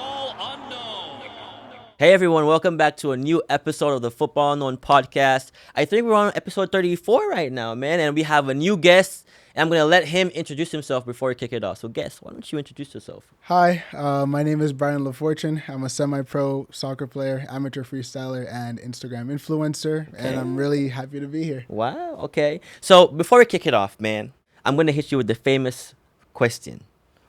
Football Unknown. Hey everyone, welcome back to a new episode of the Football Unknown podcast. I think we're on episode 34 right now, man, and we have a new guest. And I'm going to let him introduce himself before we kick it off. So guest, why don't you introduce yourself? Hi, my name is Brian Lafortune. I'm a semi-pro soccer player, amateur freestyler, and Instagram influencer, and I'm really happy to be here. Wow, okay. So before we kick it off, man, I'm going to hit you with the famous question.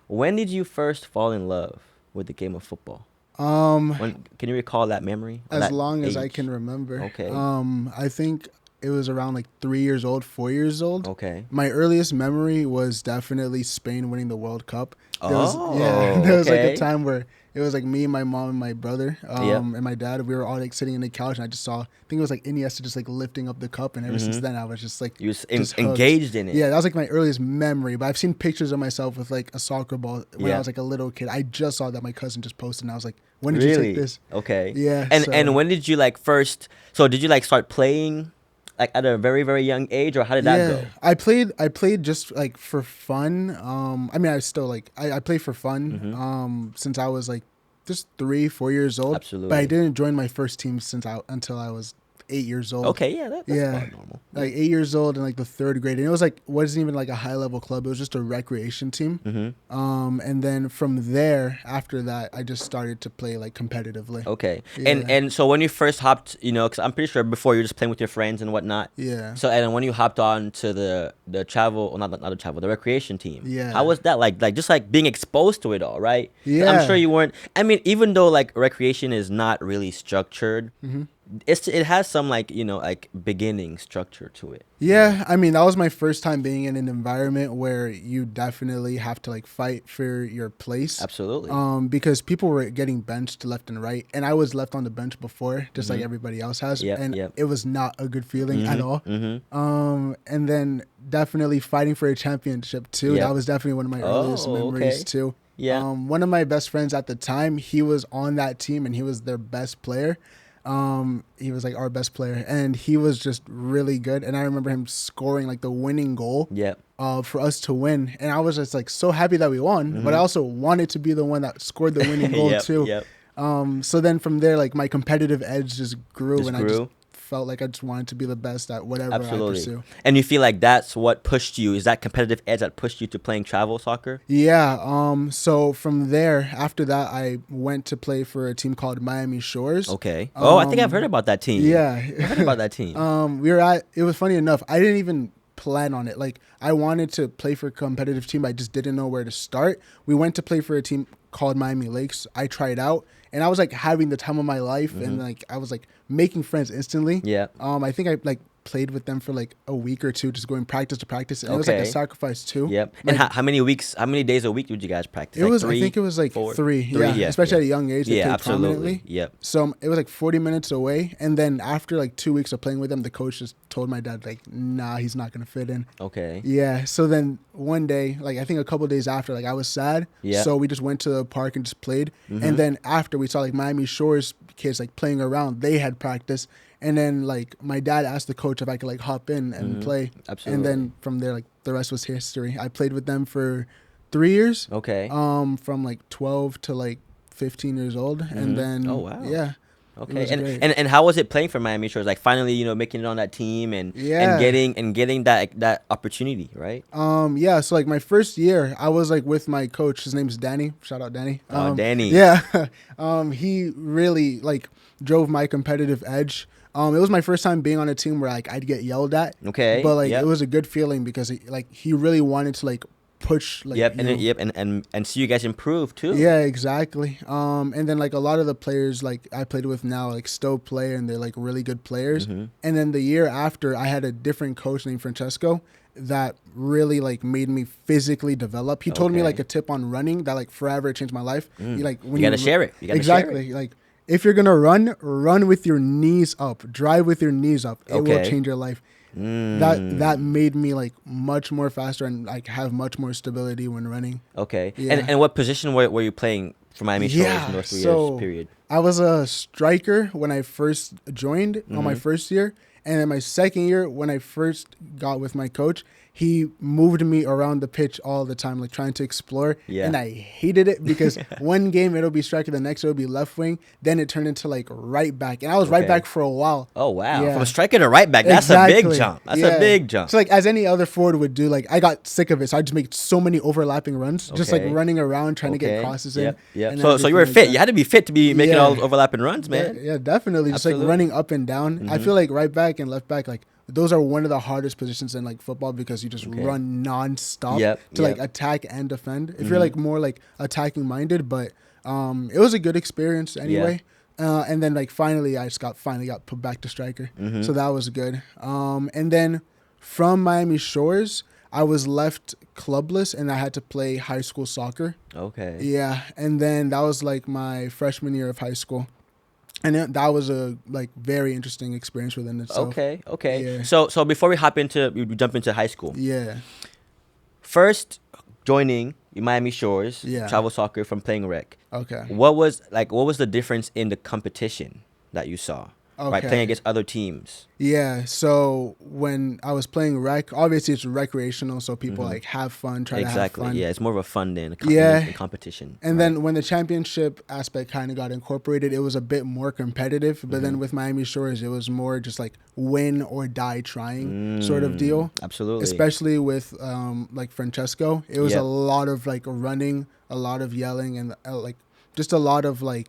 When did you first fall in love with the game of football? Can you recall that memory? As long as I can remember. Okay. I think it was around like 3 years old, 4 years old. Okay. My earliest memory was definitely Spain winning the World Cup. There was like a time where it was like me, my mom, and my brother, and my dad. We were all like sitting in the couch, and I just saw, I think it was like Iniesta just like lifting up the cup, and ever since then I was just like, you was engaged in it. Yeah, that was like my earliest memory. But I've seen pictures of myself with like a soccer ball when I was like a little kid. I just saw that my cousin just posted, and I was like, when did you take this? Okay. Yeah. And when did you like first? So did you like start playing? Like at a very, very young age, or how did that go? I played just like for fun. I mean, I still like I play for fun. Since I was like just 3-4 years old. Absolutely. But I didn't join my first team until I was 8 years old. Okay, that's about normal. Like 8 years old in like the third grade, and it was like wasn't even like a high level club. It was just a recreation team. And then from there, after that, I just started to play like competitively. Okay, Yeah. and so when you first hopped, because I'm pretty sure before you were just playing with your friends and whatnot. Yeah. So and when you hopped on to the travel, well, not the travel, the recreation team. Yeah. How was that like just like being exposed to it all, right? 'Cause Yeah. I'm sure you weren't. I mean, even though like recreation is not really structured. It has some like beginning structure to it. Yeah, I mean, that was my first time being in an environment where you definitely have to like fight for your place. Absolutely. Because people were getting benched left and right, and I was left on the bench before, just like everybody else has, it was not a good feeling at all. And then definitely fighting for a championship too. That was definitely one of my earliest memories too. Yeah. One of my best friends at the time, he was on that team, and he was their best player. He was like our best player, and he was just really good. And I remember him scoring like the winning goal for us to win. And I was just like so happy that we won, but I also wanted to be the one that scored the winning goal too. So then from there, like my competitive edge just grew. I just felt like I just wanted to be the best at whatever I pursue. And you feel like that's what pushed you? Is that competitive edge that pushed you to playing travel soccer? Yeah. So from there, after that, I went to play for a team called Miami Shores. Okay. I think I've heard about that team. Yeah. I heard about that team. It was funny enough, I didn't even plan on it. Like I wanted to play for a competitive team. I just didn't know where to start. We went to play for a team called Miami Lakes. I tried out, and I was like having the time of my life, and like I was like making friends instantly. Yeah. I think I like played with them for like a week or two, just going practice to practice. And it was like a sacrifice too. Yep. And how many days a week would you guys practice? It like was, 3, I think it was like 4? three. Yeah. Especially at a young age. They played prominently. Yep. So it was like 40 minutes away. And then after like 2 weeks of playing with them, the coach just told my dad like, nah, he's not going to fit in. Okay. Yeah. So then one day, like I think a couple of days after, like I was sad. Yeah. So we just went to the park and just played. And then after we saw like Miami Shores kids like playing around, they had practice. And then like my dad asked the coach if I could like hop in and play. Absolutely. And then from there, like the rest was history. I played with them for 3 years. Okay. From like 12 to like 15 years old. And then yeah. Okay. And how was it playing for Miami Shores? Like finally, making it on that team and getting that opportunity, right? Yeah, so like my first year, I was like with my coach. His name's Danny. Shout out Danny. Danny. Yeah. He really like drove my competitive edge. It was my first time being on a team where like I'd get yelled at. Okay. But like it was a good feeling because he really wanted to like push like and see you guys improve too. Yeah, exactly. And then like a lot of the players like I played with now like still play, and they're like really good players. And then the year after, I had a different coach named Francesco that really like made me physically develop. He told me like a tip on running that like forever changed my life. You gotta share it. Exactly. Share it. Like if you're gonna run with your knees up, drive with your knees up. It will change your life. That made me like much more faster and like have much more stability when running. Okay. Yeah. And what position were you playing for Miami Shores in those 3 years period? I was a striker when I first joined on my first year. And then my second year, when I first got with my coach, he moved me around the pitch all the time, like trying to explore. Yeah. And I hated it because one game it'll be striker, the next it'll be left wing. Then it turned into like right back. And I was right back for a while. Oh, wow. Yeah. From striker to right back, that's a big jump. That's a big jump. So like as any other forward would do, like I got sick of it. So I just make so many overlapping runs, just like running around trying to get crosses in. Yeah. So you were fit. You had to be fit to be making all those overlapping runs, man. Yeah, definitely. Just like running up and down. I feel like right back and left back, like those are one of the hardest positions in like football because you just run nonstop to like attack and defend. If you're like more like attacking minded, but it was a good experience anyway. And then like finally I just got put back to striker. So that was good. And then from Miami Shores, I was left clubless and I had to play high school soccer. Okay. Yeah. And then that was like my freshman year of high school. And that was a like very interesting experience within itself. Okay. Yeah. So before we jump into high school. Yeah. First, joining Miami Shores, Yeah. travel soccer from playing rec. Okay. What was the difference in the competition that you saw? Right, playing against other teams. Yeah, so when I was playing rec, obviously it's recreational, so people like have fun, try to have fun. Yeah, it's more of a fun than a competition. And then when the championship aspect kind of got incorporated, it was a bit more competitive. But then with Miami Shores, it was more just like win or die trying sort of deal. Absolutely. Especially with like Francesco, it was a lot of like running, a lot of yelling, and like just a lot of like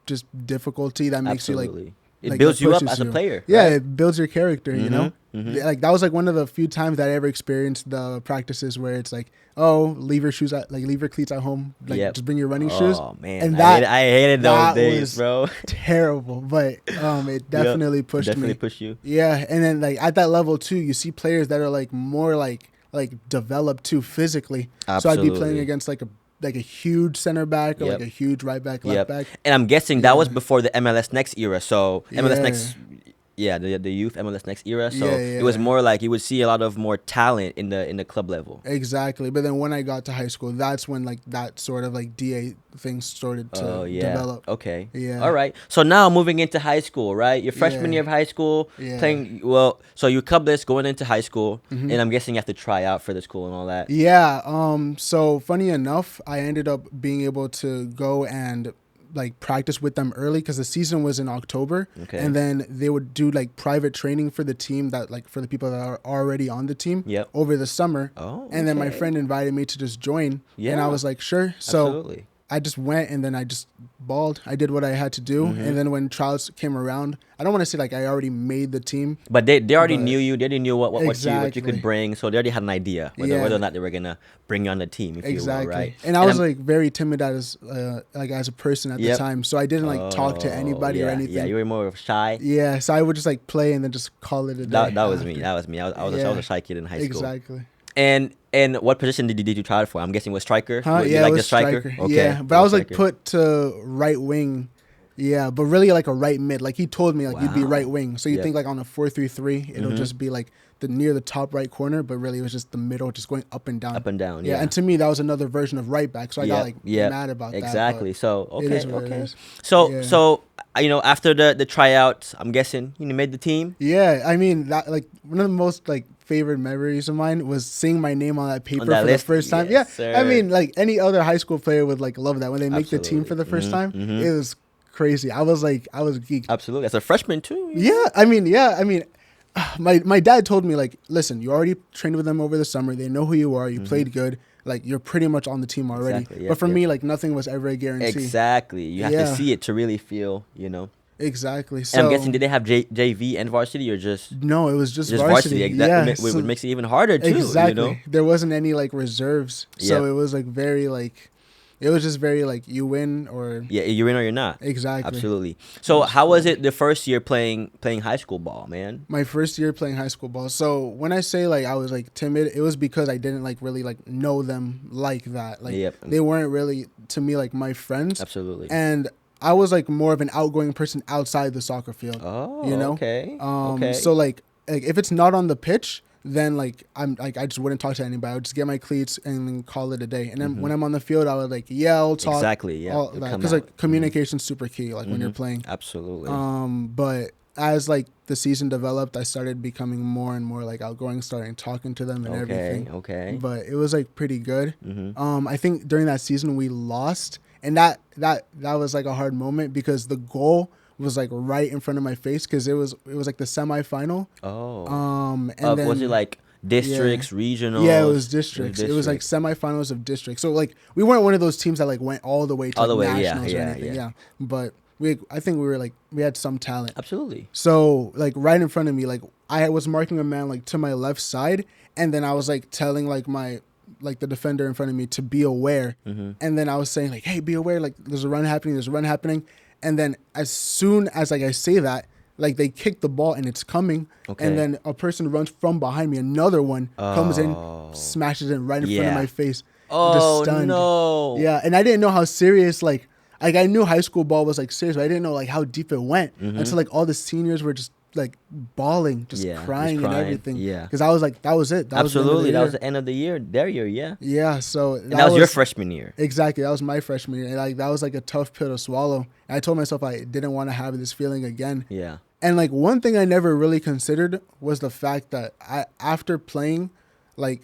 just difficulty that makes you like. It like builds you up as a player. Yeah, right? it builds your character, you know? Like that was like one of the few times that I ever experienced the practices where it's like, oh, leave your cleats at home. Like just bring your running shoes. Oh man. And I hated those days, bro. Terrible. But it definitely pushed me. Definitely pushed you. Yeah. And then like at that level too, you see players that are like more like developed too physically. Absolutely. So I'd be playing against like a huge center back or like a huge right back, left back. And I'm guessing that was before the MLS Next era. So MLS Next, the youth MLS Next era. So it was more like you would see a lot of more talent in the club level. Exactly. But then when I got to high school, that's when like that sort of like DA thing started to develop. Okay. Yeah. All right. So now moving into high school, right? Your freshman year of high school, playing so you're clubless going into high school, and I'm guessing you have to try out for the school and all that. Yeah. So funny enough, I ended up being able to go and like practice with them early because the season was in October, and then they would do like private training for the team that like for the people that are already on the team over the summer. And then my friend invited me to just join, and I was like, sure. So Absolutely. I just went and then I just balled. I did what I had to do, and then when trials came around, I don't want to say like I already made the team, but they already knew you. They already knew what you could bring, so they already had an idea whether or not they were gonna bring you on the team. If you will, right? And I was like very timid as a person at the time, so I didn't like talk to anybody or anything. Yeah, you were more shy. Yeah, so I would just like play and then just call it a day. That was me. I was a shy kid in high school. Exactly. And what position did you try it for? I'm guessing it was striker. Yeah, you it was the striker. Okay. Yeah, but I was like put to right wing. Yeah, but really like a right mid. Like he told me like you'd be right wing. So you think like on a 4-3-3, it'll just be like near the top right corner, but really it was just the middle, just going up and down. Up and down. Yeah, and to me that was another version of right back. So I got like mad about that. Exactly. So okay. So So after the tryouts, I'm guessing you made the team. Yeah, I mean that like one of the most like favorite memories of mine was seeing my name on that paper for the first time. Yes, yeah, sir. I mean like any other high school player would like love that when they make the team for the first time. It was crazy. I was geeked. Absolutely, as a freshman too. Yeah, I mean. My dad told me like, listen, you already trained with them over the summer. They know who you are. You played good. Like you're pretty much on the team already. Exactly, but for me, like nothing was ever a guarantee. Exactly. You have to see it to really feel. Exactly. So and I'm guessing, did they have JV and varsity or just? No, it was just varsity. That would makes it even harder too. Exactly. There wasn't any like reserves, so it was like very like. It was just very like you win or you win or you're not. Exactly. Absolutely. So how was it the first year playing high school ball, man? My first year playing high school ball. So when I say like I was like timid, it was because I didn't like really like know them like that. Like they weren't really to me like my friends. Absolutely. And I was like more of an outgoing person outside the soccer field. Oh, you know? Okay. So like if it's not on the pitch, then like I'm like I just wouldn't talk to anybody. I would just get my cleats and then call it a day. And then when I'm on the field, I would like yell, talk, Exactly. Yeah. because like communication's super key. Like when you're playing. Absolutely. But as like the season developed, I started becoming more and more like outgoing, starting talking to them and everything. Okay. But it was like pretty good. I think during that season we lost, and that was like a hard moment because the goal was like right in front of my face because it was like the semifinal. And then was it like districts, regional? Yeah, it was districts. It was like semifinals of districts. So like we weren't one of those teams that like went all the way to nationals or anything. Yeah. But I think we had some talent. Absolutely. So like right in front of me, like I was marking a man like to my left side, and then I was like telling like the defender in front of me to be aware. And then I was saying like, hey, be aware, like there's a run happening. And then as soon as like I say that, like they kick the ball and it's coming, and then a person runs from behind me. Another one comes in, smashes it right in front of my face. Oh, just stunned. No. Yeah, and I didn't know how serious like I knew high school ball was like serious, but I didn't know like how deep it went until like all the seniors were just like bawling, just crying and everything. Yeah, because I was like, that was it. Absolutely, that was the end of the year, their year. Yeah. Yeah. So that was your freshman year. Exactly, that was my freshman year, and like that was like a tough pill to swallow. And I told myself I didn't want to have this feeling again. Yeah. And like one thing I never really considered was the fact that after playing like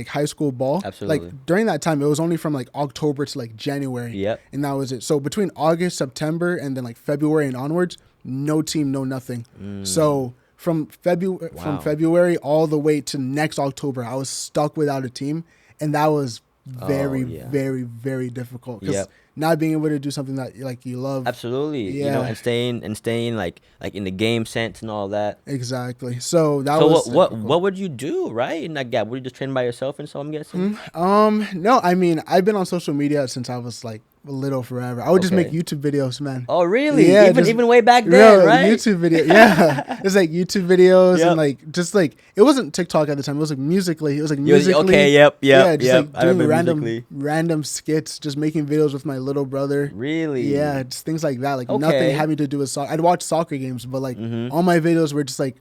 high school ball, absolutely, like during that time it was only from like October to like January. Yep. And that was it. So between August, September, and then like February and onwards, no team, no nothing. So from February all the way to next October, I was stuck without a team, and that was very, very difficult. Because not being able to do something that like you love. Absolutely. Yeah. You know, and staying like in the game sense and all that. Exactly. So that was what would you do, right? In that gap, would you just train by yourself and so I'm guessing? No, I mean I've been on social media since I was like little forever. I would just make YouTube videos, man. Oh, really? Yeah, even way back then, right? YouTube video. Yeah. It's like YouTube videos and like just like it wasn't TikTok at the time. It was like Musically. It was like Musically. Okay, yep. Yeah, just like doing random skits, just making videos with my little brother. Really? Yeah, just things like that. Like nothing having to do with soccer. I'd watch soccer games, but like all my videos were just like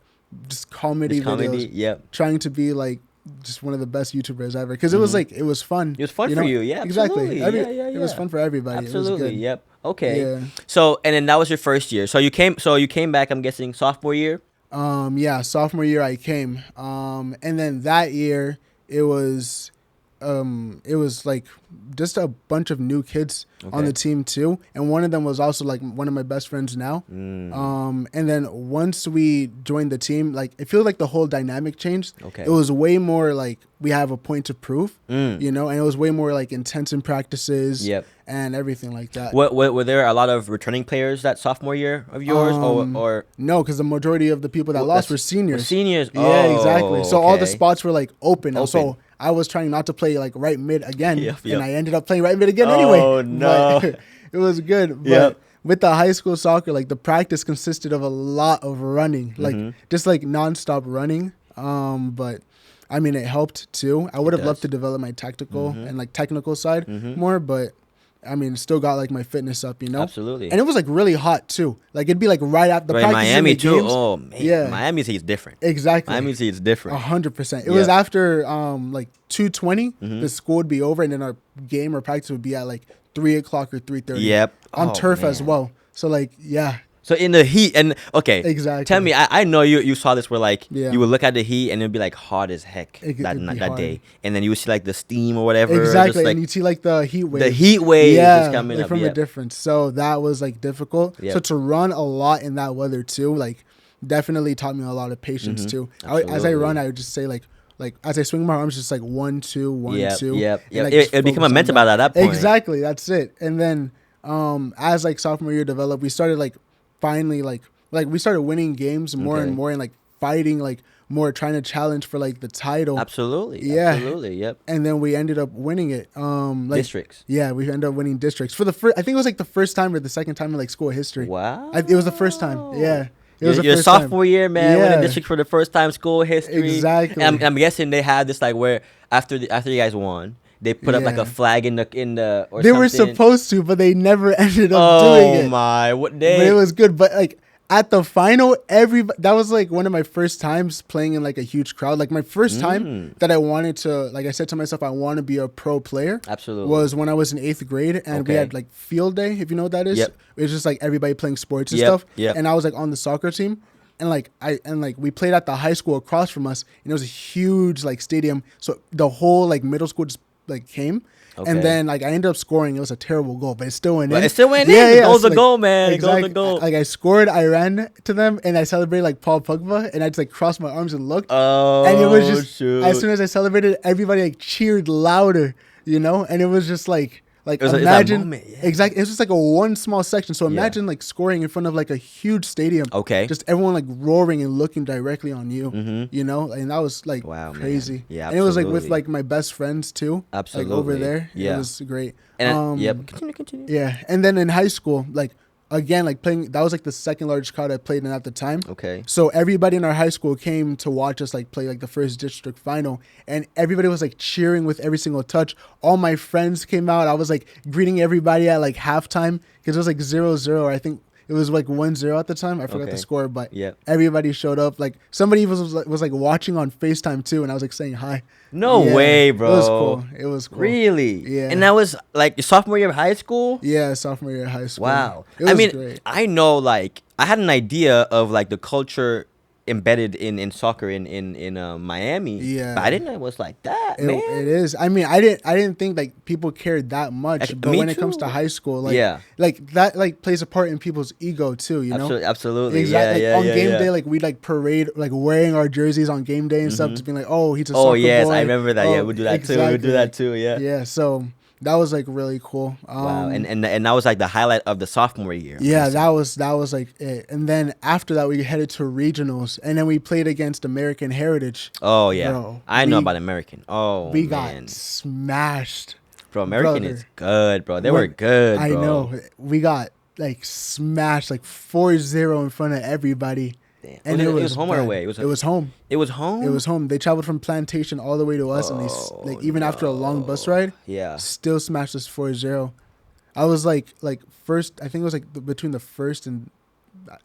comedy videos. Yep. Trying to be like just one of the best YouTubers ever because it was like it was fun. It was fun for you, yeah. Exactly. Absolutely. It was fun for everybody. Absolutely. It was good. Yep. Okay. Yeah. So and then that was your first year. So you came back. I'm guessing sophomore year. Yeah, sophomore year I came. And then that year it was like just a bunch of new kids on the team too, and one of them was also like one of my best friends now. And then once we joined the team, like it feels like the whole dynamic changed. It was way more like we have a point to prove, you know, and it was way more like intense in practices and everything like that. Were there a lot of returning players that sophomore year of yours, or no? Because the majority of the people that lost were seniors. Seniors, yeah, exactly. So all the spots were like open. So I was trying not to play like right mid again, and I ended up playing right mid again anyway. Oh no, but it was good. But with the high school soccer, like the practice consisted of a lot of running, like just like nonstop running. But I mean, it helped too. I would have loved to develop my tactical and like technical side more, but I mean, still got like my fitness up, you know. Absolutely. And it was like really hot too. Like it'd be like right after the practice. Miami too. Games. Oh man, yeah. Miami's heat's different. Exactly. Miami's heat's different. 100%. It was after like 2:20. The school would be over, and then our game or practice would be at like 3 o'clock or 3:30. Yep. On turf as well. So like So in the heat and exactly. Tell me, I know you saw this where like you would look at the heat and it'd be like hot as heck that day, and then you would see like the steam or whatever. Exactly, like, and you see like the heat wave. The heat wave is coming like up from a difference. So that was like difficult. So to run a lot in that weather too, like definitely taught me a lot of patience too. As I run, I would just say like as I swing my arms, just like 1, 2, 1, 2. Yep. Like, it became a mental battle at that point. Exactly, that's it. And then as like sophomore year developed, we started like finally like we started winning games more and more, and like fighting like more, trying to challenge for like the title. Absolutely. Yep. And then we ended up winning it. Like, districts. Yeah, we ended up winning districts for the first. I think it was like the first time or the second time in like school history. Wow. It was the first time. Yeah. It was your sophomore year, man, winning district for the first time, school history. Exactly. And I'm guessing they had this like where after you guys won, they put up like a flag in the or they something. were supposed to, but they never ended up doing it. Oh my, what day? But it was good. But like at the final, that was like one of my first times playing in like a huge crowd. Like my first time that I wanted to, like I said to myself, I want to be a pro player. Absolutely. Was when I was in 8th grade and we had like field day, if you know what that is. Yep. It was just like everybody playing sports and stuff. Yep. And I was like on the soccer team. And we played at the high school across from us, and it was a huge like stadium. So the whole like middle school just like came. Okay. And then like I ended up scoring. It was a terrible goal, but it still went in. It still went in. Yeah. It goes a goal, man. Exactly. It goes a goal. Like I scored, I ran to them, and I celebrated like Paul Pogba, and I just like crossed my arms and looked. Oh, and it was just as soon as I celebrated, everybody like cheered louder, you know. And it was just like imagine moment, exactly. It was just like a one small section. So imagine like scoring in front of like a huge stadium. Okay. Just everyone like roaring and looking directly on you. You know, and that was like crazy. Man. Yeah, absolutely. And it was like with like my best friends too. Absolutely. Like over there. Yeah. It was great. And continue. Yeah. And then in high school, like again, like playing, that was like the second largest crowd I played in at the time. Okay. So everybody in our high school came to watch us like play like the first district final, and everybody was like cheering with every single touch. All my friends came out. I was like greeting everybody at like halftime because it was like 0-0. I think it was like 1-0 at the time. I forgot the score, but everybody showed up. Like somebody was like watching on FaceTime too, and I was like saying hi. No way, bro. It was cool. It was cool. Really? Yeah. And that was like your sophomore year of high school? Yeah, sophomore year of high school. Wow. It was great. I know, like, I had an idea of like the culture embedded in soccer in Miami. Yeah. But I didn't know it was like that, man. It is. I mean, I didn't think like people cared that much. But when it comes to high school, like that like plays a part in people's ego too, you know? Absolutely. Exactly. Yeah, on game day, like we'd like parade like wearing our jerseys on game day and stuff, just being like, oh, he's a soccer boy. I remember that. We do that too. We do that too, yeah. Yeah, so that was like really cool. Wow, and that was like the highlight of the sophomore year. Yeah, that was like it. And then after that, we headed to regionals, and then we played against American Heritage. Oh yeah, bro, I know about American. Oh, we got smashed. Bro, American is good, bro. They were good. Bro. I know. We got like smashed, like 4-0 in front of everybody. Damn. And it was home or away? It was home. It was home? It was home. They traveled from Plantation all the way to us, and they like even after a long bus ride, still smashed us 4-0. I was like first, I think it was like between the first and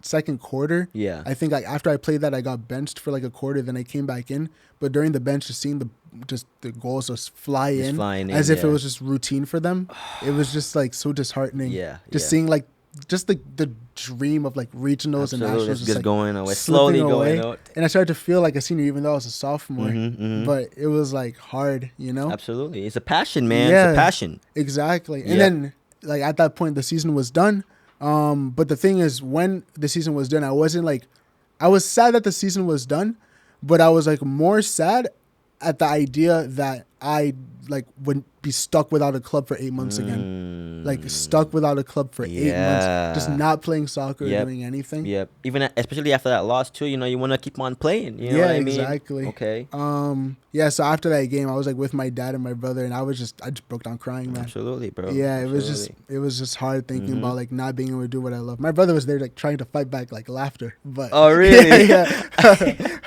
second quarter. Yeah. I think like after I played that, I got benched for like a quarter, then I came back in. But during the bench, just seeing the goals just flying in as if it was just routine for them. It was just like so disheartening. Yeah. Seeing like just the dream of like regionals and nationals just like going away, slowly going out. And I started to feel like a senior, even though I was a sophomore. But it was like hard, you know. Absolutely, it's a passion, man. Yeah, it's a passion. Exactly. And then like at that point, the season was done. But the thing is, when the season was done, I was sad that the season was done, but I was like more sad at the idea that I like would be stuck without a club for 8 months again. Like stuck without a club for 8 months, just not playing soccer or doing anything. Yep. Even especially after that loss too, you know, you want to keep on playing. You know what I mean? Exactly. Okay. Yeah. So after that game, I was like with my dad and my brother, and I just broke down crying, man. Absolutely, bro. Yeah. It was just hard thinking about like not being able to do what I love. My brother was there like trying to fight back like laughter, but oh really? Yeah.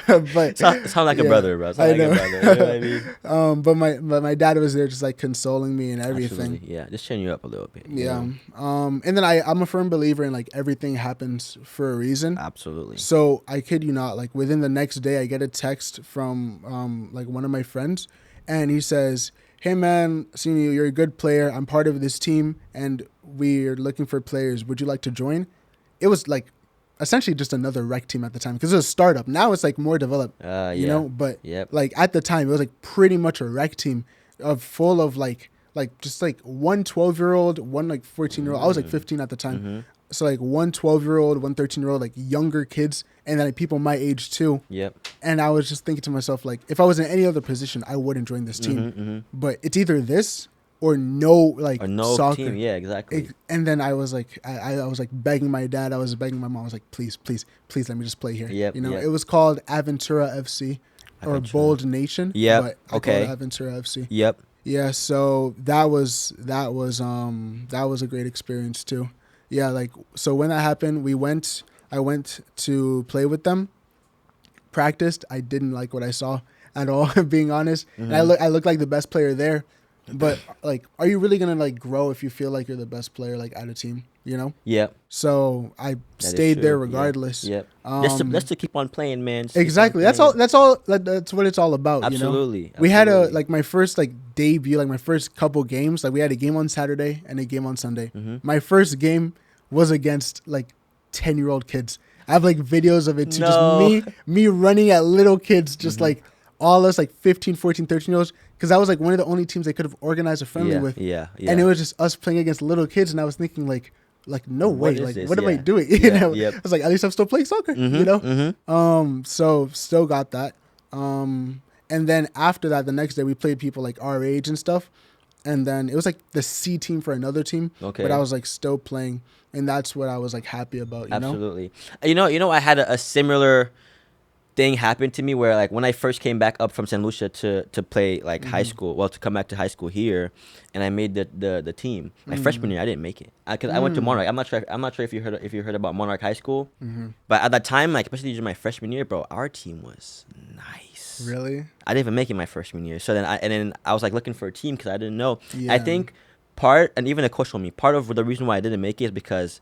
But sound like a brother, bro. Sound like a brother. You know what I mean? But my dad was there just like consoling me and everything. Absolutely. Yeah, just cheering you up a little bit. Yeah. And then I'm a firm believer in like everything happens for a reason. Absolutely. So I kid you not, like within the next day, I get a text from like one of my friends, and he says, "Hey man, Senior, you're a good player. I'm part of this team, and we're looking for players. Would you like to join?" It was like essentially just another rec team at the time because it was a startup. Now it's like more developed, you know. But like at the time, it was like pretty much a rec team full of like just like one 12-year-old, one like 14-year-old. I was like 15 at the time. So like one 12-year-old, one 13-year-old, like younger kids, and then like people my age too. Yep. And I was just thinking to myself, like, if I was in any other position, I wouldn't join this team. But it's either this or no soccer. Team. Yeah, exactly. And then I was like, I was like begging my dad. I was begging my mom. I was like, please, let me just play here. Yep. You know, it was called Aventura FC or Bold Nation. Yeah. But I called it Aventura FC. Yep. Yeah. So that was a great experience too. Yeah. Like, so when that happened, I went to play with them, practiced. I didn't like what I saw at all, being honest. And I looked like the best player there. But like, are you really gonna like grow if you feel like you're the best player like at a team? you know? Yep. So I stayed there regardless. Yep. Just to keep on playing, man. Exactly. That's all. That's what it's all about. Absolutely. You know? We had my first debut, like my first couple games. Like we had a game on Saturday and a game on Sunday. Mm-hmm. My first game was against 10-year-old kids. I have videos of it too. Just me running at little kids, just all us 15, 14, 13-year-olds. Because that was one of the only teams they could have organized a friendly with. Yeah. And it was just us playing against little kids. And I was thinking no way. What am I doing? Yep. I was at least I'm still playing soccer, So still got that. And then after that, the next day we played people our age and stuff. And then it was the C team for another team. Okay. But I was still playing. And that's what I was happy about, you Absolutely. I had a similar thing happen to me where when I first came back up from St. Lucia to play high school, to come back to high school here, and I made the team. My freshman year I didn't make it because I went to Monarch. I'm not sure if you heard about Monarch High School, but at that time, especially during my freshman year, bro, our team was nice. Really? I didn't even make it my freshman year. So then I was looking for a team because I didn't know. Yeah. I think and even the coach told me part of the reason why I didn't make it is because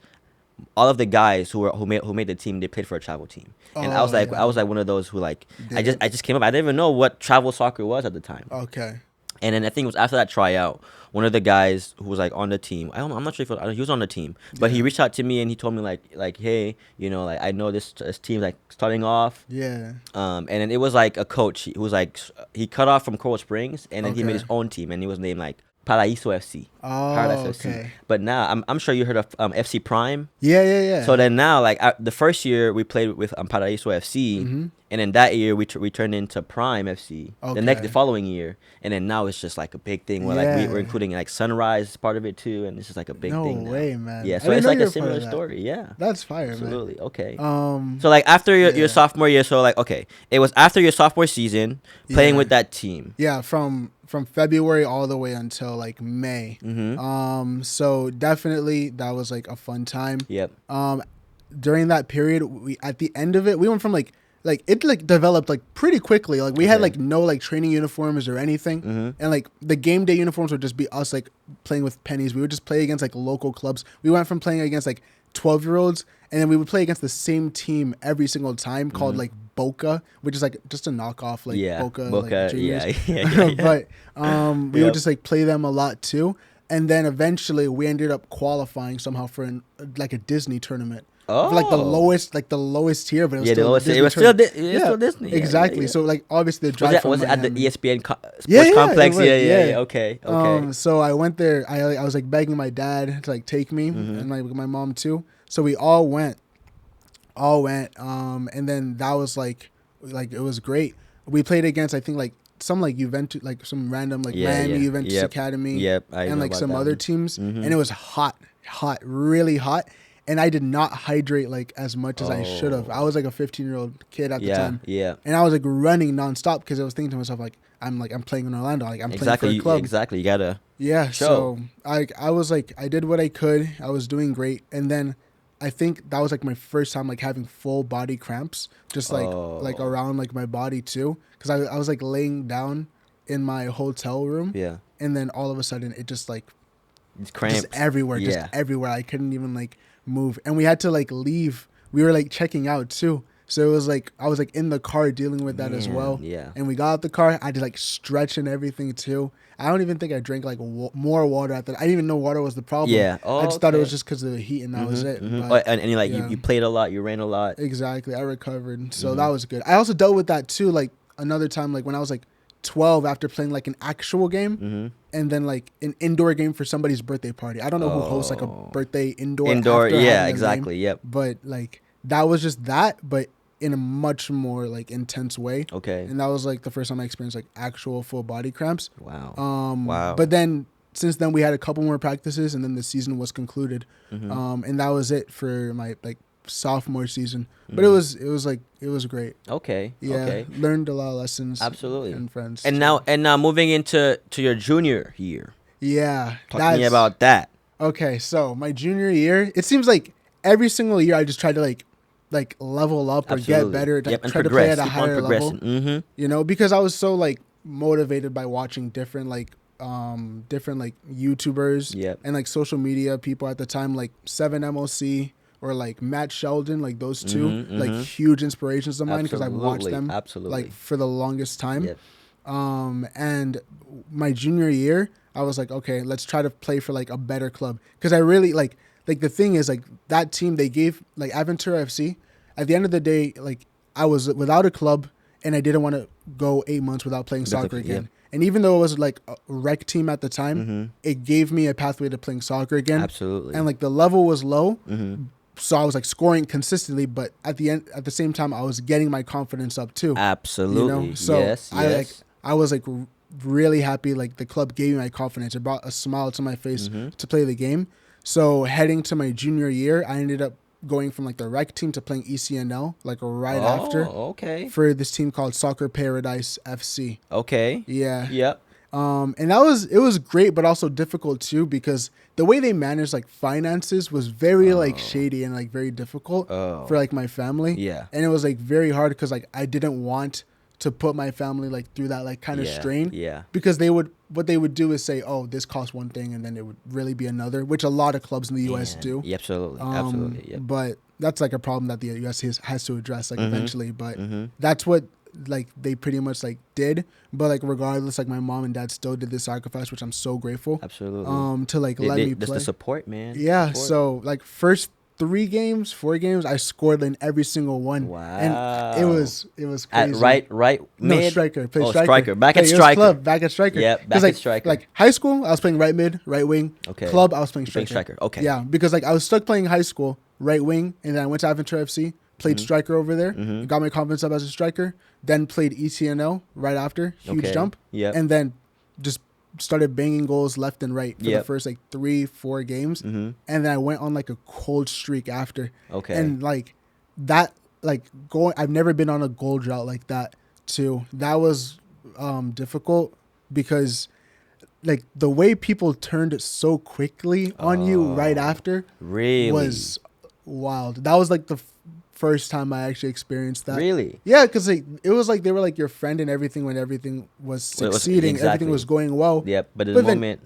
all of the guys who made the team, they played for a travel team, and I was one of those who I just came up. I didn't even know what travel soccer was at the time. Okay. And then I think it was after that tryout, one of the guys who was on the team, I'm not sure if he was on the team, but he reached out to me and he told me hey, I know this team starting off. Yeah. And then it was a coach who was he cut off from Coral Springs and then he made his own team and he was named Paraíso FC. Oh, Paradise okay. FC. But now I'm sure you heard of FC Prime. Yeah. So then now the first year we played with Paraíso FC, and then that year we turned into Prime FC. Okay. The following year, and then now it's just a big thing where we're including Sunrise as part of it too, and it's just a big thing. No way, man. Yeah, so it's a similar story. Yeah, that's fire, absolutely. Man. Okay. So after your sophomore year, so it was after your sophomore season playing with that team. Yeah, from February all the way until May. So definitely that was a fun time. Yep. During that period, we at the end of it, we went from it developed pretty quickly. We had no training uniforms or anything, and the game day uniforms would just be us playing with pennies. We would just play against local clubs. We went from playing against 12-year-olds, and then we would play against the same team every single time called Boca, which is just a knockoff Boca juniors. Yeah. But we would just play them a lot too, and then eventually we ended up qualifying somehow for a Disney tournament. Oh, the lowest tier, but it was still Disney. It was still Disney. Exactly. Yeah. So obviously the drive was it at the Miami. ESPN sports complex? Yeah. Okay. So I went there. I was begging my dad to take me and my mom too. So we all went. And then that was it was great. We played against I think some Juventus, some random Miami Juventus Academy. Yep. And some other teams, and it was hot, really hot. And I did not hydrate as much as I should have. I was a 15-year-old kid at the time. Yeah. And I was running nonstop because I was thinking to myself I'm playing in Orlando. I'm playing for a club. Exactly. You gotta. Yeah. show. So I was I did what I could. I was doing great. And then I think that was my first time having full body cramps, just around my body too, because I was laying down in my hotel room. Yeah. And then all of a sudden it just it's cramps. Just everywhere. Just everywhere. I couldn't even move, and we had to leave. We were like checking out too, so it was like I was like in the car dealing with that as well. Yeah. And we got out the car. I had to like stretch and everything too. I don't even think I drank like more water at that. I didn't even know water was the problem. Yeah. I just thought it was just because of the heat, and that was it. But, and you played a lot, you ran a lot. Exactly. I recovered, so that was good. I also dealt with that too. Like another time, like when I was like 12, after playing like an actual game, and then like an indoor game for somebody's birthday party. I don't know who hosts like a birthday indoor. Yeah, exactly. Yep. But like that was just that, but in a much more like intense way. Okay. And that was like the first time I experienced like actual full body cramps. Wow. Wow. But then since then we had a couple more practices, and then the season was concluded. And that was it for my like sophomore season. But it was great. Okay. Yeah. Okay. Learned a lot of lessons. Absolutely. And friends. And now moving into your junior year. Yeah. Talk to me about that. Okay, so my junior year, it seems like every single year I just try to like level up or get better. Try to play at a higher level. You know, because I was so like motivated by watching different like different like YouTubers Yep. and like social media people at the time, like 7MOC or like Matt Sheldon, like those two, like huge inspirations of mine because I've watched them like for the longest time. Yep. And my junior year, I was like, okay, let's try to play for like a better club because I really like the thing is like that team they gave like Aventura FC. At the end of the day, like I was without a club and I didn't want to go 8 months without playing soccer again. Yep. And even though it was like a rec team at the time, it gave me a pathway to playing soccer again. Absolutely. And like the level was low. So I was like scoring consistently, but at the same time, I was getting my confidence up too. Absolutely. You know? So yes. I was like really happy. Like the club gave me my confidence. It brought a smile to my face to play the game. So heading to my junior year, I ended up going from like the rec team to playing ECNL like after. Okay. For this team called Soccer Paradise FC. Okay. Yeah. Yep. And it was great, but also difficult too because the way they managed like finances was very like shady and like very difficult for like my family. Yeah. And it was like very hard because like I didn't want to put my family like through that like kind of strain. Yeah. Because what they would do is say, oh, this costs one thing, and then it would really be another, which a lot of clubs in the U.S. do. Yeah, absolutely. Absolutely. Yep. But that's like a problem that the U.S. has to address like eventually. But that's what like they pretty much like did. But like regardless, like my mom and dad still did this sacrifice, which I'm so grateful. Absolutely. To like let me play. Just the support, man. Yeah. Support. So like first 4 games, I scored in every single one. Wow. And it was crazy. At right mid? No, striker. Striker. Back at striker. Club, back at striker. Yeah, back at striker. Like high school, I was playing right mid, right wing. Okay. Club, I was playing striker. Okay. Yeah, because like I was stuck playing high school, right wing, and then I went to Aventura FC, played striker over there, got my confidence up as a striker, then played ECNL right after, huge jump. Yeah. And then just started banging goals left and right for the first like 3-4 games, and then I went on like a cold streak after. Okay. And like that, like I've never been on a goal drought like that too. That was difficult because like the way people turned it so quickly on you right after really was wild. That was like the first time I actually experienced that. Really? Yeah, because like, it was like they were like your friend and everything when everything was succeeding, everything was going well. Yep, but in the moment,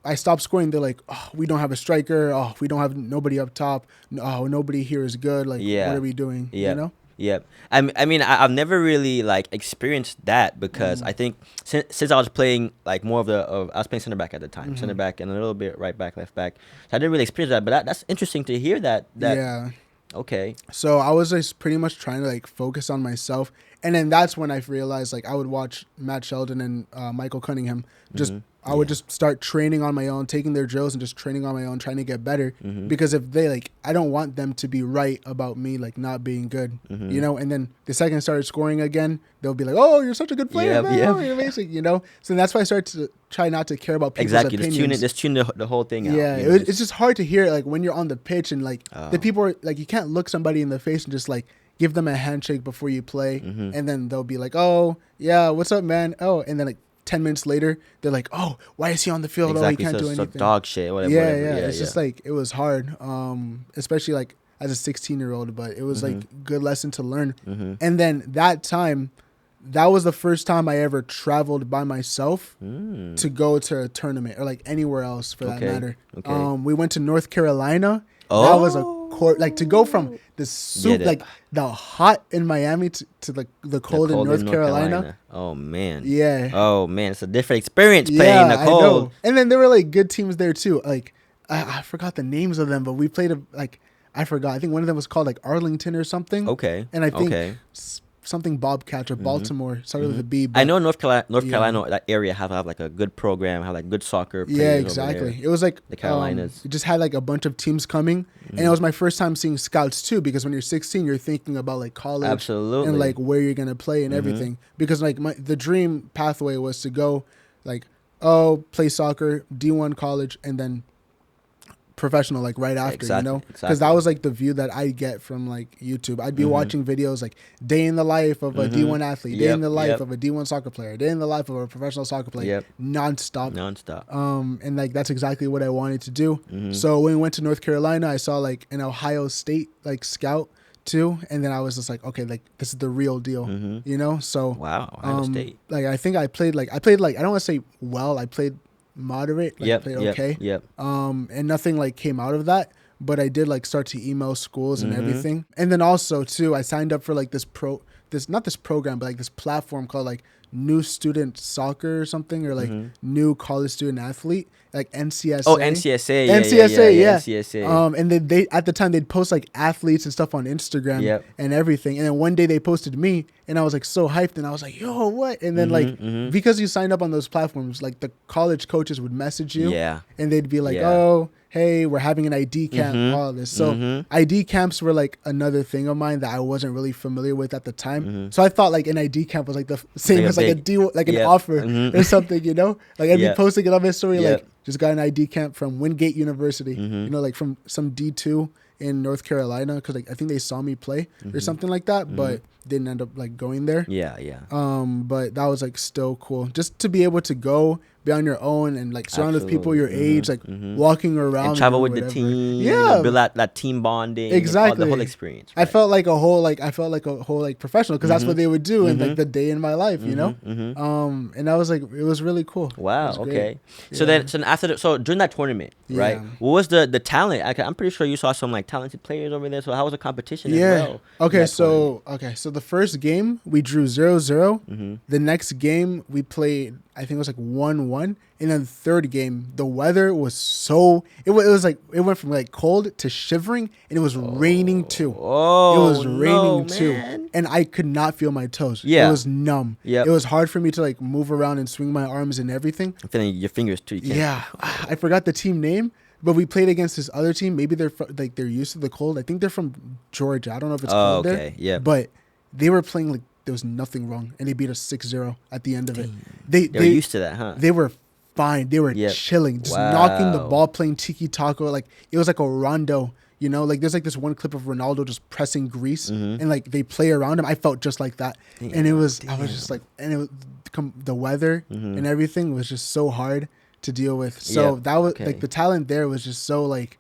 I stopped scoring. They're like, oh, we don't have a striker. Oh, we don't have nobody up top. Oh, nobody here is good. Like, what are we doing? Yeah. You know? Yep. I mean, I've never really like experienced that because I think since I was playing like more I was playing center back at the time, center back and a little bit right back, left back. So I didn't really experience that, but that's interesting to hear that. Yeah. Okay. So I was just pretty much trying to like focus on myself. And then that's when I realized like I would watch Matt Sheldon and Michael Cunningham. I would just start training on my own, taking their drills and just training on my own, trying to get better. Because if they like, I don't want them to be right about me like not being good, you know. And then the second I started scoring again, they'll be like, "Oh, you're such a good player, man! Oh, you're amazing," you know. So that's why I started to try not to care about people's opinions. Just tune the whole thing out. Yeah, it's just hard to hear like when you're on the pitch and like the people are like, you can't look somebody in the face and just like give them a handshake before you play, and then they'll be like, "Oh, yeah, what's up, man?" Oh, and then like 10 minutes later, they're like, "Oh, why is he on the field? Exactly. Oh, he can't do anything." Dog shit, whatever. Yeah. It's just like it was hard, especially like as a 16-year-old, but it was like a good lesson to learn. And then that was the first time I ever traveled by myself to go to a tournament or like anywhere else for that matter. We went to North Carolina. That was a like to go from the like the hot in Miami to the cold in North Carolina. Oh man. Yeah. Oh man, it's a different experience playing the cold. I know. And then there were like good teams there too. Like I forgot the names of them, but we played I forgot. I think one of them was called like Arlington or something. Okay. And I think something Bobcats or Baltimore started with a B. I know North Carolina, that area have like a good program, have like good soccer players. Yeah, exactly. It was like the Carolinas. It just had like a bunch of teams coming, and it was my first time seeing scouts too. Because when you're 16, you're thinking about like college, absolutely, and like where you're gonna play and everything. Because like the dream pathway was to go like play soccer, D1 college, and then professional like right after, you know, because that was like the view that I get from like YouTube. I'd be watching videos like day in the life of a D1 athlete, day in the life of a D1 soccer player, day in the life of a professional soccer player, nonstop. And like that's exactly what I wanted to do. So when we went to North Carolina, I saw like an Ohio State like scout too. And then I was just like, okay, like this is the real deal, you know? So wow, Ohio State. Like I think I played like I don't want to say well, I played moderate, like played okay. And nothing like came out of that. But I did like start to email schools and everything. And then also too, I signed up for like not this program, but like this platform called like New Student Soccer or something, or like New College Student Athlete, like NCSA. Oh, NCSA. NCSA. NCSA. And then they at the time they'd post like athletes and stuff on Instagram and everything. And then one day they posted me, and I was like so hyped, and I was like, yo, what? And then like because you signed up on those platforms, like the college coaches would message you, and they'd be like, oh, hey, we're having an ID camp, all of this. So ID camps were like another thing of mine that I wasn't really familiar with at the time. So I thought like an ID camp was like the same as like a deal, like an offer or something, you know? Like I'd be posting it on my story, like just got an ID camp from Wingate University, you know, like from some D2 in North Carolina, because like I think they saw me play or something like that, but didn't end up like going there. But that was like still cool just to be able to go be on your own and like surround with people your age, like walking around and travel with the team, build that team bonding, exactly, the whole experience. Right? I felt like a whole professional, because that's what they would do in like the day in my life, you know. And I was like, it was really cool. Wow. Okay. So then so during that tournament, right? What was the talent? I'm pretty sure you saw some like talented players over there. So how was the competition as well? Okay. So the first game we drew 0-0. The next game we played, I think it was like 1-1. And then the third game, the weather was it went from like cold to shivering, and it was raining too. It was raining too. And I could not feel my toes. It was numb. It was hard for me to like move around and swing my arms and everything. I'm feeling your fingers too. I forgot the team name, but we played against this other team. Maybe they're used to the cold. I think they're from Georgia. I don't know if it's cold there. Yeah. But they were playing like there was nothing wrong, and they beat us 6-0 at the end of it. They were used to that, huh? They were fine. They were chilling, just knocking the ball, playing tiki-taka. Like it was like a rondo, you know? Like there's like this one clip of Ronaldo just pressing Greece, and like they play around him. I felt just like that. And I was just like, and it was the weather and everything was just so hard to deal with. So that was like the talent there was just so like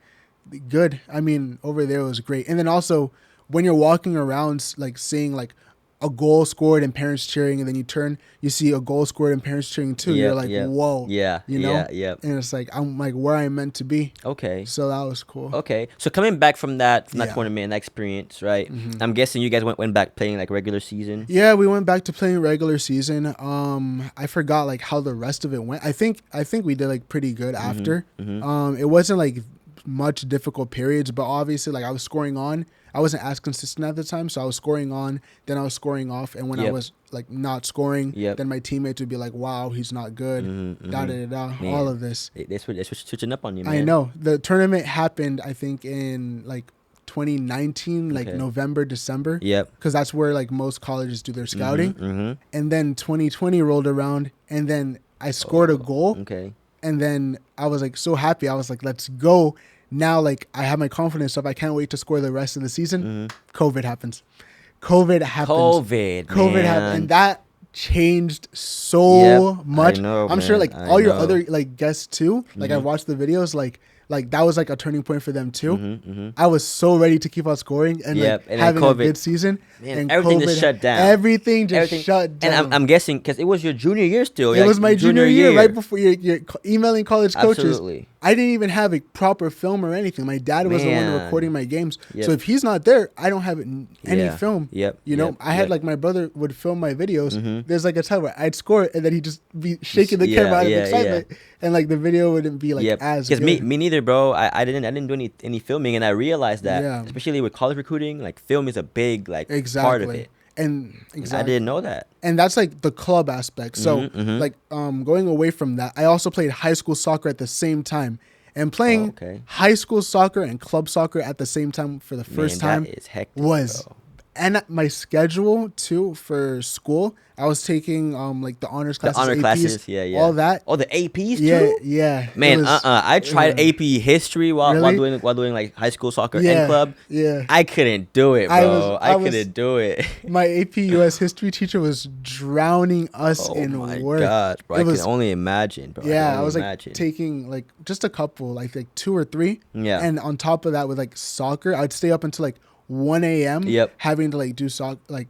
good. I mean, over there was great. And then also when you're walking around, like seeing like a goal scored and parents cheering, and then you turn, you see a goal scored and parents cheering too. You're like, whoa. You know? And it's like, I'm like where I'm meant to be. Okay. So that was cool. Okay. So coming back from that tournament, that experience, right? I'm guessing you guys went back playing like regular season. Yeah, we went back to playing regular season. I forgot like how the rest of it went. I think we did like pretty good after. It wasn't like much difficult periods, but obviously like I was scoring on. I wasn't as consistent at the time, so I was scoring on, then I was scoring off, and when I was like not scoring, then my teammates would be like, "Wow, he's not good." All of this. They switching up on you, man. I know. The tournament happened, I think, in like 2019, like November, December. Because that's where like most colleges do their scouting. And then 2020 rolled around, and then I scored a goal. And then I was like so happy. I was like, "Let's go." Now, like, I have my confidence up. I can't wait to score the rest of the season. COVID happens. COVID happened. And that changed so much. I know, I'm sure, like, all your other, like, guests, too. Like, I watched the videos, like that was, like, a turning point for them, too. I was so ready to keep on scoring and, like, and having a good season. Man, and everything just shut down. Everything shut down. And I'm guessing, because it was your junior year still. It was my junior year, right before you're emailing college coaches. Absolutely. I didn't even have a proper film or anything. My dad was the one recording my games. So if he's not there, I don't have any film. You know, I had like my brother would film my videos. There's like a time where I'd score and then he'd just be shaking the camera out of excitement. And like the video wouldn't be like as good. Because me neither, bro. I didn't do any filming, and I realized that, especially with college recruiting, like film is a big like part of it. And I didn't know that. And that's like the club aspect. So like going away from that, I also played high school soccer at the same time. And playing high school soccer and club soccer at the same time for the first time is hectic, was bro. And my schedule too for school, I was taking like the honors classes, all that. Oh, the APs too? Yeah. Man, I tried AP history while doing like high school soccer and club. I couldn't do it, bro. I couldn't do it. My AP US history teacher was drowning us in work. Oh my gosh, bro. I can only imagine, bro. Yeah, I was like taking like just a couple, like 2 or 3. Yeah. And on top of that with like soccer, I'd stay up until like 1 a.m. Yep. having to like do like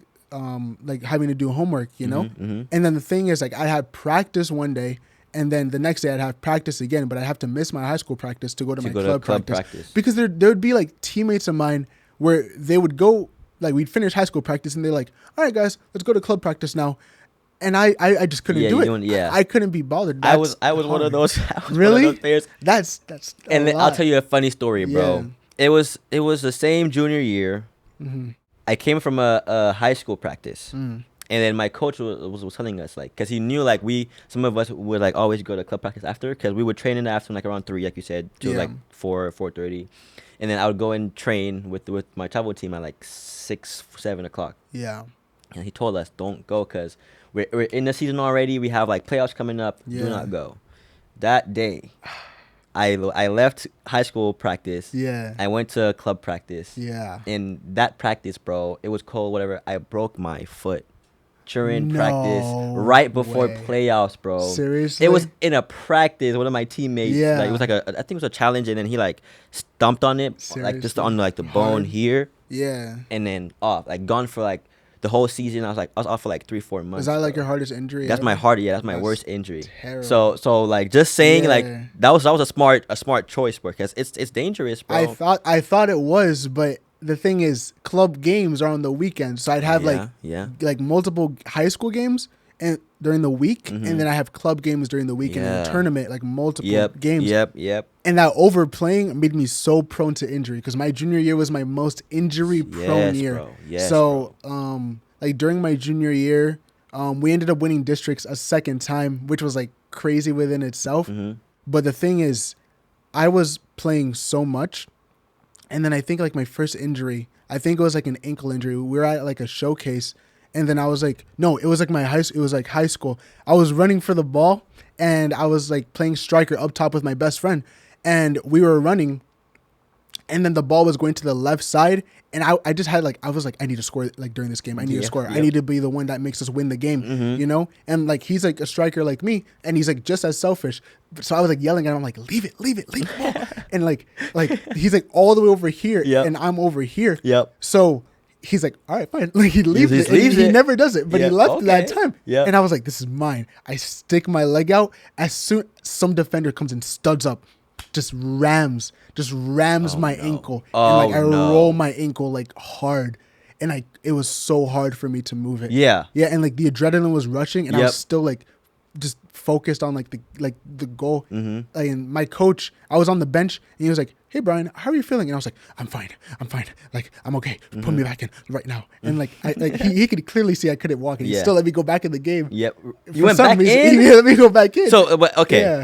having to do homework, you know? And then the thing is, like, I had practice one day, and then the next day I'd have practice again, but I'd have to miss my high school practice to go to my club practice. Because there would be like teammates of mine where they would go, like, we'd finish high school practice and they're like, all right, guys, let's go to club practice now. And I just couldn't do it. I couldn't be bothered. I was one of those. Really? One of those players. That's and then I'll tell you a funny story, bro. Yeah. It was the same junior year. I came from a high school practice, and then my coach was telling us, like, because he knew, like, some of us would, like, always go to club practice after, because we would train in the afternoon, like, around 3, like you said, to like 4:30, and then I would go and train with my travel team at like 6, 7 o'clock. Yeah. And he told us, don't go, because we're in the season already. We have like playoffs coming up. Yeah. Do not go. That day, I left high school practice. Yeah. I went to club practice. Yeah. In that practice, bro, it was cold, whatever. I broke my foot during practice right before playoffs, bro. Seriously? It was in a practice. One of my teammates, like, it was like I think it was a challenge, and then he like stomped on it, like just on like the bone here. Yeah. And then off, like gone for like the whole season. I was off for like 3-4 months. Is that like your hardest injury? That's my hardest. Yeah, that's my worst injury. Terrible. So like just saying like that was a smart choice, because it's dangerous, bro. I thought it was, but the thing is, club games are on the weekend, so I'd have like multiple high school games and during the week, and then I have club games during the week, and in a tournament, like multiple games. Yep. And that overplaying made me so prone to injury, because my junior year was my most injury prone year. Bro. Yes, so bro. Like during my junior year, we ended up winning districts a second time, which was like crazy within itself. But the thing is, I was playing so much, and then I think like my first injury, I think it was like an ankle injury. We were at like a showcase, and then I was like, no, it was like it was like high school. I was running for the ball, and I was like playing striker up top with my best friend, and we were running, and then the ball was going to the left side, and I just had like, I was like, I need to score like during this game. I need to score. I need to be the one that makes us win the game, you know? And like, he's like a striker like me, and he's like just as selfish. So I was like yelling at him, I'm like, leave it. And like he's like all the way over here, and I'm over here. So he's like, all right, fine. Like he leaves it. He never does it, but he left that time. And I was like, this is mine. I stick my leg out. As soon some defender comes and studs up, just rams my ankle, and like I roll my ankle like hard, and it was so hard for me to move it. And like the adrenaline was rushing, and I was still like just focused on like the goal. And my coach, I was on the bench, and he was like, hey Brian, how are you feeling? And I was like, I'm fine, like I'm okay, put me back in right now. And like he could clearly see I couldn't walk, and he still let me go back in the game. You went back in? He let me go back in. So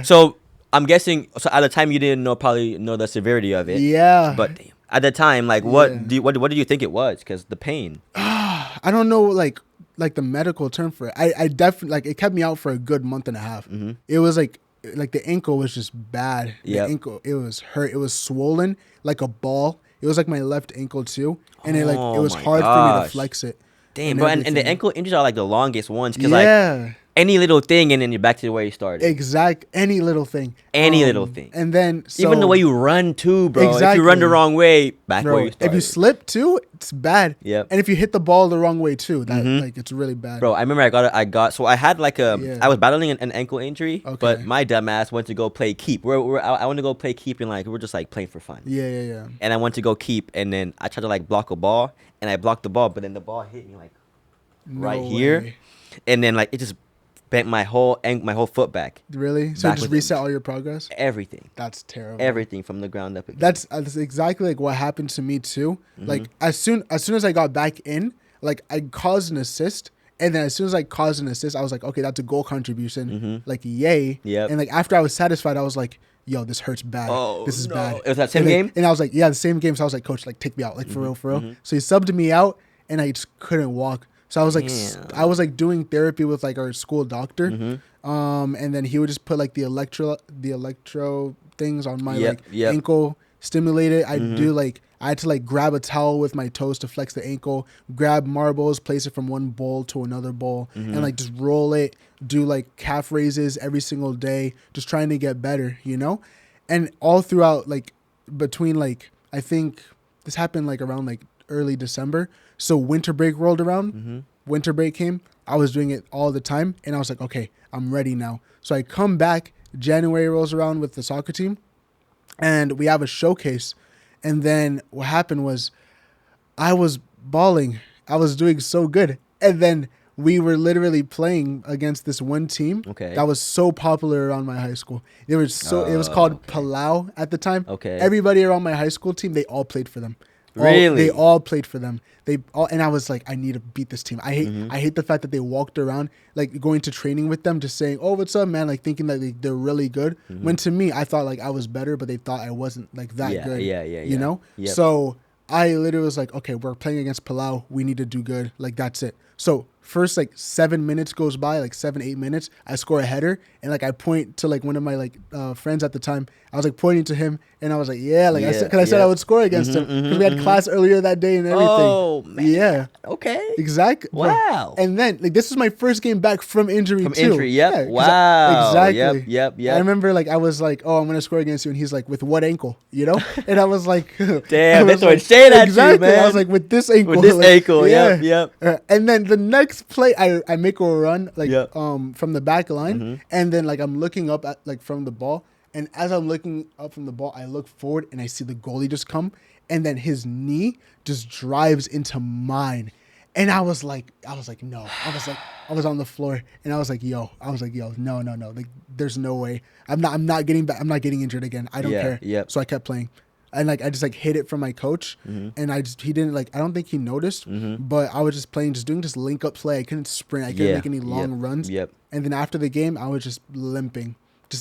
so I'm guessing, so at the time you didn't probably know the severity of it. Yeah. But at the time, like, what do you think it was? Because the pain. I don't know, like the medical term for it. I definitely, like, it kept me out for a good month and a half. It was like the ankle was just bad. The ankle, it was hurt. It was swollen like a ball. It was like my left ankle too, and it was hard for me to flex it. Damn, bro, and the ankle injuries are like the longest ones, because like any little thing, and then you're back to where you started. Any little thing. Little thing. And then even the way you run too, bro. If you run the wrong way, back where you started. If you slip too, it's bad. And if you hit the ball the wrong way too, that like it's really bad. Bro, I remember so I had like I was battling an ankle injury, but my dumb ass went to go play keep. I went to go play keep, and like we're just like playing for fun. Yeah. And I went to go keep, and then I tried to like block a ball, and I blocked the ball, but then the ball hit me like here, and then like it just bent my whole foot back. Really? So just reset all your progress? Everything. That's terrible. Everything from the ground up again. That's exactly like what happened to me too. Like as soon as I got back in, like I caused an assist, and then as soon as I caused an assist, I was like, okay, that's a goal contribution. Like yay. And like after I was satisfied, I was like, yo, this hurts bad. This is bad. It was that same game? And I was like, yeah, the same game. So I was like, coach, like take me out, like for real. So he subbed me out, and I just couldn't walk. So I was like, I was like doing therapy with like our school doctor, and then he would just put like the electro things on my ankle, stimulate it. I had to like grab a towel with my toes to flex the ankle, grab marbles, place it from one bowl to another bowl, and like just roll it, do like calf raises every single day, just trying to get better, you know? And all throughout, like between like, I think this happened like around like early December. So winter break rolled around. Winter break came. I was doing it all the time. And I was like, okay, I'm ready now. So I come back. January rolls around with the soccer team. And we have a showcase. And then what happened was I was balling. I was doing so good. And then we were literally playing against this one team that was so popular around my high school. It was called Palau at the time. Everybody around my high school team, they all played for them. They all played for them. And I was like, I need to beat this team. I hate the fact that they walked around like going to training with them, just saying, "Oh, what's up, man?" Like thinking that they're really good. When to me, I thought like I was better, but they thought I wasn't like that good. You know. Yep. So I literally was like, okay, we're playing against Palau. We need to do good. Like that's it. So first like 7 minutes goes by, like 7-8 minutes. I score a header, and like I point to like one of my like friends at the time. I was like pointing to him, and I was like, I said I would score against him because we had class earlier that day and everything. Oh man. Yeah. Okay. Exactly. Wow. And then like this was my first game back from injury too. Yep. Yeah, wow. Exactly. Yep. I remember like I was like, oh, I'm gonna score against you, and he's like, with what ankle? You know? And I was like, damn, that's what shade at you, man. I was like, with this ankle. With this ankle. Yep. And then the next play, I make a run like from the back line, and then like I'm looking up at like from the ball. And as I'm looking up from the ball, I look forward and I see the goalie just come. And then his knee just drives into mine. And I was like, no. I was on the floor and I was like, yo, no. Like, there's no way. I'm not getting back. I'm not getting injured again. I don't care. Yep. So I kept playing. And like, I just like hit it from my coach. And he didn't like, I don't think he noticed, but I was just playing, just doing this link up play. I couldn't sprint. I couldn't make any long runs. And then after the game, I was just limping.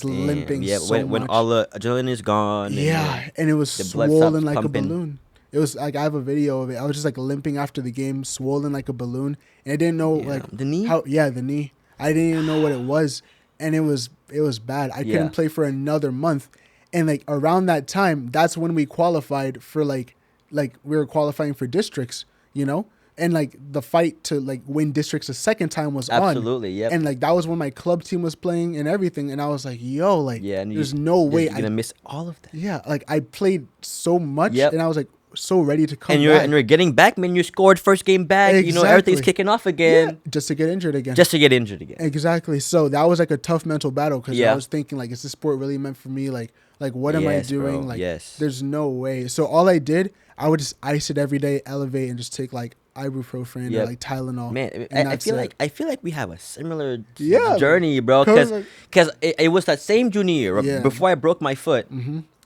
Limping so much. When all the adrenaline is gone. And it was swollen like a balloon. It was like, I have a video of it. I was just like limping after the game, swollen like a balloon. And I didn't know like the knee. The knee. I didn't even know what it was, and it was bad. I couldn't play for another month, and like around that time, that's when we qualified for like we were qualifying for districts, you know. And like the fight to like win districts the second time was on. Absolutely, yeah. And like that was when my club team was playing and everything. And I was like, yo, like there's no way you're gonna miss all of that. Yeah, like I played so much and I was like so ready to come back. And you're getting back, man. You scored first game back. Exactly. You know, everything's kicking off again. Yeah, just to get injured again. Exactly. So that was like a tough mental battle because I was thinking like, is this sport really meant for me? Like what am I doing? Bro. Like there's no way. So all I did, I would just ice it every day, elevate, and just take like ibuprofen or like Tylenol. Man, I feel like we have a similar journey, bro. Because it was that same junior year before I broke my foot.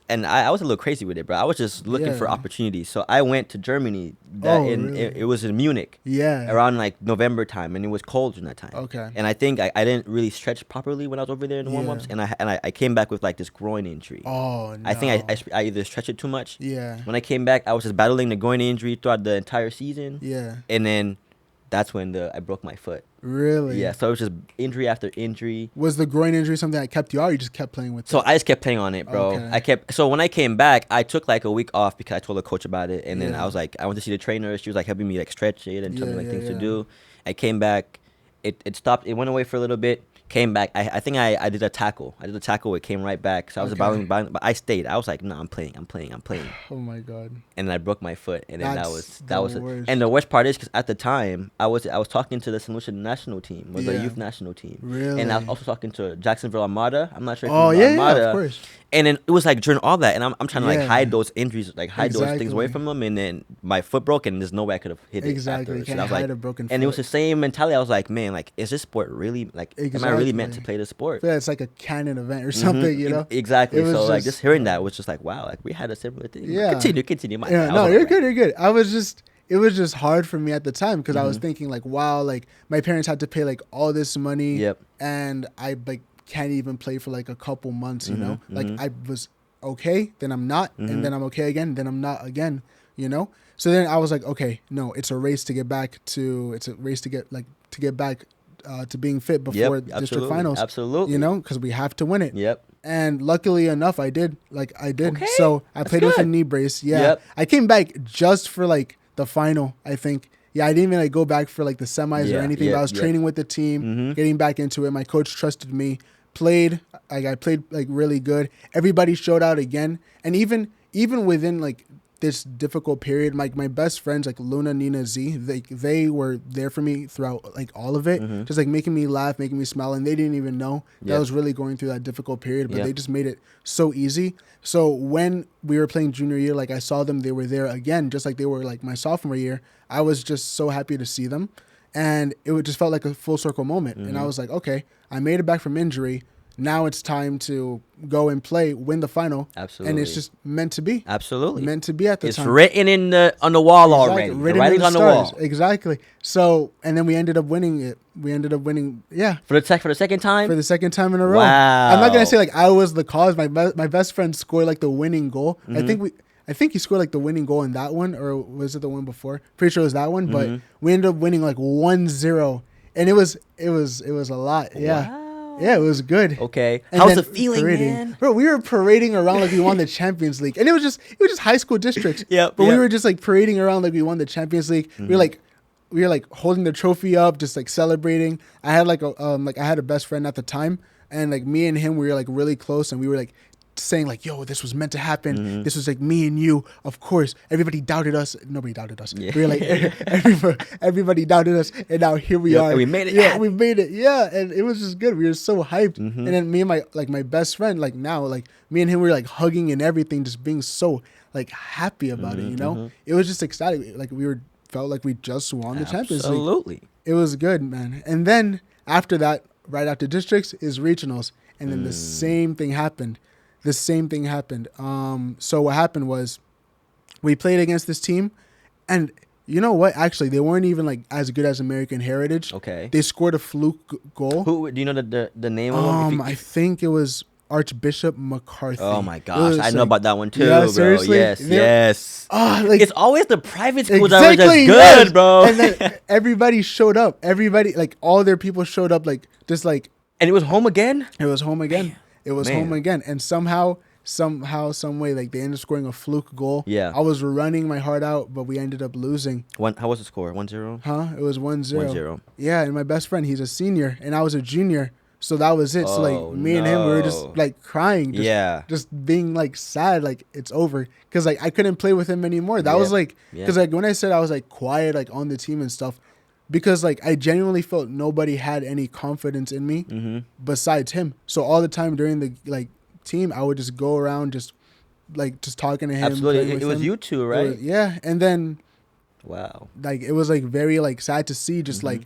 And I was a little crazy with it, bro. I was just looking for opportunities. So I went to Germany. Really? It was in Munich. Around like November time, and it was cold during that time. Okay. And I think I didn't really stretch properly when I was over there in the warm-ups, and I came back with like this groin injury. Oh no. I think I either stretched it too much. Yeah. When I came back, I was just battling the groin injury throughout the entire season. Yeah. And then that's when I broke my foot. Really? Yeah, so it was just injury after injury. Was the groin injury something that kept you out, or you just kept playing with it? So I just kept playing on it, bro. Okay. So when I came back, I took like a week off because I told the coach about it. And then I was like, I went to see the trainer. She was like helping me like stretch it and telling me like things to do. I came back. It stopped. It went away for a little bit. Came back. I think I did a tackle. It came right back. So I was battling, but I stayed. I was like, no, I'm playing. Oh my god. And then I broke my foot, and then that was worst. And the worst part is because at the time I was talking to the St. Lucia national team, the youth national team. Really. And I was also talking to Jacksonville Armada. I'm not sure if you know Armada. Yeah, of course. And then it was like during all that, and I'm trying to like hide those injuries, like hide those things away from them, and then my foot broke, and there's no way I could have hit it. Exactly. You can't hide a broken foot. And it was the same mentality. I was like, man, like, is this sport really like? Am I really meant to play this sport? Yeah, it's like a canon event or something, you know? Exactly. So like just hearing that was just like, wow, like we had a similar thing. Yeah. Continue. No, you're good. It was just hard for me at the time because I was thinking like, wow, like my parents had to pay like all this money, and I like can't even play for like a couple months, you know? Like I was okay, then I'm not, and then I'm okay again, then I'm not again, you know? So then I was like, okay, no, it's a race to get back to being fit before district finals. Absolutely. You know, because we have to win it. Yep. And luckily enough, I did. Okay. So I played with a knee brace. Yeah. Yep. I came back just for like the final, I think. Yeah, I didn't even like go back for like the semis or anything. But I was training with the team, getting back into it. My coach trusted me. I played like really good. Everybody showed out again. And even within like this difficult period. Like my best friends, like Luna, Nina, Z, they were there for me throughout like all of it, just like making me laugh, making me smile, and they didn't even know that I was really going through that difficult period, but they just made it so easy. So when we were playing junior year, like I saw them, they were there again, just like they were like my sophomore year. I was just so happy to see them, and it just felt like a full circle moment. And I was like, okay, I made it back from injury. Now it's time to go and play, win the final. Absolutely. And it's just meant to be. Absolutely. Meant to be at the it's time. It's written on the wall already. Written the writing's on the wall. Exactly. So, and then we ended up winning it. We ended up winning, For the second time? For the second time in a row. Wow. I'm not going to say like I was the cause. My best friend scored like the winning goal. I think he scored like the winning goal in that one, or was it the one before? Pretty sure it was that one, but we ended up winning like 1-0. And it was a lot. Yeah. Wow. Yeah, it was good. Okay. How was the feeling, parading. man? Bro, we were parading around like we won the Champions League. And it was just high school districts. But we were just like parading around like we won the Champions League. We were like holding the trophy up, just like celebrating. I had like I had a best friend at the time, and like me and him, we were like really close, and we were like saying like, yo, this was meant to happen. This was like me and you. Of course, everybody doubted us. Nobody doubted us. We were like, everybody doubted us, and now here we are. And we made it. Yeah, we made it. Yeah, and it was just good. We were so hyped. And then me and my best friend, like now, like me and him were like hugging and everything, just being so like happy about it. You know, it was just exciting. Like felt like we just won the Champions League. Absolutely. It was good, man. And then after that, right after districts is regionals, and then the same thing happened. So what happened was we played against this team, and you know what? Actually, they weren't even like as good as American Heritage. Okay. They scored a fluke goal. Who do you know the name of them? I think it was Archbishop McCarthy. Oh my gosh, I know about that one too, yeah, bro. Seriously? Yes. Like, it's always the private schools that are just good, bro. And then everybody showed up. Everybody, like all their people showed up, like just like. And it was home again. It was home again. It was home again, and somehow, some way, like they ended up scoring a fluke goal. Yeah. I was running my heart out, but we ended up losing. How was the score? 1-0? Huh? It was 1-0. 1-0. Yeah, and my best friend, he's a senior, and I was a junior, so that was it. So like me and him, we were just like crying, just being like sad, like it's over, because like I couldn't play with him anymore. That was like, because like when I said I was like quiet, like on the team and stuff. Because like I genuinely felt nobody had any confidence in me besides him. So all the time during the like team, I would just go around just talking to him. Absolutely, it was you two, right? Yeah, and then wow, like it was like very like sad to see just like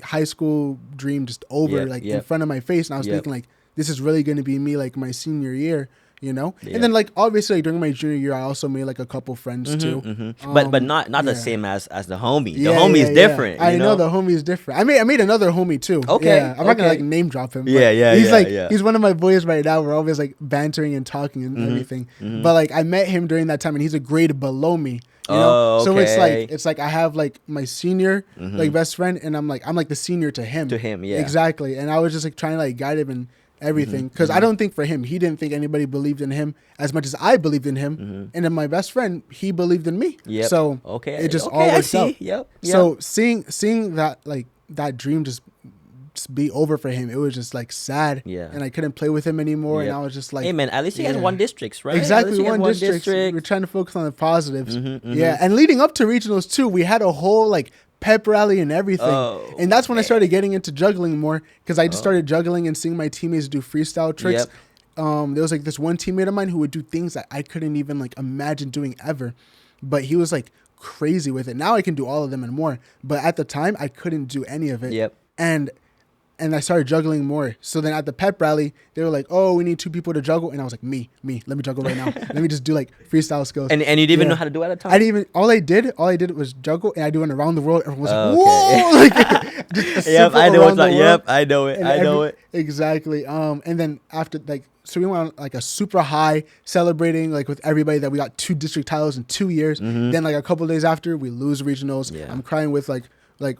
high school dream just over in front of my face, and I was thinking like this is really going to be me like my senior year. You know, and then like obviously like, during my junior year, I also made like a couple friends too, but not the same as the homie. The homie is different. I know the homie is different. I made another homie too. Okay, I'm not gonna like name drop him. He's one of my boys right now. We're always like bantering and talking and everything. But like I met him during that time, and he's a grade below me. You know, so it's like I have like my senior like best friend, and I'm like the senior to him. Exactly. And I was just like trying to like guide him and everything, because I don't think for him, he didn't think anybody believed in him as much as I believed in him, and then my best friend, he believed in me. So it just all worked out. So seeing that like that dream just be over for him, it was just like sad. And I couldn't play with him anymore, and I was just like, hey man, at least you guys won districts, right? Exactly, won districts. We're trying to focus on the positives. And leading up to regionals too, we had a whole like pep rally and everything, and that's when I started getting into juggling more, because I just started juggling and seeing my teammates do freestyle tricks. There was like this one teammate of mine who would do things that I couldn't even like imagine doing ever, but he was like crazy with it. Now I can do all of them and more, but at the time I couldn't do any of it. And I started juggling more. So then at the pep rally, they were like, oh, we need 2 people to juggle. And I was like, me, let me juggle right now. Let me just do like freestyle skills. And you didn't even know how to do it at the time? I didn't even, all I did was juggle, and I do it around the world. Everyone was like, whoa! Like, just I know what's like, I know it. I know it. Exactly. And then after like, so we went on like a super high, celebrating like with everybody that we got 2 district titles in 2 years. Then like a couple of days after, we lose regionals. I'm crying with like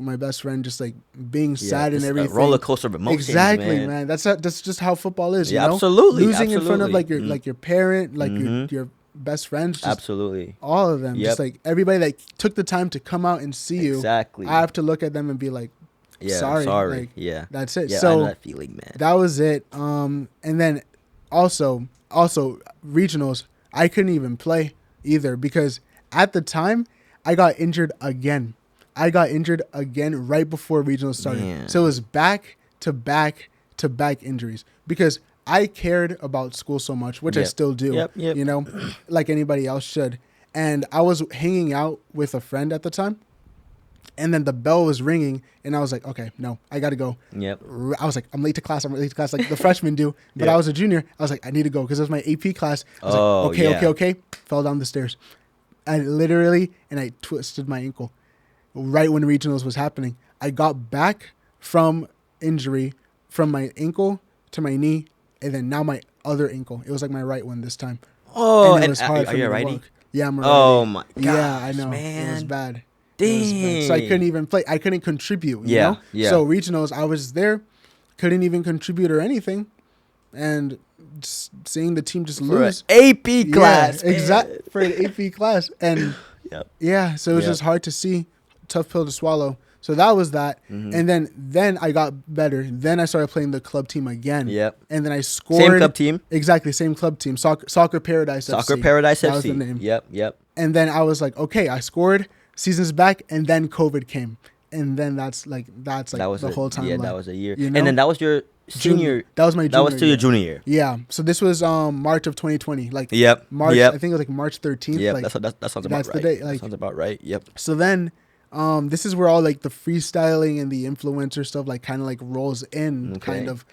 my best friend, just like being sad and everything. A roller coaster of emotions. Exactly, man. That's just how football is. You know? Absolutely. Losing in front of like your parent, like your best friends. Just absolutely. All of them. Just like everybody that took the time to come out and see you. Exactly. I have to look at them and be like, sorry. Like, that's it. Yeah, so I know that feeling, man. That was it. And then also regionals, I couldn't even play either, because at the time, I got injured again. Right before regionals started. Man. So it was back to back to back injuries because I cared about school so much, which I still do, you know, like anybody else should. And I was hanging out with a friend at the time. And then the bell was ringing, and I was like, okay, no, I got to go. I was like, I'm late to class, like the freshmen do. But I was a junior. I was like, I need to go because it was my AP class. I was like, okay. Fell down the stairs. I twisted my ankle right when regionals was happening. I got back from injury from my ankle to my knee, and then now my other ankle. It was like my right one this time. Oh, and it was hard for me to righty? walk. Yeah, I'm a righty. My gosh, yeah, I know. Man. It was bad. Dang. So I couldn't even play. I couldn't contribute. You know? Yeah. So regionals, I was there, couldn't even contribute or anything, and just seeing the team just lose. For an AP class. Yeah, exactly. For an AP class, and so it was just hard to see, tough pill to swallow. So that was that, and then I got better. Then I started playing the club team again. And then I scored. Same club team. Exactly, same club team. Soccer Paradise FC. Soccer Paradise that FC. was the name. Yep. And then I was like, okay, I scored. Season's back, and then COVID came, and then that's the whole time. Yeah, that was a year. You know? And then that was your senior. That was my junior. That was to your junior year. Yeah. So this was March of 2020. Like March. I think it was like March 13th. Yeah, like, that sounds about that's right. The day. Like, that sounds about right. Yep. So then, this is where all like the freestyling and the influencer stuff like kind of like rolls in, kind of,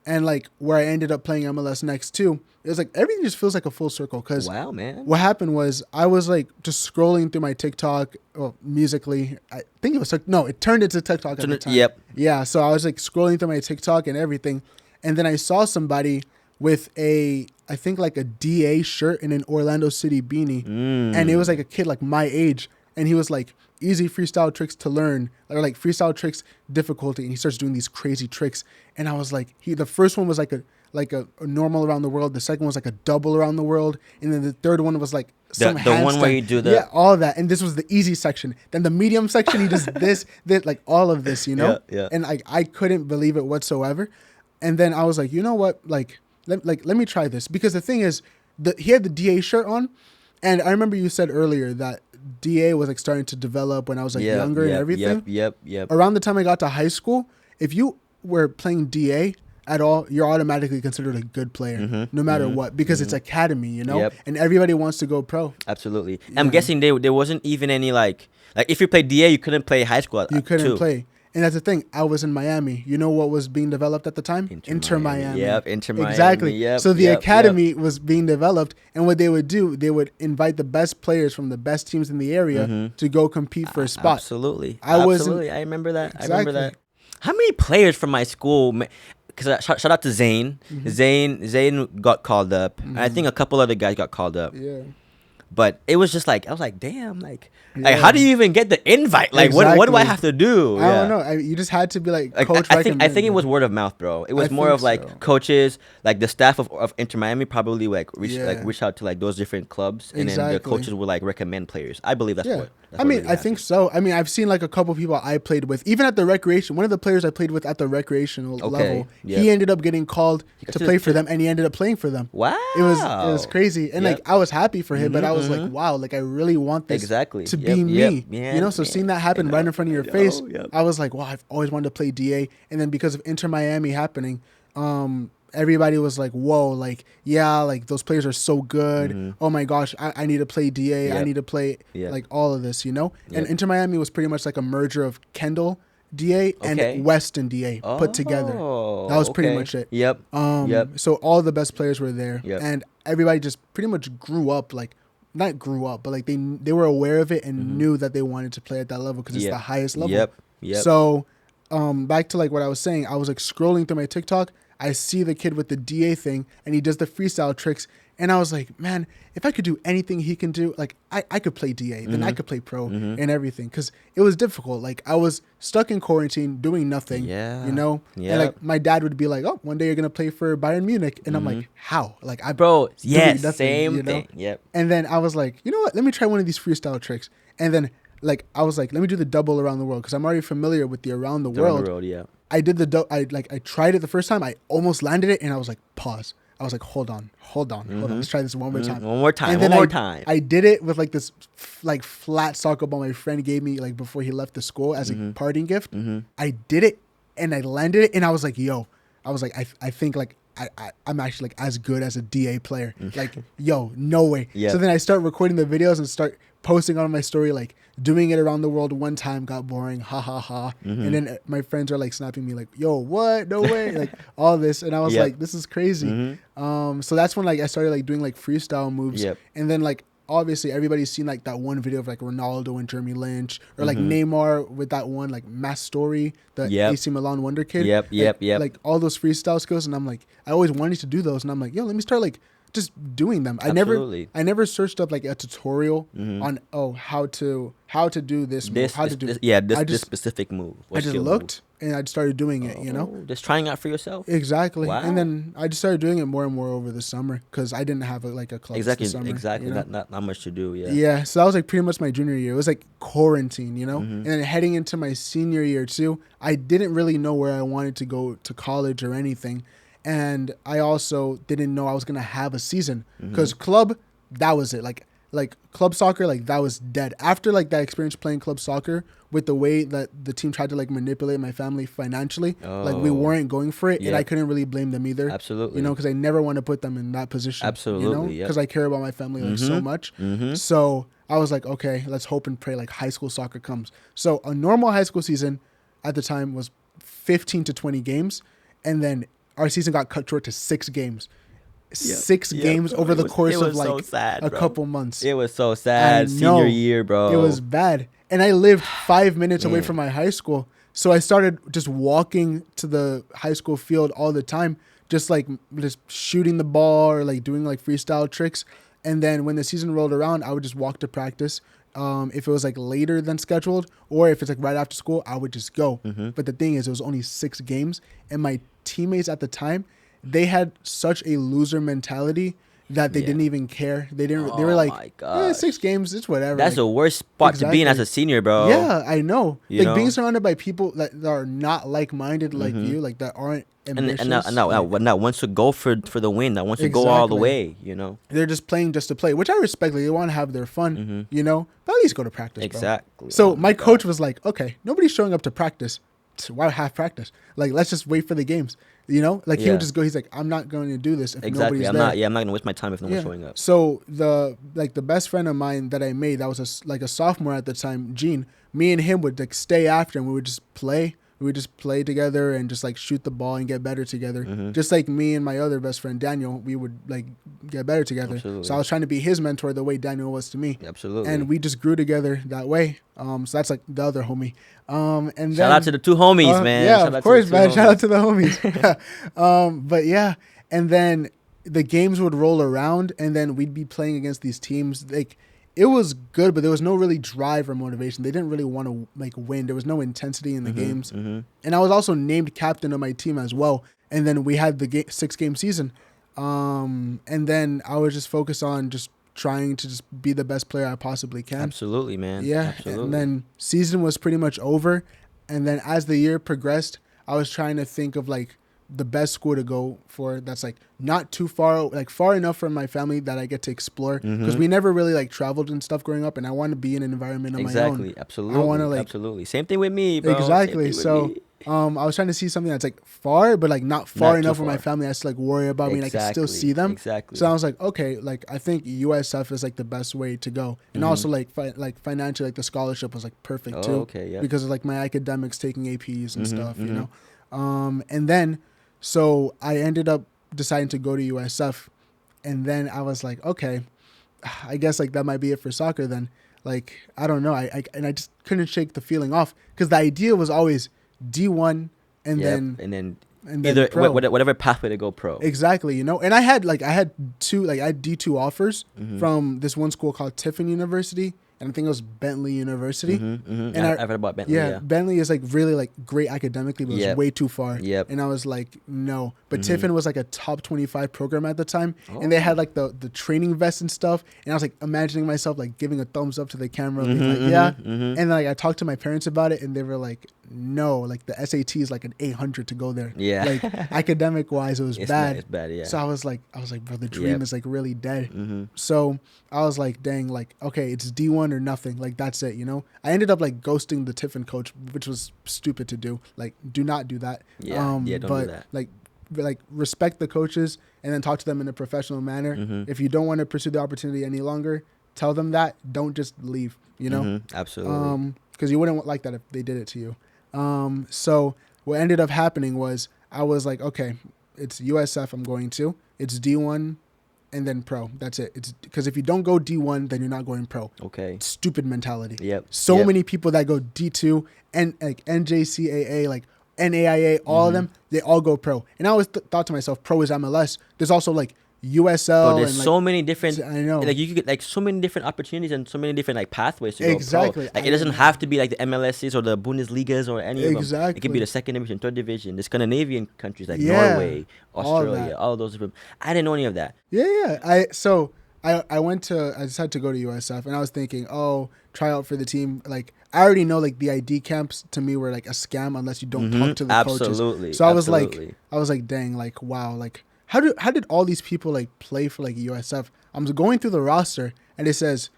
and like where I ended up playing MLS Next too. It was like everything just feels like a full circle because wow, man. What happened was I was like just scrolling through my TikTok, Musically. I think it was it turned into TikTok at the time. Yep. Yeah, so I was like scrolling through my TikTok and everything, and then I saw somebody with I think like a DA shirt and an Orlando City beanie, and it was like a kid like my age, and he was like easy freestyle tricks to learn, or like freestyle tricks difficulty, and he starts doing these crazy tricks, and I was like, the first one was like a normal around the world. The second was like a double around the world. And then the third one was like some the one where you do the... Yeah, all that. And this was the easy section. Then the medium section, he does this, like all of this, you know? Yeah. And I couldn't believe it whatsoever. And then I was like, you know what? Let me try this. Because the thing is, he had the DA shirt on. And I remember you said earlier that DA was like starting to develop when I was like younger and everything. Yep. Around the time I got to high school, if you were playing DA at all, you're automatically considered a good player, no matter what, because it's academy, you know, and everybody wants to go pro. Absolutely. Yeah. I'm guessing there wasn't even any like if you played DA, you couldn't play high school. You couldn't play. And that's the thing. I was in Miami. You know what was being developed at the time? Inter Miami. Yep, Inter Miami. Exactly. Yep, so the academy was being developed, and what they would do, they would invite the best players from the best teams in the area to go compete for a spot. Absolutely. I remember that. Exactly. I remember that. How many players from my school? Because shout out to Zane. Zane got called up. And I think a couple other guys got called up. Yeah. But it was just like, I was like, damn, like how do you even get the invite? Like, what do I have to do? I don't know. You just had to be like coach. I think it was word of mouth, bro. It was more of like coaches, like the staff of Inter Miami probably reach out to like those different clubs, and then the coaches would like recommend players. I believe that's what. I think so. I mean, I've seen like a couple people I played with, even at the recreation. One of the players I played with at the recreational level, he ended up getting called to play for them, and he ended up playing for them. Wow, it was crazy, and like I was happy for him, but I was like, wow, like I really want this to be me, you know. So seeing that happen right in front of your face, I was like, wow, I've always wanted to play DA, and then because of Inter Miami happening, everybody was like, whoa, like, yeah, like those players are so good. Oh my gosh, I need to play DA. I need to play like all of this, you know? And Inter Miami was pretty much like a merger of Kendall DA and Weston DA put together. That was pretty much it. So all the best players were there. And everybody just pretty much grew up, like, not grew up, but like they were aware of it and knew that they wanted to play at that level because it's the highest level. So back to like what I was saying, I was like scrolling through my TikTok. I see the kid with the DA thing, and he does the freestyle tricks. And I was like, man, if I could do anything he can do, like I could play DA, then I could play pro and everything. Because it was difficult. Like I was stuck in quarantine doing nothing, you know? And like my dad would be like, oh, one day you're going to play for Bayern Munich. And I'm like, how? Like same thing. And then I was like, you know what? Let me try one of these freestyle tricks. And then like I was like, let me do the double around the world because I'm already familiar with the around the world. I did I tried it the first time. I almost landed it, and I was like, pause. I was like, hold on. Let's try this one more time. One more time. And then one more time. I did it with like this like flat soccer ball my friend gave me like before he left the school as a parting gift. I did it and I landed it and I was like, yo, I think like I'm actually like as good as a DA player. Like, yo, no way. Yep. So then I start recording the videos and start posting on my story, like doing it around the world one time got boring, ha ha ha. And then my friends are like snapping me like, yo, what? No way. Like all this. And I was like, this is crazy. So that's when like I started like doing like freestyle moves. And then like obviously everybody's seen like that one video of like Ronaldo and Jeremy Lynch or like Neymar with that one like mass story, the AC Milan wonder kid. Like all those freestyle skills. And I'm like, I always wanted to do those. And I'm like, yo, let me start like just doing them. I never searched up like a tutorial on how to do this move, this specific move. I just looked and I started doing it, you know, just trying out for yourself. Exactly. Wow. And then I just started doing it more and more over the summer because I didn't have a club this summer. Exactly. You know? Not much to do. So that was like pretty much my junior year. It was like quarantine, you know. And then heading into my senior year too, I didn't really know where I wanted to go to college or anything. And I also didn't know I was going to have a season because club, that was it. Like club soccer, like that was dead. After like that experience playing club soccer with the way that the team tried to like manipulate my family financially, like we weren't going for it. And I couldn't really blame them either. Absolutely. You know, because I never want to put them in that position. Absolutely. You know, because I care about my family like so much. So I was like, okay, let's hope and pray like high school soccer comes. So a normal high school season at the time was 15 to 20 games. And then our season got cut short to 6 games. 6 games over the course of like a couple months. It was so sad. Senior year, bro. It was bad. And I lived 5 minutes away from my high school. So I started just walking to the high school field all the time, just shooting the ball or like doing like freestyle tricks. And then when the season rolled around, I would just walk to practice. If it was like later than scheduled or if it's like right after school, I would just go. But the thing is, it was only 6 games. And my teammates at the time, they had such a loser mentality that they didn't even care. They didn't. They were like, 6 games, it's whatever. That's the worst spot to be in as a senior, bro. Yeah, I know. Being surrounded by people that are not like-minded like you, like that aren't ambitious. And that wants to go for the win, that wants to go all the way, you know. They're just playing just to play, which I respect. Like, they want to have their fun, you know. But at least go to practice, exactly. Bro. So my coach was like, okay, nobody's showing up to practice. Why half practice? Like, let's just wait for the games. You know, like he would just go. He's like, I'm not going to do this if nobody's there. I'm not going to waste my time if no one's showing up. So the best friend of mine that I made, that was a sophomore at the time, Gene. Me and him would like stay after, and we would just play. We would just play together and just like shoot the ball and get better together. Just like me and my other best friend Daniel, we would like get better together. Absolutely. So I was trying to be his mentor the way Daniel was to me. Absolutely. And we just grew together that way. So that's like the other homie. And then, shout out to the 2 homies, man. Yeah, of course, man. Shout out to the homies. But yeah, and then the games would roll around, and then we'd be playing against these teams. Like, it was good, but there was no really drive or motivation. They didn't really want to like win. There was no intensity in the games. And I was also named captain of my team as well. And then we had the 6-game season. And then I was just focused on just trying to just be the best player I possibly can. Absolutely, man. Yeah. Absolutely. And then season was pretty much over. And then as the year progressed, I was trying to think of like the best school to go for that's like not too far, like far enough from my family that I get to explore, because we never really like traveled and stuff growing up, and I want to be in an environment of my own. Absolutely. I want to like absolutely same thing with me, bro. Exactly. So I was trying to see something that's like far, but like not far enough where my family has to like worry about me and I can still see them. Exactly. So I was like, okay, like I think USF is like the best way to go, and also like financially, like the scholarship was like perfect too. Okay, yeah. Because of like my academics, taking APs and stuff, you know. And then so I ended up deciding to go to USF, and then I was like, okay, I guess like that might be it for soccer then. Like, I don't know. I just couldn't shake the feeling off, because the idea was always D1 and then either pro. Whatever pathway to go pro. Exactly, you know. And I had D2 offers from this one school called Tiffin University, and I think it was Bentley University. And I've heard about Bentley. Yeah, Bentley is like really like great academically, but it was way too far. And I was like, no. But Tiffin was like a top 25 program at the time, and they had like the training vest and stuff. And I was like imagining myself like giving a thumbs up to the camera, being like, yeah. And then like I talked to my parents about it, and they were like, no, like the SAT is like an 800 to go there. Yeah. Like academic wise, it was bad. It's bad, yeah. So I was like, bro, the dream is like really dead. Mm-hmm. So I was like, dang, like, okay, it's D1 or nothing. Like, that's it, I ended up like ghosting the Tiffin coach, which was stupid to do. Like, do not do that. Yeah, don't do that. Like respect the coaches and then talk to them in a professional manner. Mm-hmm. If you don't want to pursue the opportunity any longer, tell them that. Don't just leave, Mm-hmm. Absolutely. Because you wouldn't like that if they did it to you. So what ended up happening was I was like, okay, it's USF I'm going to. It's D1 and then pro. That's it. It's because if you don't go D1, then you're not going pro. Okay. Stupid mentality. Yep. So many people that go D2 and like NJCAA, like NAIA, all of them, they all go pro. And I always thought to myself, pro is MLS. There's also like USL. But there's and, like, so many different. I know. Like you could get like so many different opportunities and so many different like pathways to Exactly. go pro. Like it doesn't have to be like the MLSs or the Bundesligas or any of them. Exactly. It could be the second division, third division, the Scandinavian countries like Norway, Australia, all those different. I didn't know any of that. Yeah. I decided to go to USF and I was thinking, try out for the team. Like I already know like the ID camps to me were like a scam unless you don't talk to the coaches. So I was like, dang, like wow, like how did all these people like play for like USF? I'm going through the roster and it says,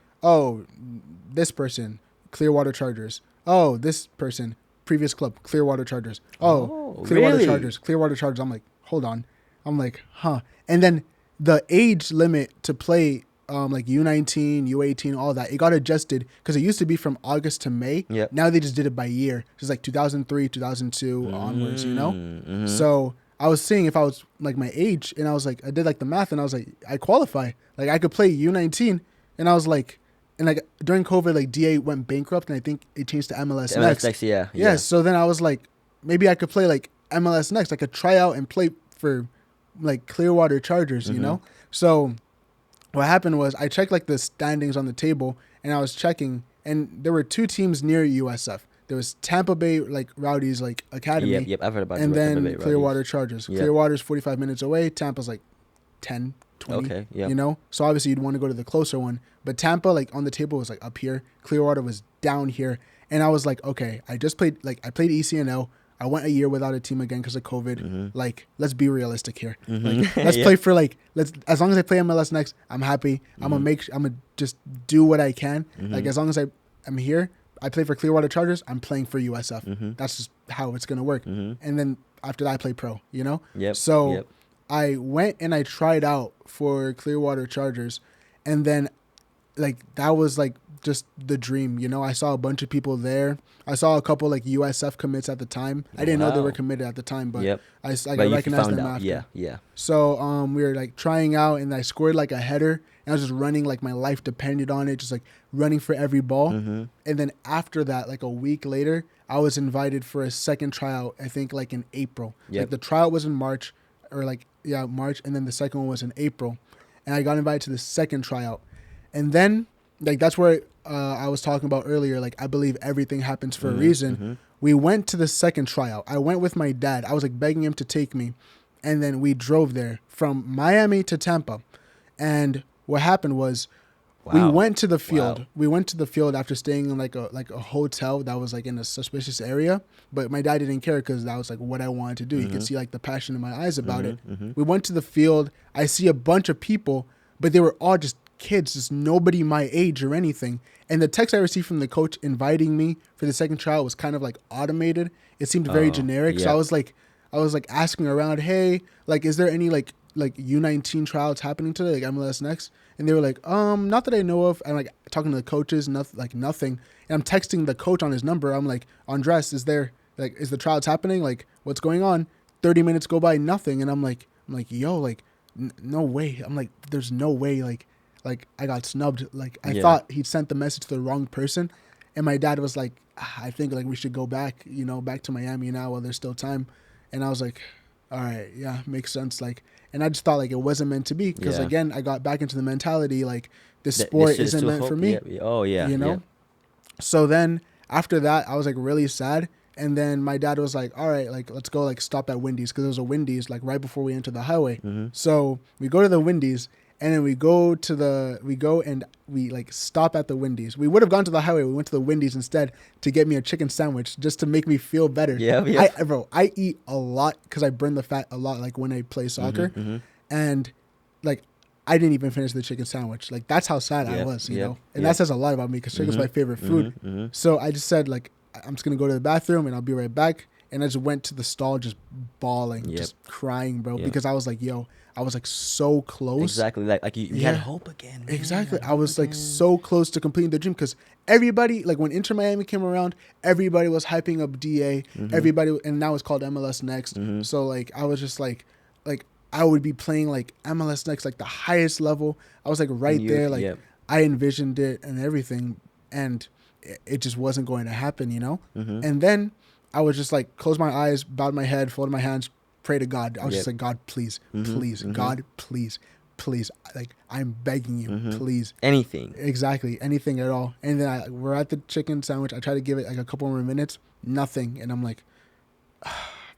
this person, Clearwater Chargers. Oh, this person, previous club, Clearwater Chargers. Clearwater really? Clearwater Chargers. I'm like, hold on. I'm like, huh. And then the age limit to play like U19, U18, all that, it got adjusted because it used to be from August to May. Yep. Now they just did it by year. It's like 2003, 2002 onwards, Mm-hmm. So I was seeing if I was like my age and I was like, I did like the math and I was like, I qualify. Like I could play U19 and I was like, and like during COVID, like DA went bankrupt and I think it changed to MLS Next. Next, yeah. So then I was like, maybe I could play like MLS Next. I could try out and play for like Clearwater Chargers, So what happened was I checked like the standings on the table and I was checking and there were two teams near USF. There was Tampa Bay like Rowdies like Academy. Yep, I've heard about it. And then Clearwater Chargers. Yep. Clearwater's 45 minutes away. Tampa's like 10, 20. Okay, yeah. So obviously you'd want to go to the closer one. But Tampa like on the table was like up here. Clearwater was down here. And I was like, okay, I played ECNL. I went a year without a team again because of COVID. Mm-hmm. Like, let's be realistic here. Mm-hmm. Like, let's play for as long as I play MLS Next, I'm happy. Mm-hmm. I'm gonna just do what I can. Mm-hmm. Like as long as I'm here, I play for Clearwater Chargers, I'm playing for USF. Mm-hmm. That's just how it's gonna work. Mm-hmm. And then after that I play pro, Yep. So I went and I tried out for Clearwater Chargers and then like that was like just the dream, I saw a bunch of people there. I saw a couple like USF commits at the time. I didn't know they were committed at the time, but I recognized them after. Yeah. So we were like trying out and I scored like a header and I was just running like my life depended on it, just like running for every ball. Mm-hmm. And then after that, like a week later, I was invited for a second tryout, I think like in April. Yep. Like the tryout was in March March. And then the second one was in April. And I got invited to the second tryout. And then like that's where I was talking about earlier. Like I believe everything happens for a reason. Mm-hmm. We went to the second tryout. I went with my dad. I was like begging him to take me, and then we drove there from Miami to Tampa. And what happened was, we went to the field. Wow. We went to the field after staying in like a hotel that was like in a suspicious area. But my dad didn't care because that was like what I wanted to do. Mm-hmm. You could see like the passion in my eyes about it. Mm-hmm. We went to the field. I see a bunch of people, but they were all just kids, just nobody my age or anything. And the text I received from the coach inviting me for the second trial was kind of like automated. It seemed very generic. Yep. So I was like asking around, hey, like is there any like U19 trials happening today, like MLS Next? And they were like, not that I know of. I'm like talking to the coaches, nothing. And I'm texting the coach on his number. I'm like, Andres, is the trials happening? Like, what's going on? 30 minutes go by, nothing. And I'm like, yo, like, no way. I'm like, there's no way, like I got snubbed. Like I thought he'd sent the message to the wrong person. And my dad was like, I think like we should go back, back to Miami now while there's still time. And I was like, all right, yeah, makes sense. Like, and I just thought like it wasn't meant to be because again, I got back into the mentality like this sport isn't meant for me. Yeah. Oh yeah. Yeah. So then after that, I was like really sad. And then my dad was like, all right, like let's go like stop at Wendy's because there was a Wendy's like right before we entered the highway. Mm-hmm. So we go to the Wendy's. And then we go and we like stop at the Wendy's. We would have gone to the highway. We went to the Wendy's instead to get me a chicken sandwich just to make me feel better. Yeah. I eat a lot because I burn the fat a lot, like when I play soccer. And like, I didn't even finish the chicken sandwich. Like, that's how sad I was, you know? And that says a lot about me because chicken's my favorite food. So I just said, like, I'm just going to go to the bathroom and I'll be right back. And I just went to the stall just bawling, just crying, bro. Because I was like, yo, I was like so close. Exactly. Like you had hope again. Man. Exactly. I was like so close to completing the dream because everybody, like when Inter Miami came around, everybody was hyping up DA. Everybody, and now it's called MLS Next. So like, I was just like I would be playing like MLS Next, like the highest level. I was like right there. Like I envisioned it and everything. And it just wasn't going to happen, you know? And then I was just like, close my eyes, bowed my head, folded my hands, pray to God. I was just like, God, please, God, please, like, I'm begging you, please. Anything. Exactly. Anything at all. And then we're at the chicken sandwich. I try to give it like a couple more minutes, nothing. And I'm like,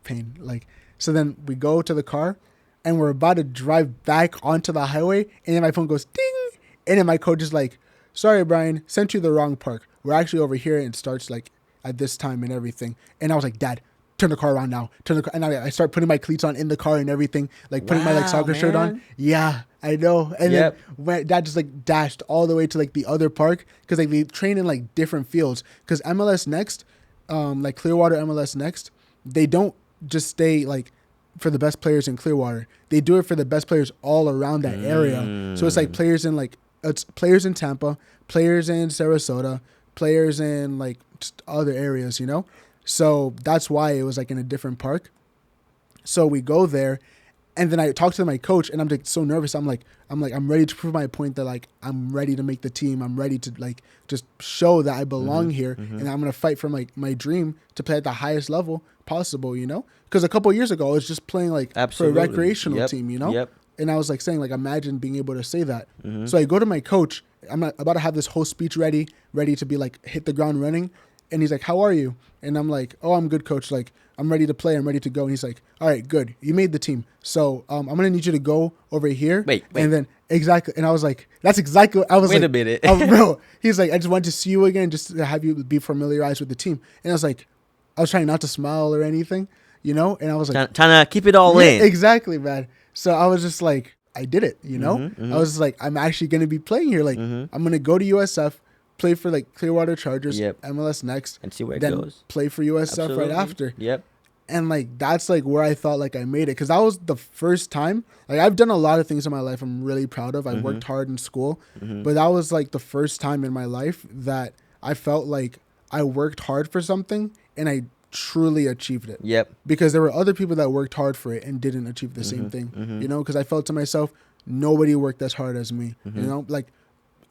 pain. Like, so then we go to the car and we're about to drive back onto the highway. And then my phone goes ding. And then my coach is like, sorry, Brian, sent you the wrong park. We're actually over here and it starts like at this time and everything. And I was like, Dad, turn the car around now. And I start putting my cleats on in the car and everything, like putting my like soccer shirt on. Yeah, I know. And then when Dad just like dashed all the way to like the other park because like they train in like different fields. Because MLS Next, like Clearwater MLS Next, they don't just stay like for the best players in Clearwater. They do it for the best players all around that area. So it's like players in like it's players in Tampa, players in Sarasota, players in like just other areas, you know? So that's why it was like in a different park. So we go there and then I talk to my coach and I'm like so nervous. I'm ready to prove my point that like I'm ready to make the team. I'm ready to like just show that I belong here and I'm going to fight for my dream to play at the highest level possible, you know? Because a couple of years ago I was just playing like for a recreational team, you know? And I was like saying like imagine being able to say that. So I go to my coach. I'm about to have this whole speech ready to be like hit the ground running. And he's like, how are you? And I'm like, oh, I'm good, coach. Like, I'm ready to play. I'm ready to go. And he's like, all right, good. You made the team. So I'm going to need you to go over here. Wait. And then, exactly. And I was like, that's exactly what I was Wait like. a minute. Bro, he's like, I just want to see you again, just to have you be familiarized with the team. And I was like, I was trying not to smile or anything, you know? And I was like, trying to keep it all in. Exactly, man. So I was just like, I did it, you know? I was just like, I'm actually going to be playing here. Like, I'm going to go to USF. Play for like Clearwater Chargers, MLS Next, and see where it then goes. Play for USF right after. Yep. And like that's like where I thought like I made it because that was the first time. Like I've done a lot of things in my life I'm really proud of. I worked hard in school, but that was like the first time in my life that I felt like I worked hard for something and I truly achieved it. Yep. Because there were other people that worked hard for it and didn't achieve the same thing. You know, because I felt to myself, nobody worked as hard as me. You know, like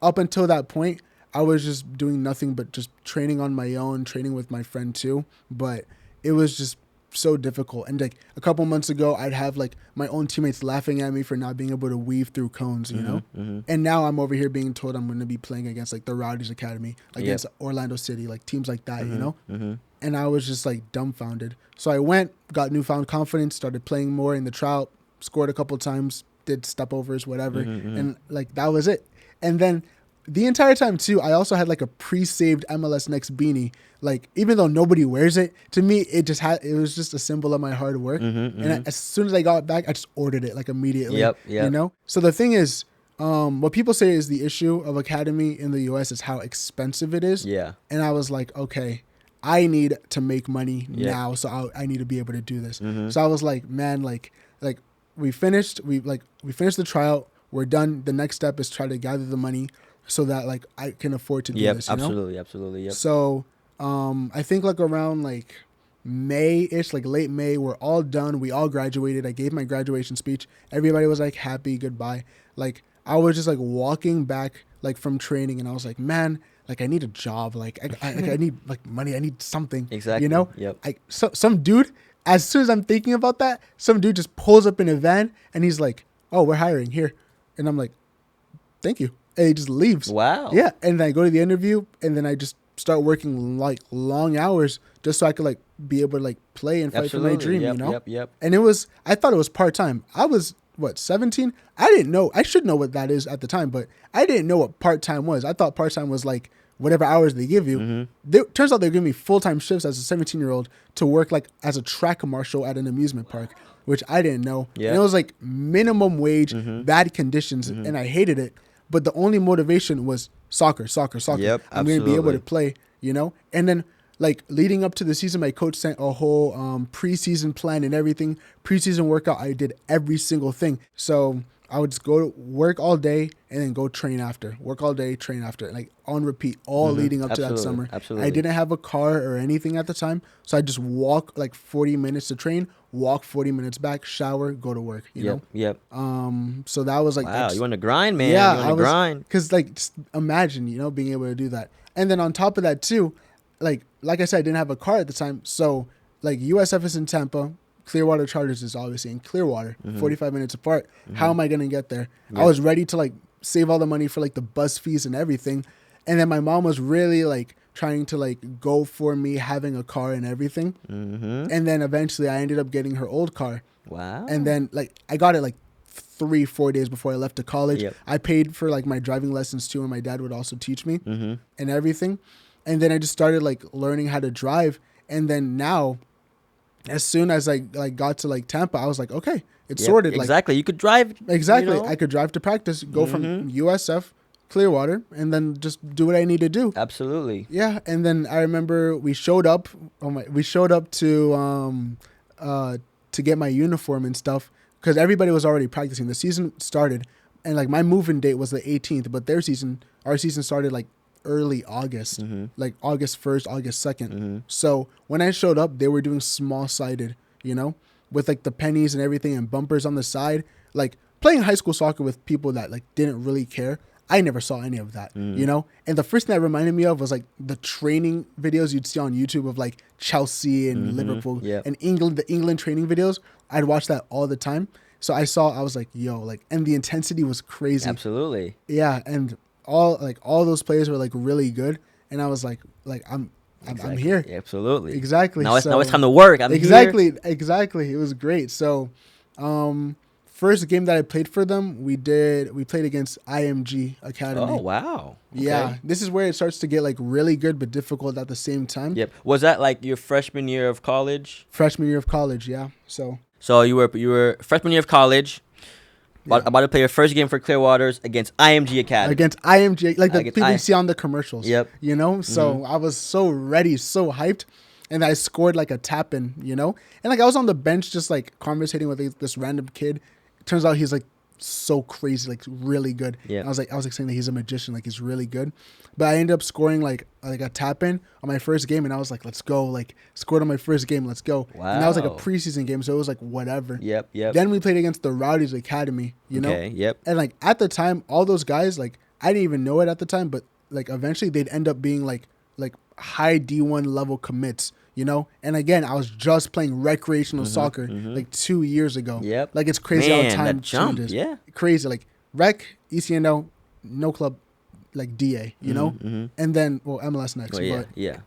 up until that point. I was just doing nothing but just training on my own, training with my friend too. But it was just so difficult. And like a couple months ago, I'd have like my own teammates laughing at me for not being able to weave through cones, you know? And now I'm over here being told I'm going to be playing against like the Rowdies Academy, against Orlando City, like teams like that, you know? And I was just like dumbfounded. So I went, got newfound confidence, started playing more in the tryout, scored a couple times, did stepovers, whatever. And like that was it. And then the entire time too, I also had like a pre-saved MLS Next beanie. Like even though nobody wears it, to me it was just a symbol of my hard work. And as soon as I got back, I just ordered it like immediately. You know. So the thing is, what people say is the issue of academy in the U.S. is how expensive it is. Yeah. And I was like, okay, I need to make money now, so I need to be able to do this. So I was like, man, like we finished the tryout. We're done. The next step is try to gather the money. So that like I can afford to do this. You know? Absolutely. Yep. So I think like around like May-ish, like late May, we're all done. We all graduated. I gave my graduation speech. Everybody was like happy, goodbye. Like I was just like walking back like from training and I was like, man, like I need a job. Like I need like money. I need something. Exactly. You know? Yep. Some dude, as soon as I'm thinking about that, some dude just pulls up in a van and he's like, oh, we're hiring here. And I'm like, thank you. And he just leaves. Wow. Yeah. And then I go to the interview and then I just start working like long hours just so I could like be able to like play and fight for my dream, you know? Yep. And I thought it was part-time. I was what, 17? I didn't know. I should know what that is at the time, but I didn't know what part-time was. I thought part-time was like whatever hours they give you. Turns out they're giving me full-time shifts as a 17-year-old to work like as a track marshal at an amusement park, which I didn't know. Yeah. And it was like minimum wage, bad conditions, and I hated it. But the only motivation was soccer. Yep, I'm going to be able to play, you know? And then like leading up to the season, my coach sent a whole preseason plan and everything. Preseason workout, I did every single thing. So I would just go to work all day and then go train after. Work all day, train after. Like on repeat, all leading up to that summer. Absolutely. I didn't have a car or anything at the time. So I just walk like 40 minutes to train, walk 40 minutes back, shower, go to work, you know? Yep. So that was like... Wow, you on the grind, man. Yeah, you on the grind. Because like, just imagine, you know, being able to do that. And then on top of that too, like I said, I didn't have a car at the time. So like USF is in Tampa. Clearwater Chargers is obviously in Clearwater, 45 minutes apart. How am I going to get there? Yep. I was ready to like save all the money for like the bus fees and everything. And then my mom was really like trying to like go for me having a car and everything. And then eventually I ended up getting her old car. Wow. And then like I got it like 3-4 days before I left to college. Yep. I paid for like my driving lessons too, and my dad would also teach me and everything. And then I just started like learning how to drive. And then now, as soon as I like got to like Tampa, I was like, okay, it's sorted. Exactly. You could drive. Exactly. You know? I could drive to practice, go from USF, Clearwater, and then just do what I need to do. Absolutely. Yeah. And then I remember we showed up. We showed up to get my uniform and stuff because everybody was already practicing. The season started, and like my move-in date was the 18th, but our season started like early August, like August 1st, August 2nd. So when I showed up, they were doing small-sided, you know, with like the pennies and everything and bumpers on the side, like playing high school soccer with people that like didn't really care. I never saw any of that, you know? And the first thing that reminded me of was like the training videos you'd see on YouTube of like Chelsea and Liverpool and England, the England training videos. I'd watch that all the time. So I was like, yo, like, and the intensity was crazy. Absolutely. Yeah. And all those players were like really good, and I was like I'm here. Absolutely. Exactly. Now it's time to work. I'm exactly. here. Exactly. It was great. So, first game that I played for them, we played against IMG Academy. Oh wow. Okay. Yeah, this is where it starts to get like really good but difficult at the same time. Yep. Was that like your freshman year of college? Freshman year of college, yeah. So you were freshman year of college. About to play your first game for Clearwaters against IMG Academy. Against IMG, like the people you see on the commercials. Yep. You know? So I was so ready, so hyped. And I scored like a tap-in, you know? And like I was on the bench just like conversating with this random kid. Turns out he's like so crazy, like really good. Yeah. I was like saying that he's a magician, like he's really good. But I ended up scoring like a tap-in on my first game, and I was like, let's go. Like scored on my first game, let's go. Wow. And that was like a preseason game, so it was like whatever. Yep. Then we played against the Rowdies Academy, you know? Okay, yep. And like at the time, all those guys, like I didn't even know it at the time, but like eventually they'd end up being like high D1 level commits, you know? And again, I was just playing recreational soccer like 2 years ago. Yep. Like it's crazy how time changes. Yeah. Crazy. Like rec, ECNO, no club, like DA, you know? And then, MLS Next. Oh, yeah. But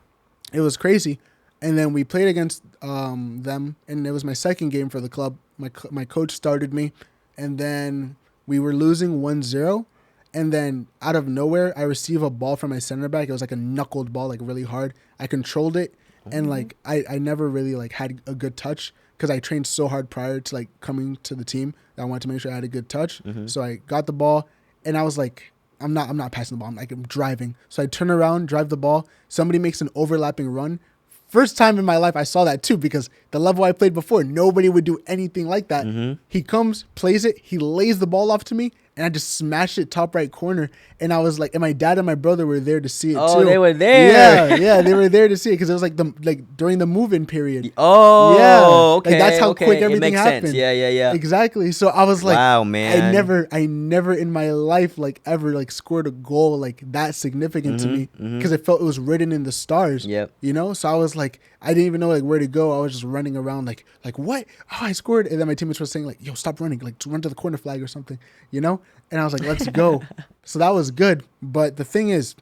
it was crazy. And then we played against them, and it was my second game for the club. My coach started me, and then we were losing 1-0. And then out of nowhere, I received a ball from my center back. It was like a knuckled ball, like really hard. I controlled it, and like I never really like had a good touch because I trained so hard prior to like coming to the team that I wanted to make sure I had a good touch. So I got the ball, and I was like, I'm not passing the ball. I'm driving. So I turn around, drive the ball. Somebody makes an overlapping run. First time in my life I saw that too, because the level I played before, nobody would do anything like that. He comes, plays it, he lays the ball off to me, and I just smashed it top right corner. And I was like, and my dad and my brother were there to see it too. Oh, they were there. Yeah, they were there to see it because it was like during the move-in period. Oh, yeah. Okay. Like that's how quick everything happened. Sense. Yeah. Exactly. So I was like, wow, man. I never in my life like ever like scored a goal like that significant to me because it felt it was written in the stars. Yep. You know, so I was like, I didn't even know like where to go. I was just running around like what? Oh, I scored. And then my teammates were saying like, yo, stop running, like run to the corner flag or something, you know? And I was like, let's go. So that was good. But the thing is,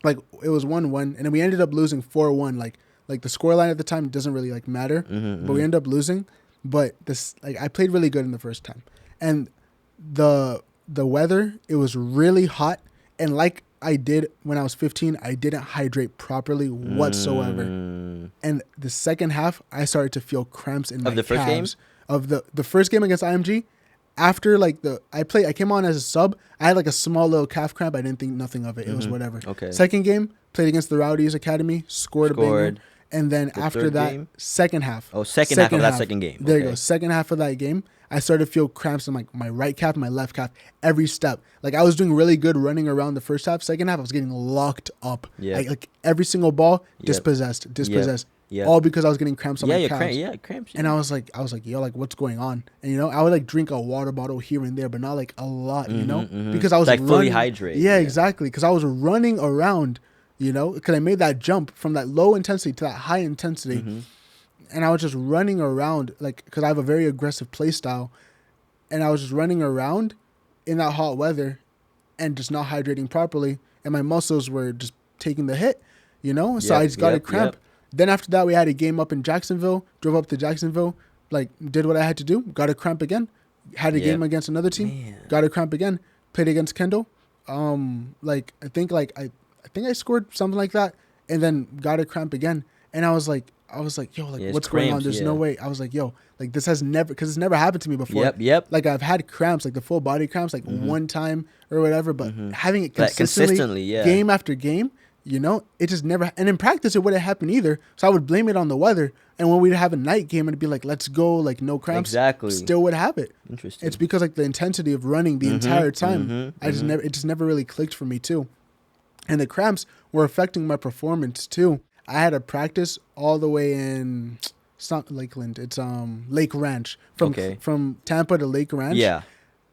like it was 1-1, and then we ended up losing 4-1. Like the scoreline at the time doesn't really like matter, but we ended up losing. But this, like, I played really good in the first time. and the weather, it was really hot, and like I did when I was 15, I didn't hydrate properly whatsoever. And the second half, I started to feel cramps in my calves. Of the first game? Of the first game against IMG. After like I came on as a sub. I had like a small little calf cramp. I didn't think nothing of it. It was whatever. Okay. Second game, played against the Rowdies Academy, scored a banger. And then after that, game? second half. Oh, second half of that second game. There you go. Second half of that game, I started to feel cramps in my right calf, my left calf, every step. Like I was doing really good running around the first half. Second half, I was getting locked up. Yeah. Like every single ball, dispossessed. Yep. All because I was getting cramps on my calves. Cramps. And I was like, yo, like what's going on? And I would like drink a water bottle here and there, but not like a lot, because I was like fully hydrated. Yeah, exactly. Because I was running around, because I made that jump from that low intensity to that high intensity. And I was just running around, like, because I have a very aggressive play style. And I was just running around in that hot weather and just not hydrating properly. And my muscles were just taking the hit, So I just got a cramp. Then after that, we had a game up in Jacksonville, drove up to Jacksonville, like did what I had to do, got a cramp again, had a game against another team, got a cramp again, played against Kendall. I think I scored something like that, and then got a cramp again. And I was like, yo, like what's going on? There's no way. I was like, yo, like this has never, because it's never happened to me before. Yep. Like I've had cramps, like the full body cramps, like one time or whatever, but having it consistently, game after game. It just never, and in practice, it wouldn't happen either. So I would blame it on the weather. And when we'd have a night game, it'd be like, let's go, like no cramps. Exactly. Still would have it. Interesting. It's because like the intensity of running the entire time, it just never really clicked for me too. And the cramps were affecting my performance too. I had to practice all the way in, it's not Lakeland, it's Lake Ranch. From Tampa to Lake Ranch. Yeah.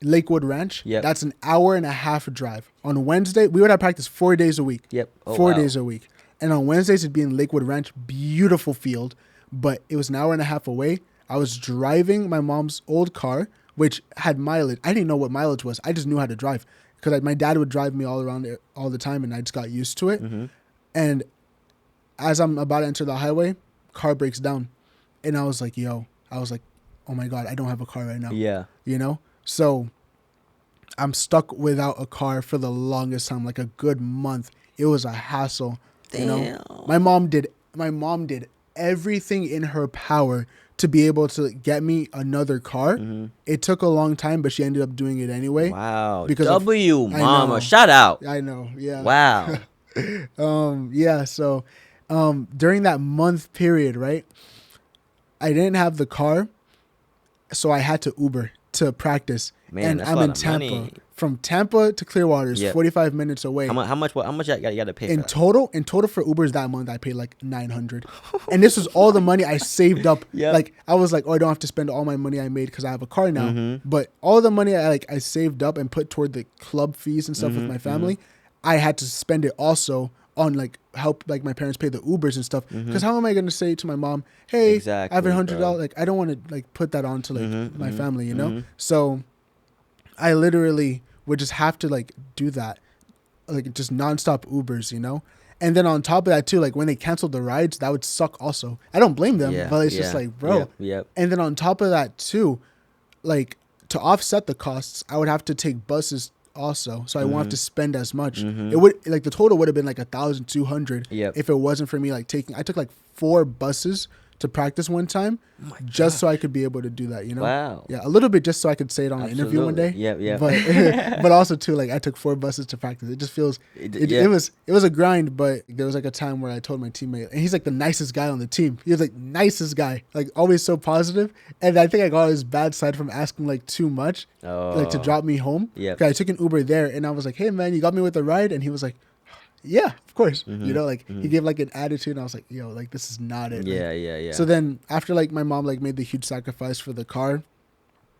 Lakewood Ranch. Yep. That's an hour and a half drive. On Wednesday, we would have practice 4 days a week. Yep. Oh, 4 days a week. And on Wednesdays, it'd be in Lakewood Ranch. Beautiful field. But it was an hour and a half away. I was driving my mom's old car, which had mileage. I didn't know what mileage was. I just knew how to drive. Because my dad would drive me all around it all the time, and I just got used to it. And as I'm about to enter the highway, car breaks down. And I was like, oh my God, I don't have a car right now. Yeah. So I'm stuck without a car for the longest time, like a good month. It was a hassle. Damn. My mom did everything in her power to be able to get me another car. It took a long time, but she ended up doing it anyway. Wow. Because Mama. Shout out. I know. Yeah. Wow. Yeah. So during that month period, right, I didn't have the car, so I had to Uber to practice. Man, and that's I'm a lot in of Tampa. money. From Tampa to Clearwater is 45 minutes away. How much you got to pay for in that? total for Ubers that month, I paid like $900. And this was all the money I saved up. Like I was like, I don't have to spend all my money I made because I have a car now. But all the money I saved up and put toward the club fees and stuff with my family, I had to spend it also on like help like my parents pay the Ubers and stuff. Because how am I going to say to my mom, hey, I have $100? Like I don't want to like put that on to like my family, So I literally would just have to like do that, like just nonstop Ubers, And then on top of that too, like when they canceled the rides, that would suck also. I don't blame them, but it's just like, bro. Yep. And then on top of that too, like to offset the costs, I would have to take buses also, so I won't have to spend as much. It would like the total would have been like 1,200 if it wasn't for me like I took like 4 buses to practice one time just so I could be able to do that, Wow. Yeah, a little bit just so I could say it on an interview one day. Yeah. But also too, like I took 4 buses to practice. It just feels it was a grind, but there was like a time where I told my teammate, and he's like the nicest guy on the team. He was like nicest guy, like always so positive. And I think I got his bad side from asking like too much, like to drop me home. Yeah. I took an Uber there, and I was like, hey man, you got me with a ride? And he was like, yeah, of course. He gave like an attitude, and I was like, yo, like this is not it. Yeah. So then after like my mom like made the huge sacrifice for the car,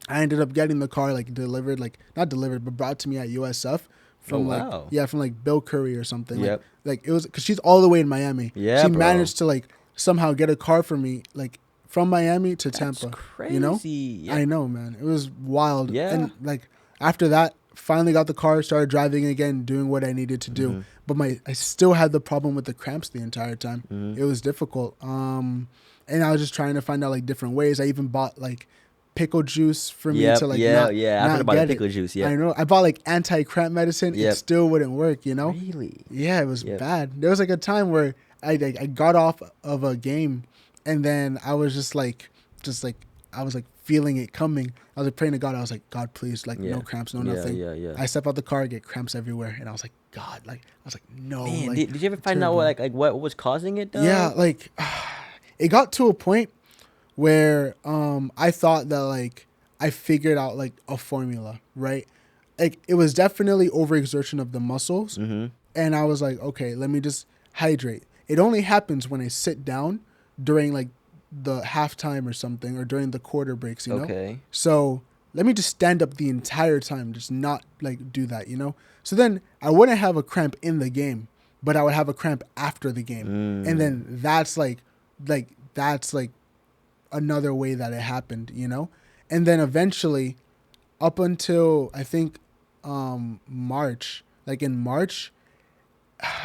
I ended up getting the car like delivered, like not delivered, but brought to me at USF from from like Bill Curry or something. Yep. Like it was because she's all the way in Miami. Yeah, she managed to like somehow get a car for me like from Miami to Tampa. That's crazy. Yep. I know, man. It was wild. Yeah. And like after that, finally got the car, started driving again, doing what I needed to do. But I still had the problem with the cramps the entire time. It was difficult. And I was just trying to find out like different ways. I even bought like pickle juice for me Yep, to like yeah, not yeah. I heard not about the get pickle it. juice. Yeah. I know. I bought like anti-cramp medicine. Yep. It still wouldn't work, you know? Really? Yeah, it was Yep. bad. There was like a time where I got off of a game and then I was just like I was like feeling it coming. I was like praying to God. I was like, God, please, like Yeah. no cramps, no Yeah, nothing. yeah. I step out the car, get cramps everywhere, and I was like, God, like I was like, no. Man, like, did you ever find out terrible. what was causing it though? Yeah, like it got to a point where I thought that like I figured out like a formula, right? Like it was definitely overexertion of the muscles. Mm-hmm. And I was like, okay, let me just hydrate. It only happens when I sit down during like the halftime or something or during the quarter breaks, you know? Okay. So let me just stand up the entire time, just not like do that, you know? So then I wouldn't have a cramp in the game, but I would have a cramp after the game. And then that's like another way that it happened, you know? And then eventually up until I think March, like in March,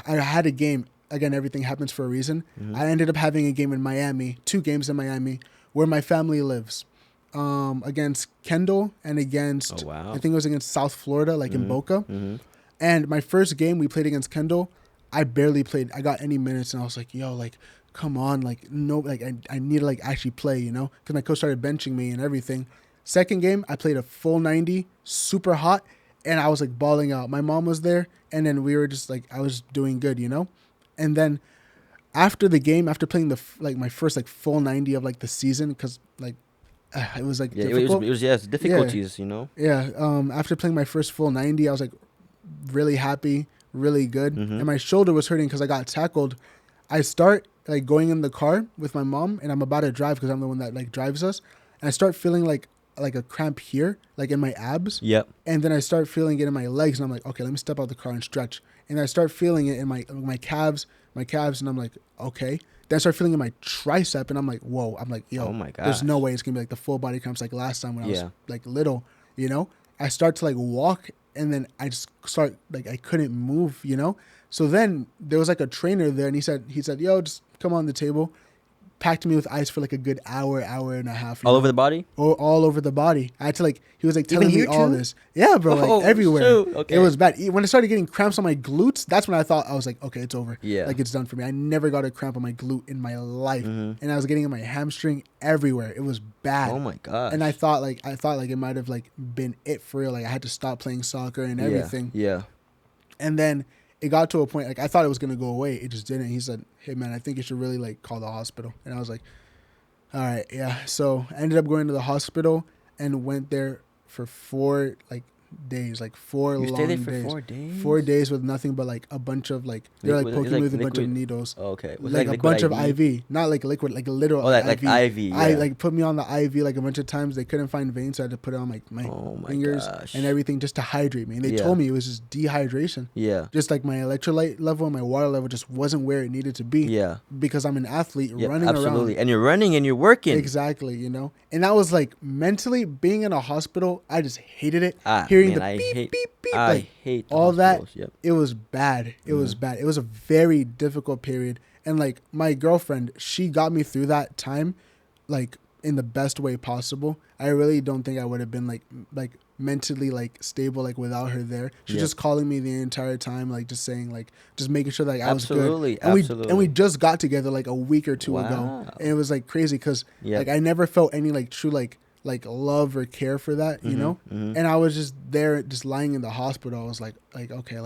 I had a game. Again, everything happens for a reason. I ended up having a game in Miami, 2 games in Miami, where my family lives, against Kendall and against, I think it was against South Florida, like in Boca. And my first game we played against Kendall, I barely played. I got any minutes, and I was like, yo, like, come on, like, no, like, I need to, like, actually play, you know? Because my coach started benching me and everything. Second game, I played a full 90, super hot, and I was, like, balling out. My mom was there, and then we were just, like, I was doing good, you know? And then after the game, after playing my first, like, full 90 of, like, the season, because, like, it was, like, difficult. It was difficulties, you know? Yeah, after playing my first full 90, I was, like, really happy, really good. And my shoulder was hurting because I got tackled. I start, like, going in the car with my mom, and I'm about to drive because I'm the one that, like, drives us. And I start feeling, like a cramp here, like, in my abs. Yep. And then I start feeling it in my legs, and I'm like, okay, let me step out the car and stretch. And I start feeling it in my calves, and I'm like, okay. Then I start feeling it in my tricep, and I'm like, whoa. I'm like, yo, Oh my there's no gosh. way it's going to be like the full body cramps like last time when I was Yeah. like little, you know? I start to like walk, and then I just start, like, I couldn't move, you know? So then there was like a trainer there, and he said, yo, just come on the table. Packed me with ice for like a good hour and a half. All over the body? All over the body. I had to like, he was like telling Even me here all too? this. Yeah, bro, like everywhere. Shoot. Okay. It was bad. When I started getting cramps on my glutes, that's when I thought, I was like, okay, it's over. Yeah. Like, it's done for me. I never got a cramp on my glute in my life. And I was getting in my hamstring everywhere. It was bad. Oh my gosh. And I thought it might have like been it for real. Like, I had to stop playing soccer and everything. Yeah. And then it got to a point, like, I thought it was going to go away. It just didn't. He said, hey, man, I think you should really, like, call the hospital. And I was like, all right, yeah. So I ended up going to the hospital and went there for 4 days, like 4 long days. You stayed there for 4 days? 4 days with nothing but like a bunch of like, they're like poking me with a bunch of needles. Oh, okay. Was Like it a bunch IV? of IV, not like liquid, like a literal Oh, like IV. IV, I yeah. like put me on the IV like a bunch of times. They couldn't find veins, so I had to put it on my Oh my fingers gosh. and everything just to hydrate me. And they Yeah. told me it was just dehydration. Yeah. Just like my electrolyte level and my water level just wasn't where it needed to be. Yeah. Because I'm an athlete Yeah, running absolutely. around. And you're running and you're working. Exactly, you know? And that was like mentally being in a hospital, I just hated it. Ah, Hearing man, the I beep, hate- beep, beep. I Like, hate the all that. hospitals, yep. It was bad. It was bad. It was a very difficult period. And like my girlfriend, she got me through that time, like in the best way possible. I really don't think I would have been like mentally like stable like without her there. She's Yeah. just calling me the entire time, like just saying like just making sure that I was Absolutely, good. And absolutely. we just got together like a week or two Wow. ago, and it was like crazy because Yep. like I never felt any like true like love or care for that, you know. And I was just there, just lying in the hospital. I was like okay,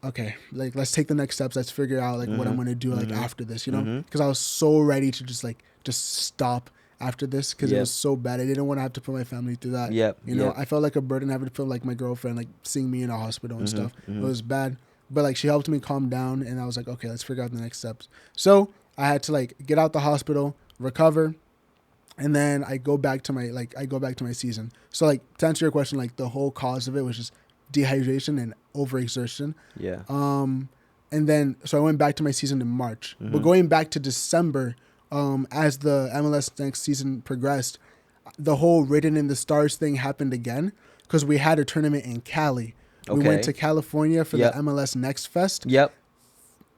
okay, like let's take the next steps. Let's figure out like what I'm gonna do like after this, you know, because I was so ready to just stop after this because it Yep. was so bad. I didn't want to have to put my family through that. Yep, You know, yep. I felt like a burden having to put like my girlfriend like seeing me in a hospital and stuff. It was bad, but like she helped me calm down, and I was like, okay, let's figure out the next steps. So I had to like get out the hospital, recover. And then I go back to my season. So like to answer your question, like the whole cause of it was just dehydration and overexertion. Yeah. And then so I went back to my season in March. But going back to December, as the MLS Next season progressed, the whole Written in the Stars thing happened again because we had a tournament in Cali. We Okay. went to California for Yep. the MLS Next Fest. Yep.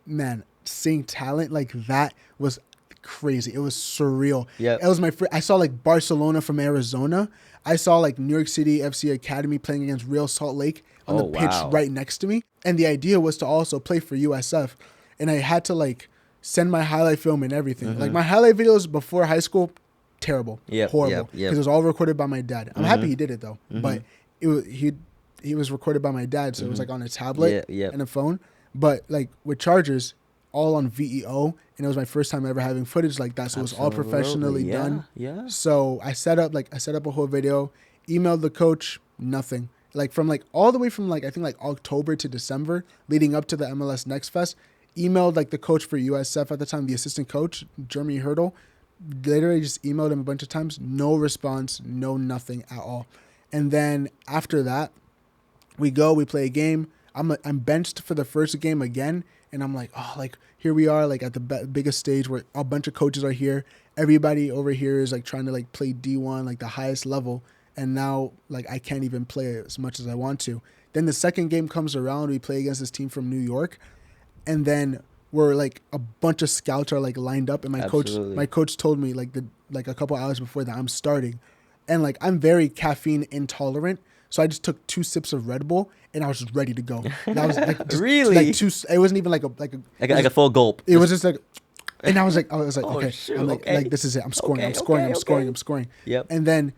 Man, seeing talent like that was crazy. It was surreal. Yeah. It was I saw like Barcelona from Arizona. I saw like New York City FC Academy playing against Real Salt Lake on the pitch right next to me. And the idea was to also play for USF. And I had to like send my highlight film and everything. Like my highlight videos before high school, terrible, horrible. Because it was all recorded by my dad. I'm happy he did it though. But he was recorded by my dad, so it was like on a tablet and a phone. But like with Chargers, all on VEO, and it was my first time ever having footage like that, so it was all professionally done. Yeah. So I set up a whole video, emailed the coach, nothing. Like from like all the way from like I think like October to December, leading up to the MLS Next Fest, emailed like the coach for USF at the time, the assistant coach, Jeremy Hurdle. Literally just emailed him a bunch of times, no response, no nothing at all. And then after that, we play a game. I'm benched for the first game again. And I'm like, oh, like here we are, like at the biggest stage where a bunch of coaches are here. Everybody over here is like trying to like play D1, like the highest level. And now like I can't even play as much as I want to. Then the second game comes around. We play against this team from New York. And then we're like a bunch of scouts are like lined up. And my coach told me like a couple hours before that I'm starting. And like I'm very caffeine intolerant. So I just took 2 sips of Red Bull and I was just ready to go. And I was like, just, really? Like it wasn't even like a full gulp. It was just like, and I was like, oh, okay. Shoot, I'm like this is it. I'm scoring. I'm scoring. Yep. And then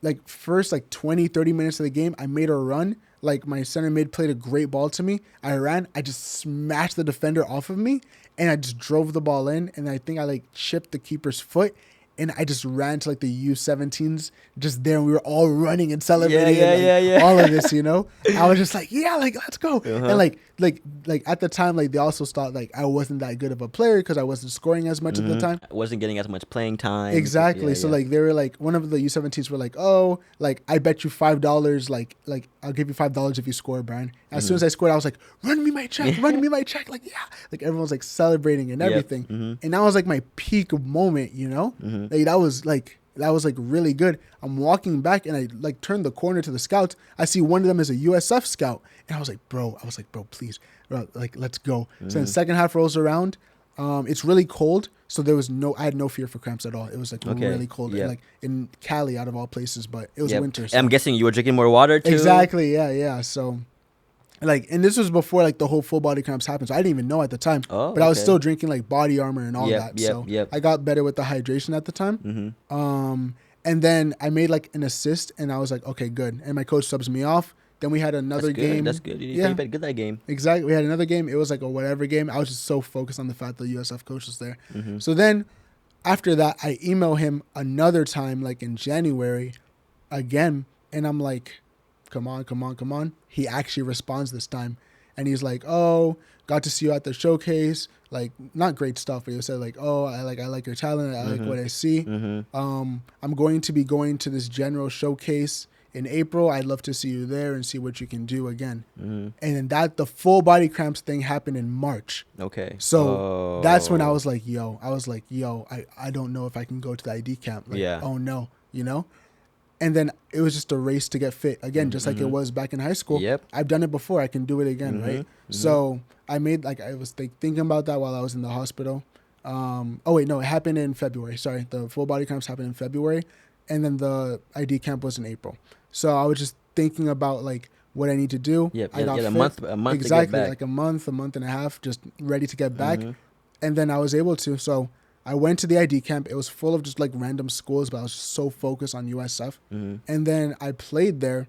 like first like 20, 30 minutes of the game, I made a run. Like my center mid played a great ball to me. I ran. I just smashed the defender off of me and I just drove the ball in. And I think I like chipped the keeper's foot. And I just ran to like the U17s just there. And we were all running and celebrating. All of this, you know. I was just like, yeah, like let's go. And like at the time, like they also thought like I wasn't that good of a player because I wasn't scoring as much at the time. I wasn't getting as much playing time. Exactly. So like they were like one of the U17s were like, oh, like I bet you $5. Like I'll give you $5 if you score, Brian. As soon as I scored, I was like, run me my check. Like yeah. Like everyone's like celebrating and everything. And that was like my peak moment, you know. Like that was like really good. I'm walking back and I like turned the corner to the scouts. I see one of them is a USF scout. And I was like, bro, please, bro, like, let's go. So then the second half rolls around. It's really cold. So I had no fear for cramps at all. It was like really cold. And, like in Cali out of all places, but it was winter. So. I'm guessing you were drinking more water too? Exactly. Yeah. So like, and this was before like the whole full body cramps happened. So I didn't even know at the time, but I was still drinking like body armor and all that. So I got better with the hydration at the time. And then I made like an assist and I was like, okay, good. And my coach subs me off. Then we had another game. That's good. You played good that game. Exactly. We had another game. It was like a whatever game. I was just so focused on the fact that the USF coach was there. So then after that, I email him another time, like in January again. And I'm like, come on. He actually responds this time. And he's like, oh, got to see you at the showcase. Like, not great stuff, but he said like, oh, I like your talent. I like what I see. I'm going to be going to this general showcase in April. I'd love to see you there and see what you can do again. And then the full body cramps thing happened in March. Okay. So that's when I was like, yo, I don't know if I can go to the ID camp. Like, oh no, you know? And then it was just a race to get fit again, just like it was back in high school. I've done it before. I can do it again, right? So I was thinking about that while I was in the hospital. It happened in February. Sorry, the full body cramps happened in February, and then the ID camp was in April. So I was just thinking about like what I need to do. I got fit. a month exactly, to get back. Like a month and a half, just ready to get back. And then I was able to. So I went to the ID camp. It was full of just like random schools, but I was just so focused on USF. And then I played there,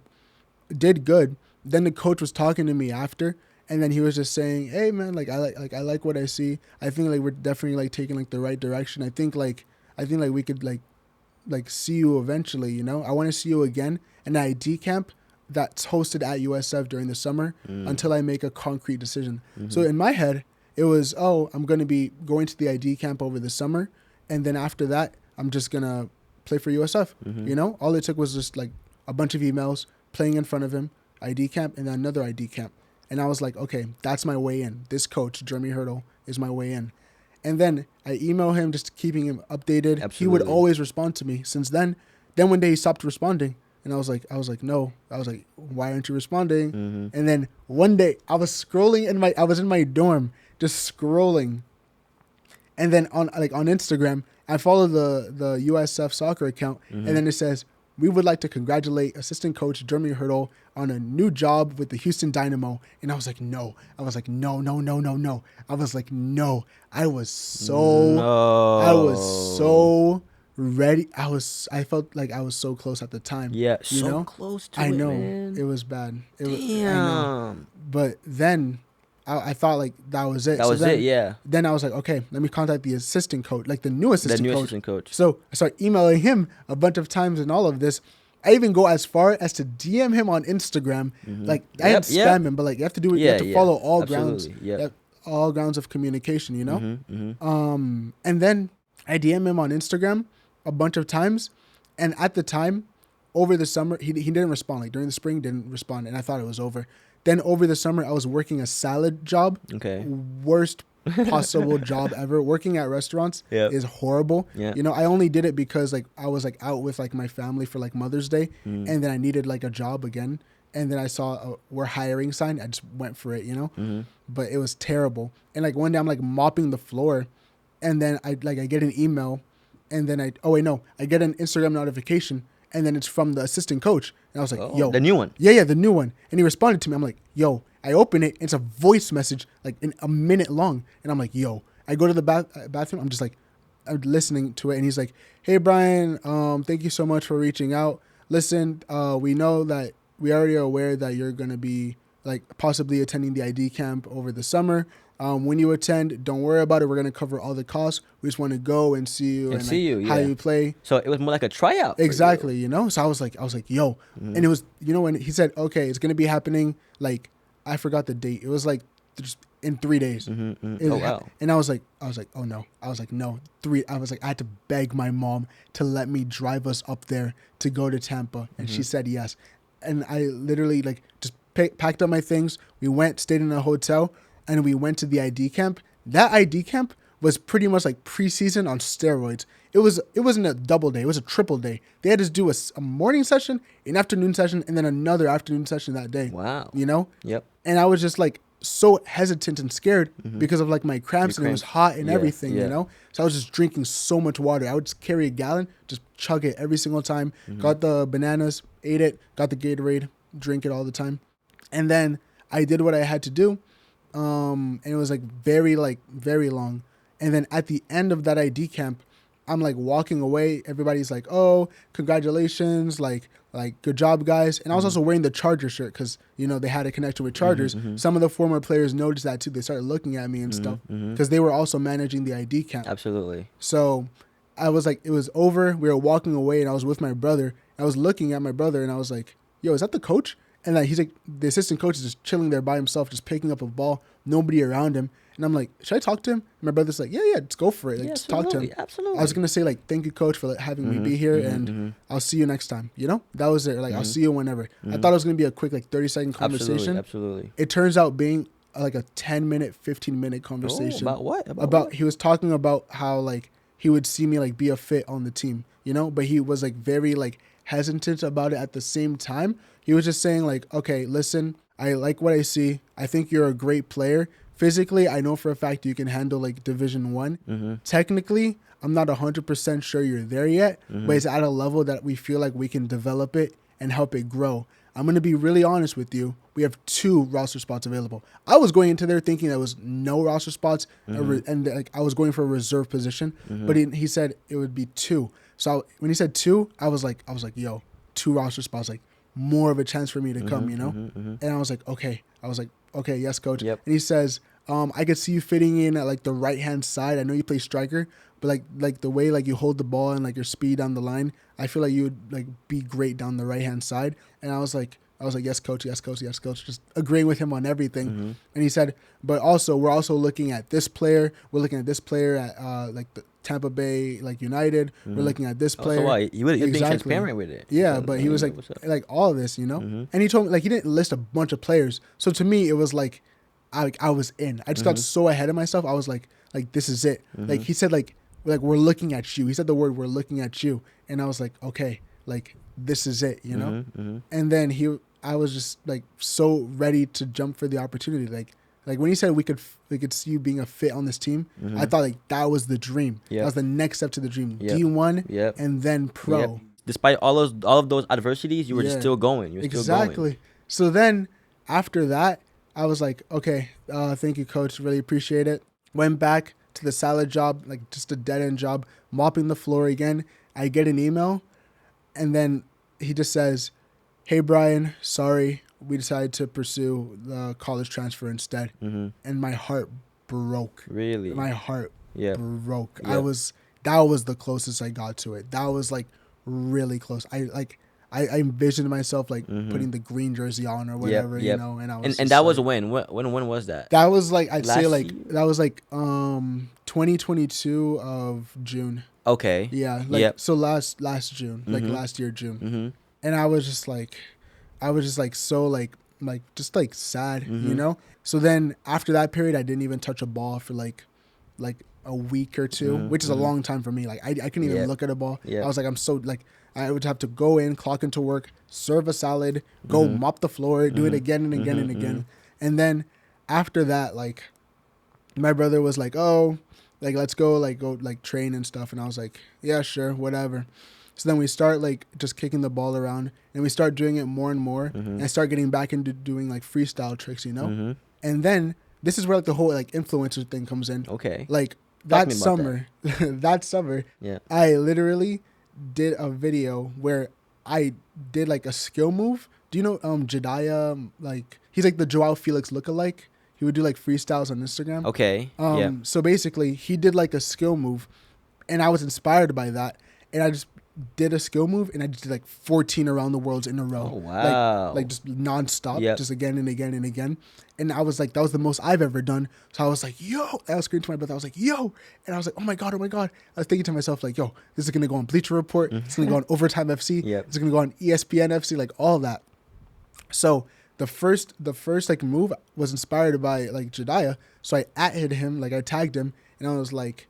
did good. Then the coach was talking to me after, and then he was just saying, "Hey man, like I like what I see. I think like we're definitely like taking like the right direction. I think like we could like see you eventually. You know, I want to see you again." An ID camp that's hosted at USF during the summer until I make a concrete decision. So in my head, it was, I'm going to be going to the ID camp over the summer. And then after that, I'm just going to play for USF. You know, all it took was just like a bunch of emails, playing in front of him, ID camp, and then another ID camp. And I was like, okay, that's my way in. This coach, Jeremy Hurdle, is my way in. And then I email him, just keeping him updated. Absolutely. He would always respond to me since then. Then one day he stopped responding. And I was like, no. I was like, why aren't you responding? And then one day I was scrolling I was in my dorm, just scrolling. And then on Instagram, I follow the USF soccer account, and then it says, "We would like to congratulate assistant coach Jeremy Hurdle on a new job with the Houston Dynamo." And I was like, no. I was like, no. I was like, no. I was so ready. I felt like I was so close at the time. Yeah, you know? Close to I it, know. man. It was bad. Damn. I know. But then I thought like that was it. Yeah. Then I was like, okay, let me contact the assistant coach, like the new assistant coach. So I start emailing him a bunch of times and all of this. I even go as far as to DM him on Instagram. Like I didn't spam him, but like you have to do it. You have to follow all grounds. All grounds of communication, you know? And then I DM him on Instagram a bunch of times. And at the time, over the summer, he didn't respond. Like during the spring, didn't respond. And I thought it was over. Then over the summer, I was working a salad job. Okay. Worst possible job ever. Working at restaurants is horrible. Yeah. You know, I only did it because like I was like out with like my family for like Mother's Day. And then I needed like a job again. And then I saw a "we're hiring" sign. I just went for it, you know? But it was terrible. And like one day I'm like mopping the floor, and then I get an email, and then I get an Instagram notification, and then it's from the assistant coach. And I was like, yo. The new one. Yeah, the new one. And he responded to me. I'm like, yo. I open it. It's a voice message, like a minute long. And I'm like, yo. I go to the bathroom. I'm just like, I'm listening to it. And he's like, "Hey, Brian, thank you so much for reaching out. Listen, we know that we already are aware that you're going to be like possibly attending the ID camp over the summer. When you attend, don't worry about it. We're going to cover all the costs. We just want to go and see you and how you play." So it was more like a tryout. Exactly, you know? So I was like, yo. And it was, you know, when he said, okay, it's going to be happening, like, I forgot the date. It was like just in 3 days. Wow. And I was like, oh no. I was like, no. I had to beg my mom to let me drive us up there to go to Tampa. And she said yes. And I literally like just packed up my things. We went, stayed in a hotel, and we went to the ID camp. That ID camp was pretty much like preseason on steroids. It wasn't a double day. It was a triple day. They had to do a morning session, an afternoon session, and then another afternoon session that day. Wow. You know? Yep. And I was just like so hesitant and scared because of like my cramps, and it was hot and everything, you know? So I was just drinking so much water. I would just carry a gallon, just chug it every single time. Got the bananas, ate it, got the Gatorade, drink it all the time. And then I did what I had to do. And it was like very long. And then at the end of that ID camp, I'm like walking away. Everybody's like, "Oh, congratulations. Like good job, guys." And I was also wearing the Charger shirt because, you know, they had a connection with Chargers. Some of the former players noticed that too. They started looking at me and stuff because they were also managing the ID camp. Absolutely. So I was like, it was over. We were walking away, and I was with my brother. I was looking at my brother, and I was like, "Yo, is that the coach?" And like, he's like, the assistant coach is just chilling there by himself, just picking up a ball, nobody around him. And I'm like, "Should I talk to him?" And my brother's like, yeah, let's go for it. Like, just talk to him. Absolutely. I was going to say, like, "Thank you, coach, for having me be here, and I'll see you next time." You know? That was it. Like, I'll see you whenever. I thought it was going to be a quick, like, 30-second conversation. Absolutely. It turns out being, like, a 10-minute, 15-minute conversation. About what? About he was talking about how, like, he would see me, like, be a fit on the team, you know? But he was, like, very, like, hesitant about it at the same time. He was just saying, like, "Okay, listen, I like what I see. I think you're a great player. Physically, I know for a fact you can handle like Division 1. Technically, I'm not 100% sure you're there yet, but it's at a level that we feel like we can develop it and help it grow. I'm going to be really honest with you. We have 2 roster spots available." I was going into there thinking there was no roster spots, and like I was going for a reserve position, but he said it would be 2. So when he said 2, I was like, yo, 2 roster spots, like more of a chance for me to come, you know? And I was like, okay. Okay, yes, coach. Yep. And he says, "I could see you fitting in at like the right-hand side. I know you play striker, but like the way like you hold the ball and like your speed down the line, I feel like you would like be great down the right-hand side." And I was like, "Yes, coach, yes, coach, yes, coach," just agreeing with him on everything. And he said, "But also, we're also looking at this player. We're looking at this player at like the Tampa Bay like United. We're looking at this player." So why? He was being transparent with it. Yeah, So, but he was like all of this, you know? And he told me, like, he didn't list a bunch of players. So to me, it was like, I was in. I just got so ahead of myself. I was like, this is it. Like, he said, like, we're looking at you. He said the word, "we're looking at you." And I was like, okay, like, this is it, you know? And then I was just, like, so ready to jump for the opportunity. Like, like when he said we could see you being a fit on this team, I thought like that was the dream. That was the next step to the dream. D1 and then pro. Despite all of those adversities, you were just still going. You were still going. So then after that, I was like, okay, thank you, coach. Really appreciate it. Went back to the salad job, like just a dead end job, mopping the floor again. I get an email, and then he just says, "Hey Brian, sorry, we decided to pursue the college transfer instead." And my heart broke. Really? My heart broke. Yep. That was the closest I got to it. That was like really close. I envisioned myself like putting the green jersey on or whatever, you know, and I was and that was when was that? That was like I'd say like year? that was like 2022 of June. Okay. Yeah, like so last June, like last year June. And I was just like so like just like sad, you know? So then after that period I didn't even touch a ball for like a week or two, which is a long time for me. Like I couldn't even look at a ball. I was like, I'm so like I would have to go in, clock into work, serve a salad, go mop the floor, do it again and again and again. And then after that, like my brother was like, oh, like let's go like train and stuff. And I was like, yeah, sure, whatever. So then we start like just kicking the ball around, and we start doing it more and more. And I start getting back into doing like freestyle tricks, you know? And then this is where like the whole like influencer thing comes in. Okay. Like that summer, I literally did a video where I did like a skill move. Do you know Jediah? Like he's like the Joao Felix lookalike. He would do like freestyles on Instagram. Okay. So basically he did like a skill move, and I was inspired by that, and I just did a skill move, and I just did like 14 around the worlds in a row. Oh wow. Like just nonstop, just again and again and again. And I was like, that was the most I've ever done. So I was like, yo, I was screaming to my brother. I was like, yo. And I was like, oh my God. I was thinking to myself, like, yo, this is going to go on Bleacher Report. It's going to go on Overtime FC. It's going to go on ESPN FC, like all that. So the first like move was inspired by like Jediah. So I @ed him, like I tagged him, and I was like,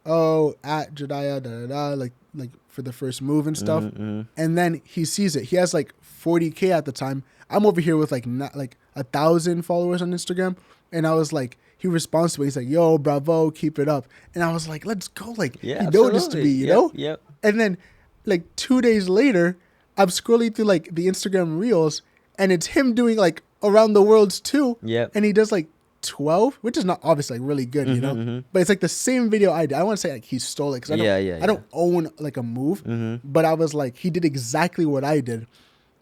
oh, @Jediah, like for the first move and stuff. And then he sees it. He has like 40K at the time. I'm over here with like 1,000 followers on Instagram. And I was like, he responds to me. He's like, yo, bravo, keep it up. And I was like, let's go. Like, he noticed me, you know? Yep. And then like 2 days later, I'm scrolling through like the Instagram reels, and it's him doing like around the worlds too. Yep. And he does like 12, which is not obviously like really good, you know, but it's like the same video I did. I want to say like he stole it because I don't own like a move, but I was like, he did exactly what I did.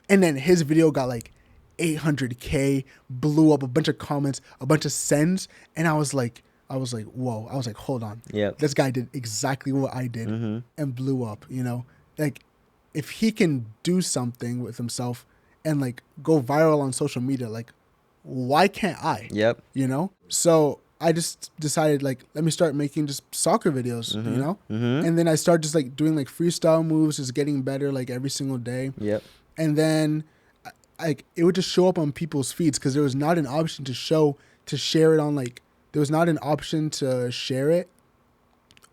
And then his video got like 800K, blew up, a bunch of comments, a bunch of sends. And I was like, whoa. I was like, hold on. This guy did exactly what I did and blew up, you know? Like, if he can do something with himself and like go viral on social media, like, why can't I? You know? So I just decided like, let me start making just soccer videos, you know? And then I started just like doing like freestyle moves, just getting better like every single day. And then like it would just show up on people's feeds because there was not an option to share it on like, there was not an option to share it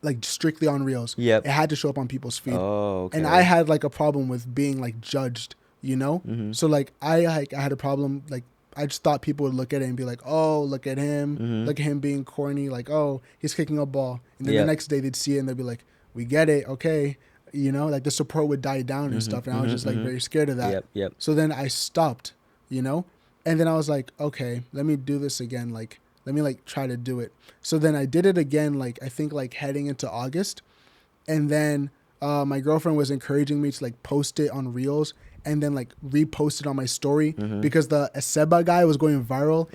like strictly on Reels. It had to show up on people's feed. And I had like a problem with being like judged, you know? So like I had a problem, like I just thought people would look at it and be like, oh, look at him. Look at him being corny. Like, oh, he's kicking a ball. And then the next day they'd see it and they'd be like, we get it. Okay. You know, like the support would die down and stuff. And I was just like very scared of that. So then I stopped, you know, and then I was like, okay, let me do this again. Like, let me like try to do it. So then I did it again, like I think like heading into August. And then my girlfriend was encouraging me to like post it on Reels and then like repost it on my story because the Eseba guy was going viral.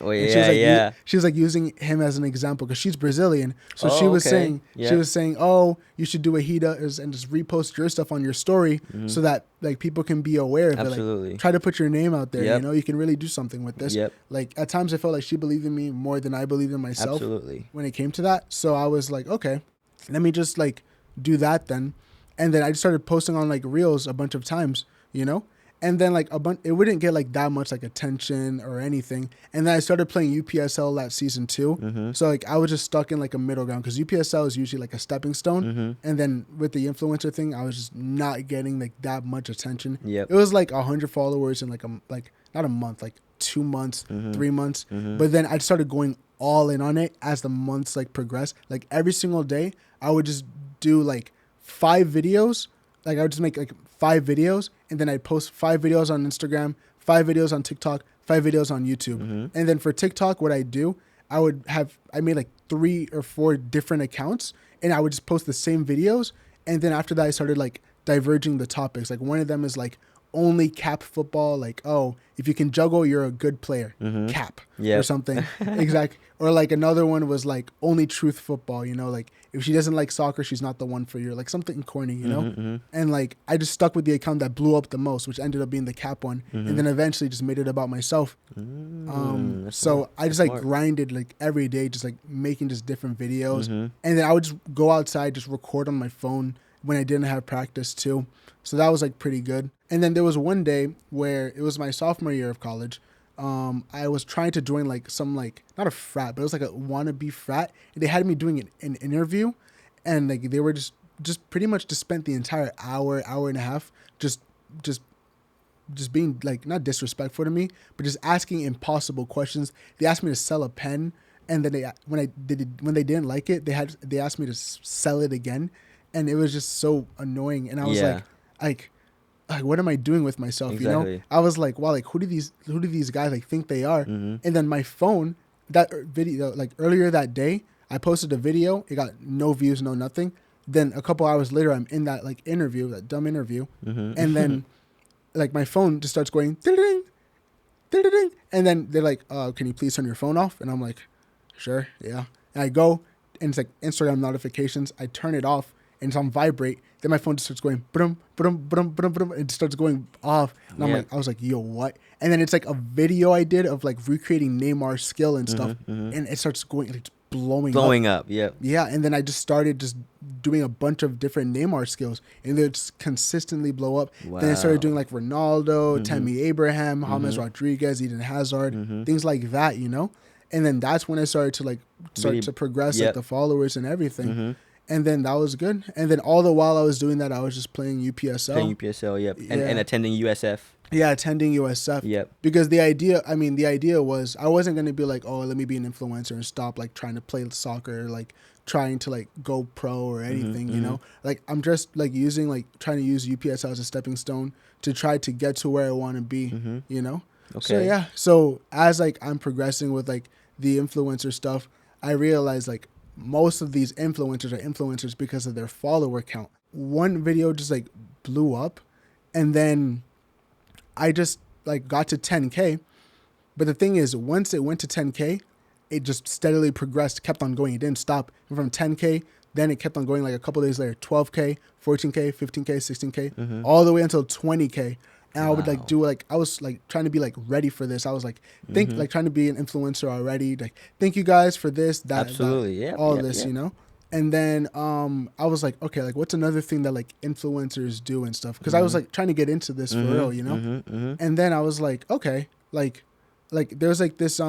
She was like using him as an example because she's Brazilian. So she was saying, oh, you should do what he does and just repost your stuff on your story so that like people can be aware of it. Like, try to put your name out there. You know, you can really do something with this. Like at times I felt like she believed in me more than I believed in myself when it came to that. So I was like, okay, let me just like do that then. And then I just started posting on like Reels a bunch of times, you know? And then like it wouldn't get like that much like attention or anything. And then I started playing UPSL that season too. So like I was just stuck in like a middle ground because UPSL is usually like a stepping stone. And then with the influencer thing, I was just not getting like that much attention. It was like 100 followers in like not a month, like 2 months, 3 months. But then I started going all in on it as the months like progressed. Like every single day, I would just do like 5 videos. Like I would just make like 5 videos, and then I'd post 5 videos on Instagram, 5 videos on TikTok, 5 videos on YouTube. And then for TikTok, what I do, I made like 3 or 4 different accounts, and I would just post the same videos. And then after that, I started like diverging the topics. Like one of them is like only cap football. Like, oh, if you can juggle, you're a good player. Cap or something. Exactly. Or like another one was like only truth football. You know, like if she doesn't like soccer, she's not the one for you. Like something corny, you know. And like I just stuck with the account that blew up the most, which ended up being the cap one. And then eventually just made it about myself. So I just like grinded like every day, just like making just different videos. And then I would just go outside, just record on my phone when I didn't have practice too. So that was like pretty good. And then there was one day where it was my sophomore year of college. I was trying to join like some like, not a frat, but it was like a wannabe frat. And they had me doing an interview, and like they were just pretty much just spent the entire hour and a half just being like not disrespectful to me, but just asking impossible questions. They asked me to sell a pen, and then when they didn't like it, they asked me to sell it again, and it was just so annoying. And I was like, what am I doing with myself? Exactly. You know, I was like, wow, like who do these guys like think they are? And then my phone, that video, like earlier that day, I posted a video. It got no views, no nothing. Then a couple hours later, I'm in that like interview, that dumb interview, and then like my phone just starts going ding, ding, and then they're like, can you please turn your phone off? And I'm like, sure, yeah. And I go, and it's like Instagram notifications. I turn it off, and it's on vibrate. Then my phone just starts going, brum, brum, brum, brum, brum. It starts going off. And I was like, yo, what? And then it's like a video I did of like recreating Neymar's skill and stuff. And it starts going, like blowing up. Yeah. Yeah. And then I just started just doing a bunch of different Neymar skills, and they just consistently blow up. Wow. Then I started doing like Ronaldo, Tammy Abraham, James Rodriguez, Eden Hazard, things like that, you know? And then that's when I started to to progress like the followers and everything. And then that was good. And then all the while I was doing that, I was just playing UPSL. Yep. And attending USF. Yeah, attending USF. Yep. Because the idea was I wasn't going to be like, oh, let me be an influencer and stop like trying to play soccer, like trying to like go pro or anything, you know? Like I'm just like trying to use UPSL as a stepping stone to try to get to where I want to be, you know? Okay. So yeah. So as like I'm progressing with like the influencer stuff, I realized like most of these influencers are influencers because of their follower count. One video just like blew up, and then I just like got to 10K. But the thing is, once it went to 10K, it just steadily progressed, kept on going. It didn't stop. And from 10K, then it kept on going like a couple days later, 12K, 14K, 15K, 16K, all the way until 20K. And I would like do like, I was like trying to be like ready for this. I was like, like trying to be an influencer already. Like, thank you guys for this, that, absolutely, that, you know? And then I was like, okay, like what's another thing that like influencers do and stuff? Because I was like trying to get into this for real, you know? And then I was like, okay, like there's like this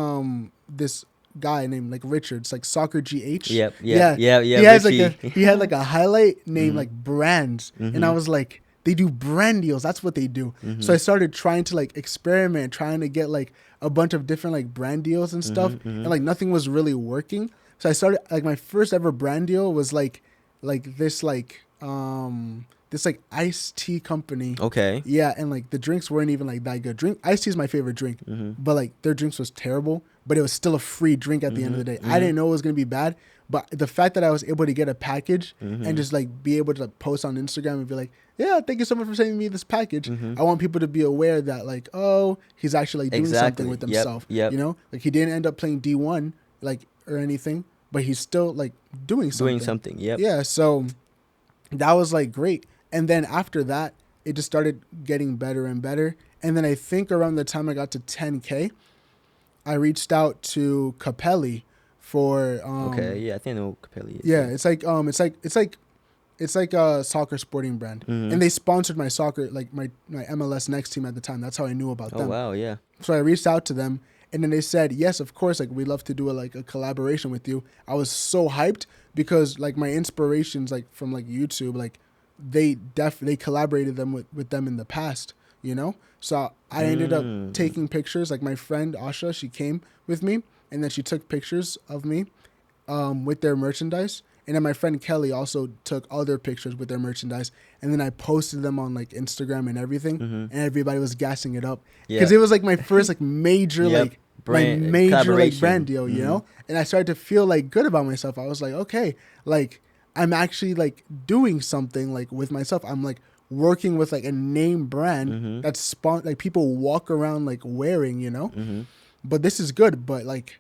guy named like Richard. It's like Soccer GH. Yeah. He has he had like a highlight named like Brands, and I was like, they do brand deals. That's what they do. So I started trying to like experiment, trying to get like a bunch of different like brand deals and stuff, and like nothing was really working. So I started like my first ever brand deal was like this iced tea company. Okay. Yeah, and like the drinks weren't even like that good. Iced tea is my favorite drink, but like their drinks was terrible. But it was still a free drink at the end of the day. I didn't know it was gonna be bad, but the fact that I was able to get a package and just like be able to like, post on Instagram and be like, yeah, thank you so much for sending me this package. I want people to be aware that like, oh, he's actually like doing something with himself. You know, like he didn't end up playing D1 like or anything, but he's still like doing something. Yeah, so that was like great. And then after that, it just started getting better and better. And then I think around the time I got to 10K, I reached out to Capelli for I think I know Capelli. Yeah, it's like a soccer sporting brand, and they sponsored my soccer, like my MLS Next team at the time. That's how I knew about them. Oh wow, yeah. So I reached out to them, and then they said, yes, of course, like we'd love to do a collaboration with you. I was so hyped because like my inspirations like from like YouTube, like they collaborated them with them in the past. you know? So I ended up taking pictures. Like my friend Asha, she came with me, and then she took pictures of me with their merchandise. And then my friend Kelly also took other pictures with their merchandise. And then I posted them on like Instagram and everything. And everybody was gassing it up. Because it was like my first like major like brand, my major like brand deal, you know? And I started to feel like good about myself. I was like, okay, like I'm actually like doing something like with myself. I'm like working with like a name brand that's like people walk around like wearing, you know? But this is good, but like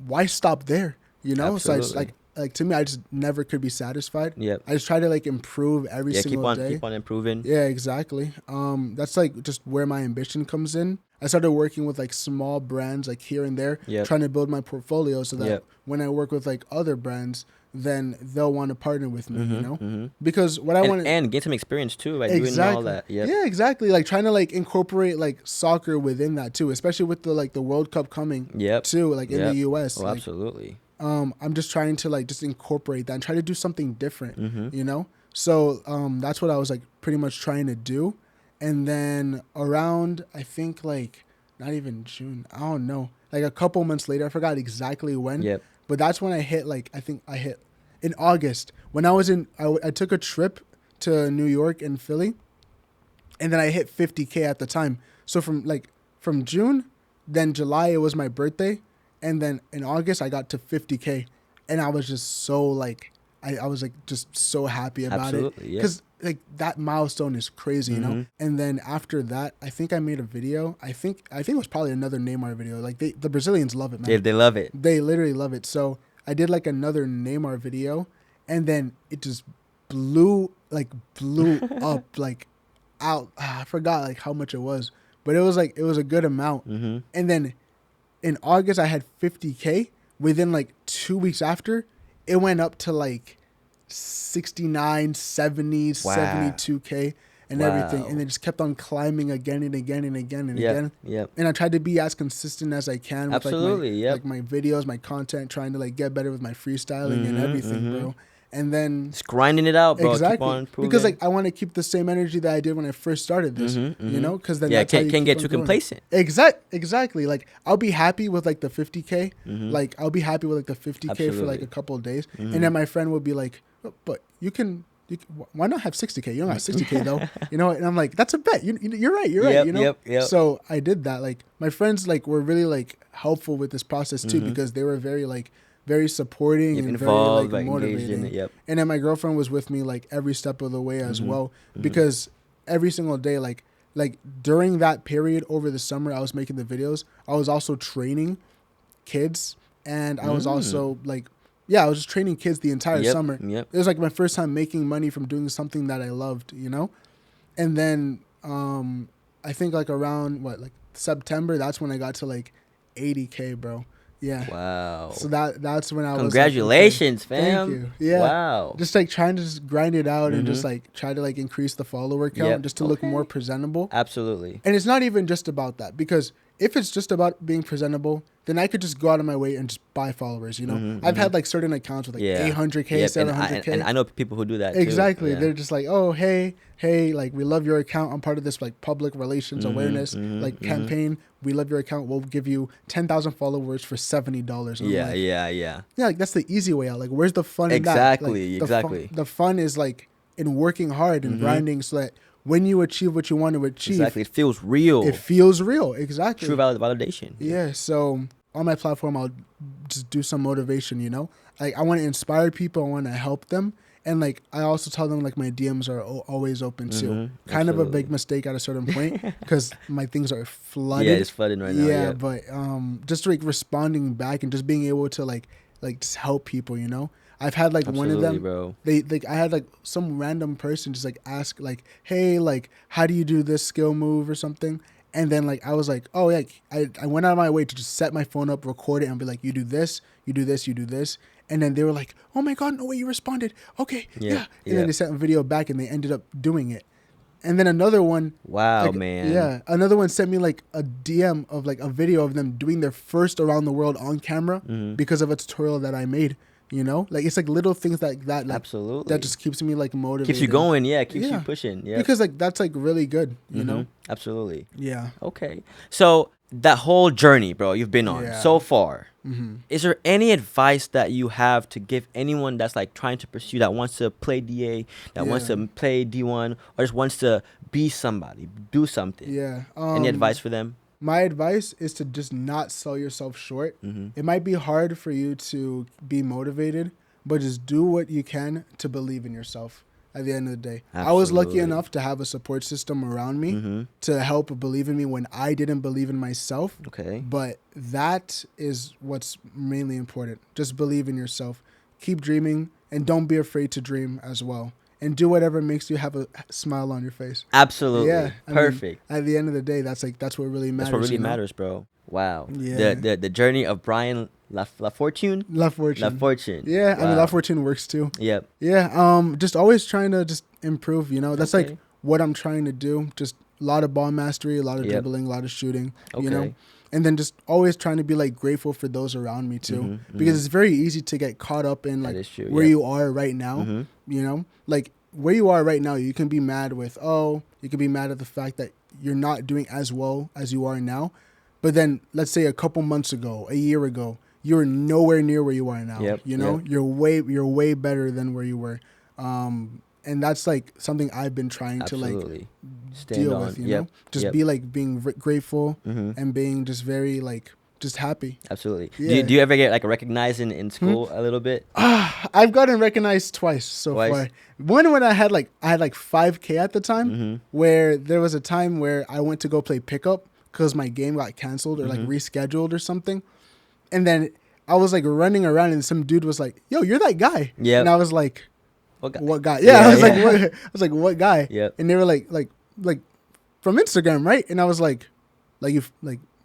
why stop there? You know? Absolutely. So I just like to me, I just never could be satisfied. Yep. I just try to like improve every single day. Keep on improving. Yeah, exactly. That's like just where my ambition comes in. I started working with like small brands like here and there, trying to build my portfolio so that when I work with like other brands, then they'll want to partner with me, you know? Because what I want and gain some experience too by doing all that. Yeah, exactly. Like trying to like incorporate like soccer within that too, especially with the like the World Cup coming too, like in the US. Oh, like, absolutely. I'm just trying to like just incorporate that and try to do something different, you know? So that's what I was like pretty much trying to do. And then around, I think like not even June, I don't know, like a couple months later, I forgot exactly when, but that's when I hit like, I think I hit in August when I was I took a trip to New York and Philly, and then I hit 50K at the time. So from June, then July, it was my birthday. And then in August, I got to 50K, and I was just so like, I was like just so happy about it because like that milestone is crazy, you know. And then after that, I think I made a video. I think it was probably another Neymar video. Like the Brazilians love it, man. They love it. They literally love it. So I did like another Neymar video, and then it just blew up like out. I forgot like how much it was, but it was a good amount. And then in August, I had 50K. Within like 2 weeks after, it went up to like 69, 70, 72K and everything. And it just kept on climbing again and again and again and again. And I tried to be as consistent as I can with like my videos, my content, trying to like get better with my freestyling and everything, bro. And then just grinding it out, bro. Exactly. Keep on improving. Because like I want to keep the same energy that I did when I first started this, you know? Because then can't get too complacent. Exactly. Like I'll be happy with like the 50K. Like I'll be happy with like the 50K for like a couple of days, and then my friend would be like, oh, "But you can why not have 60K? You don't have 60K though, you know?" And I'm like, "That's a bet. You're right. You know." So I did that. Like my friends like were really like helpful with this process too, because they were very supporting and involved, very like motivating. And then my girlfriend was with me like every step of the way as well, because every single day, like during that period over the summer, I was making the videos. I was also training kids, and I was also like, I was just training kids the entire summer. It was like my first time making money from doing something that I loved, you know? And then I think like around like September, that's when I got to like 80K, bro. Yeah. Wow. So that's when I Congratulations, was like, fam. Thank you. Yeah. Wow. Just like trying to just grind it out and just like try to like increase the follower count just to look more presentable. Absolutely. And it's not even just about that, because if it's just about being presentable, then I could just go out of my way and just buy followers, you know? I've had like certain accounts with like 800K, 700K. And I know people who do that exactly. too. Yeah. They're just like, oh, hey, like we love your account. I'm part of this like public relations awareness like campaign. We love your account. We'll give you 10,000 followers for $70. Yeah. Like that's the easy way out. Like where's the fun in that? Like, the fun is like in working hard and grinding so that when you achieve what you want to achieve, it feels real. Exactly. True validation. Yeah. So on my platform, I'll just do some motivation, you know? Like I want to inspire people. I want to help them. And like I also tell them like my DMs are always open too. Kind of a big mistake at a certain point because my things are flooded. Yeah, it's flooding right now. Yeah, but just like responding back and just being able to like just help people, you know? I've had like one of them, bro. I had like some random person just like ask like, hey, like how do you do this skill move or something? And then like I was like, oh yeah, I went out of my way to just set my phone up, record it, and be like, you do this, you do this, you do this. And then they were like, oh my God, no way, you responded. Okay, yeah. And then they sent a video back and they ended up doing it. And then another one. Wow, like, man. Yeah. Another one sent me like a DM of like a video of them doing their first around the world on camera because of a tutorial that I made, You know, like it's like little things like that. Like, absolutely. That just keeps me like motivated. Keeps you going. Yeah. Keeps you pushing. Yeah. Because like that's like really good. You know. Absolutely. Yeah. Okay. So that whole journey, bro, you've been on so far. Is there any advice that you have to give anyone that's like trying to pursue, that wants to play DA, that wants to play D1, or just wants to be somebody, do something? Yeah. Any advice for them? My advice is to just not sell yourself short. It might be hard for you to be motivated, but just do what you can to believe in yourself at the end of the day. Absolutely. I was lucky enough to have a support system around me to help believe in me when I didn't believe in myself. Okay. But that is what's mainly important. Just believe in yourself. Keep dreaming, and don't be afraid to dream as well. And do whatever makes you have a smile on your face. Absolutely. Yeah. Perfect. I mean, at the end of the day, that's what really matters. That's what really matters, bro. Wow. Yeah. The journey of Brian Lafortune. Lafortune. Yeah. Wow. I mean, Lafortune works too. Yep. Yeah. Just always trying to just improve. You know, that's like what I'm trying to do. Just a lot of ball mastery, a lot of dribbling, a lot of shooting. You know. And then just always trying to be like grateful for those around me too, because it's very easy to get caught up in like where you are right now. You know, like where you are right now, you can be mad with you can be mad at the fact that you're not doing as well as you are now. But then let's say a couple months ago, a year ago, you were nowhere near where you are now. You know, you're way better than where you were. And that's like something I've been trying to like deal with, you know, just be like being grateful and being just very like just happy. Absolutely. Yeah. Do you ever get like recognized in school a little bit? I've gotten recognized twice so far. One when I had like 5K at the time, where there was a time where I went to go play pickup because my game got canceled or like rescheduled or something, and then I was like running around and some dude was like, "Yo, you're that guy." Yeah. And I was like, What guy? Yeah, I was like, what guy? Yeah. And they were like from Instagram, right? And I was like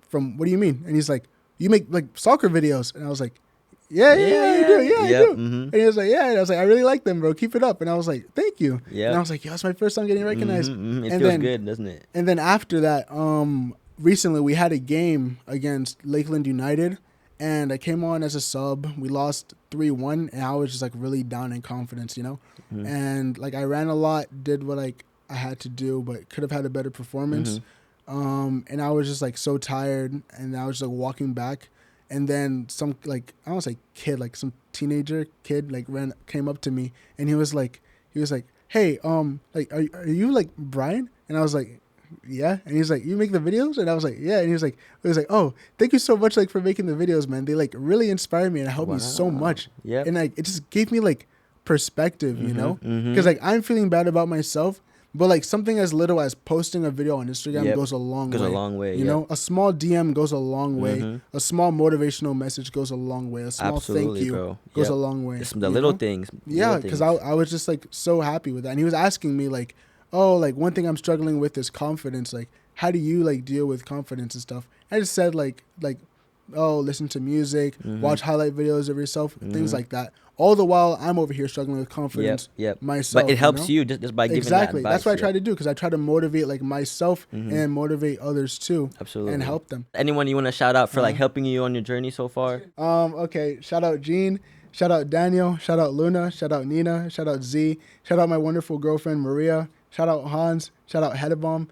from what do you mean? And he's like, you make like soccer videos, and I was like, yeah, you do, I do. And he was like, yeah, and I was like, I really like them, bro. Keep it up. And I was like, thank you. Yeah. And I was like, yo, it's my first time getting recognized. It feels good, doesn't it? And then after that, recently we had a game against Lakeland United. And I came on as a sub. We lost 3-1, and I was just like really down in confidence, you know. And like I ran a lot, did what like I had to do, but could have had a better performance. And I was just like so tired, and I was just like walking back, and then some like I don't want to say kid, like some teenager kid like came up to me, and he was like, hey, like are you like Brian? And I was like, yeah. And he's like, you make the videos? And I was like, yeah. And he was like, oh, thank you so much like for making the videos, man. They like really inspired me and helped me so much. Yeah. And like it just gave me like perspective, you know? Because like I'm feeling bad about myself, but like something as little as posting a video on Instagram goes a long way. You know, a small DM goes a long way. A small motivational message goes a long way. A small thank you goes a long way. It's the little things. Yeah, because I was just like so happy with that. And he was asking me like, oh, like one thing I'm struggling with is confidence. Like, how do you like deal with confidence and stuff? I just said like, oh, listen to music, watch highlight videos of yourself, things like that. All the while I'm over here struggling with confidence myself. But it helps you just by giving that advice. That's what I try to do, because I try to motivate like myself and motivate others too. Absolutely. And help them. Anyone you want to shout out for like helping you on your journey so far? Okay. Shout out Gene. Shout out Daniel. Shout out Luna. Shout out Nina. Shout out Z. Shout out my wonderful girlfriend Maria. Shout out Hans. Shout out Hedebom.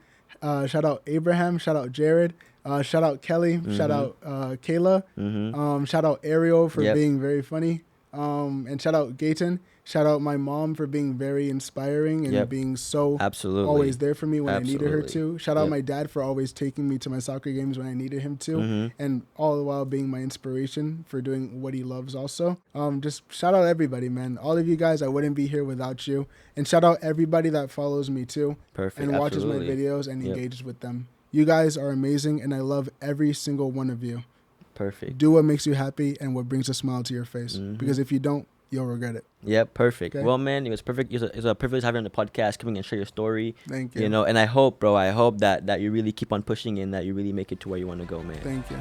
Shout out Abraham. Shout out Jared. Shout out Kelly. Shout out Kayla. Shout out Ariel for being very funny. And shout out Gayton. Shout out my mom for being very inspiring and being so always there for me when I needed her to. Shout out my dad for always taking me to my soccer games when I needed him to. And all the while being my inspiration for doing what he loves also. Just shout out everybody, man. All of you guys, I wouldn't be here without you. And shout out everybody that follows me too. Perfect. And watches my videos and engages with them. You guys are amazing, and I love every single one of you. Perfect. Do what makes you happy and what brings a smile to your face. Because if you don't, you'll regret it. Yep, perfect. Okay? Well, man, it was perfect. It was a privilege having you on the podcast, coming and share your story. Thank you. You know, and I hope, bro, that you really keep on pushing and that you really make it to where you want to go, man. Thank you.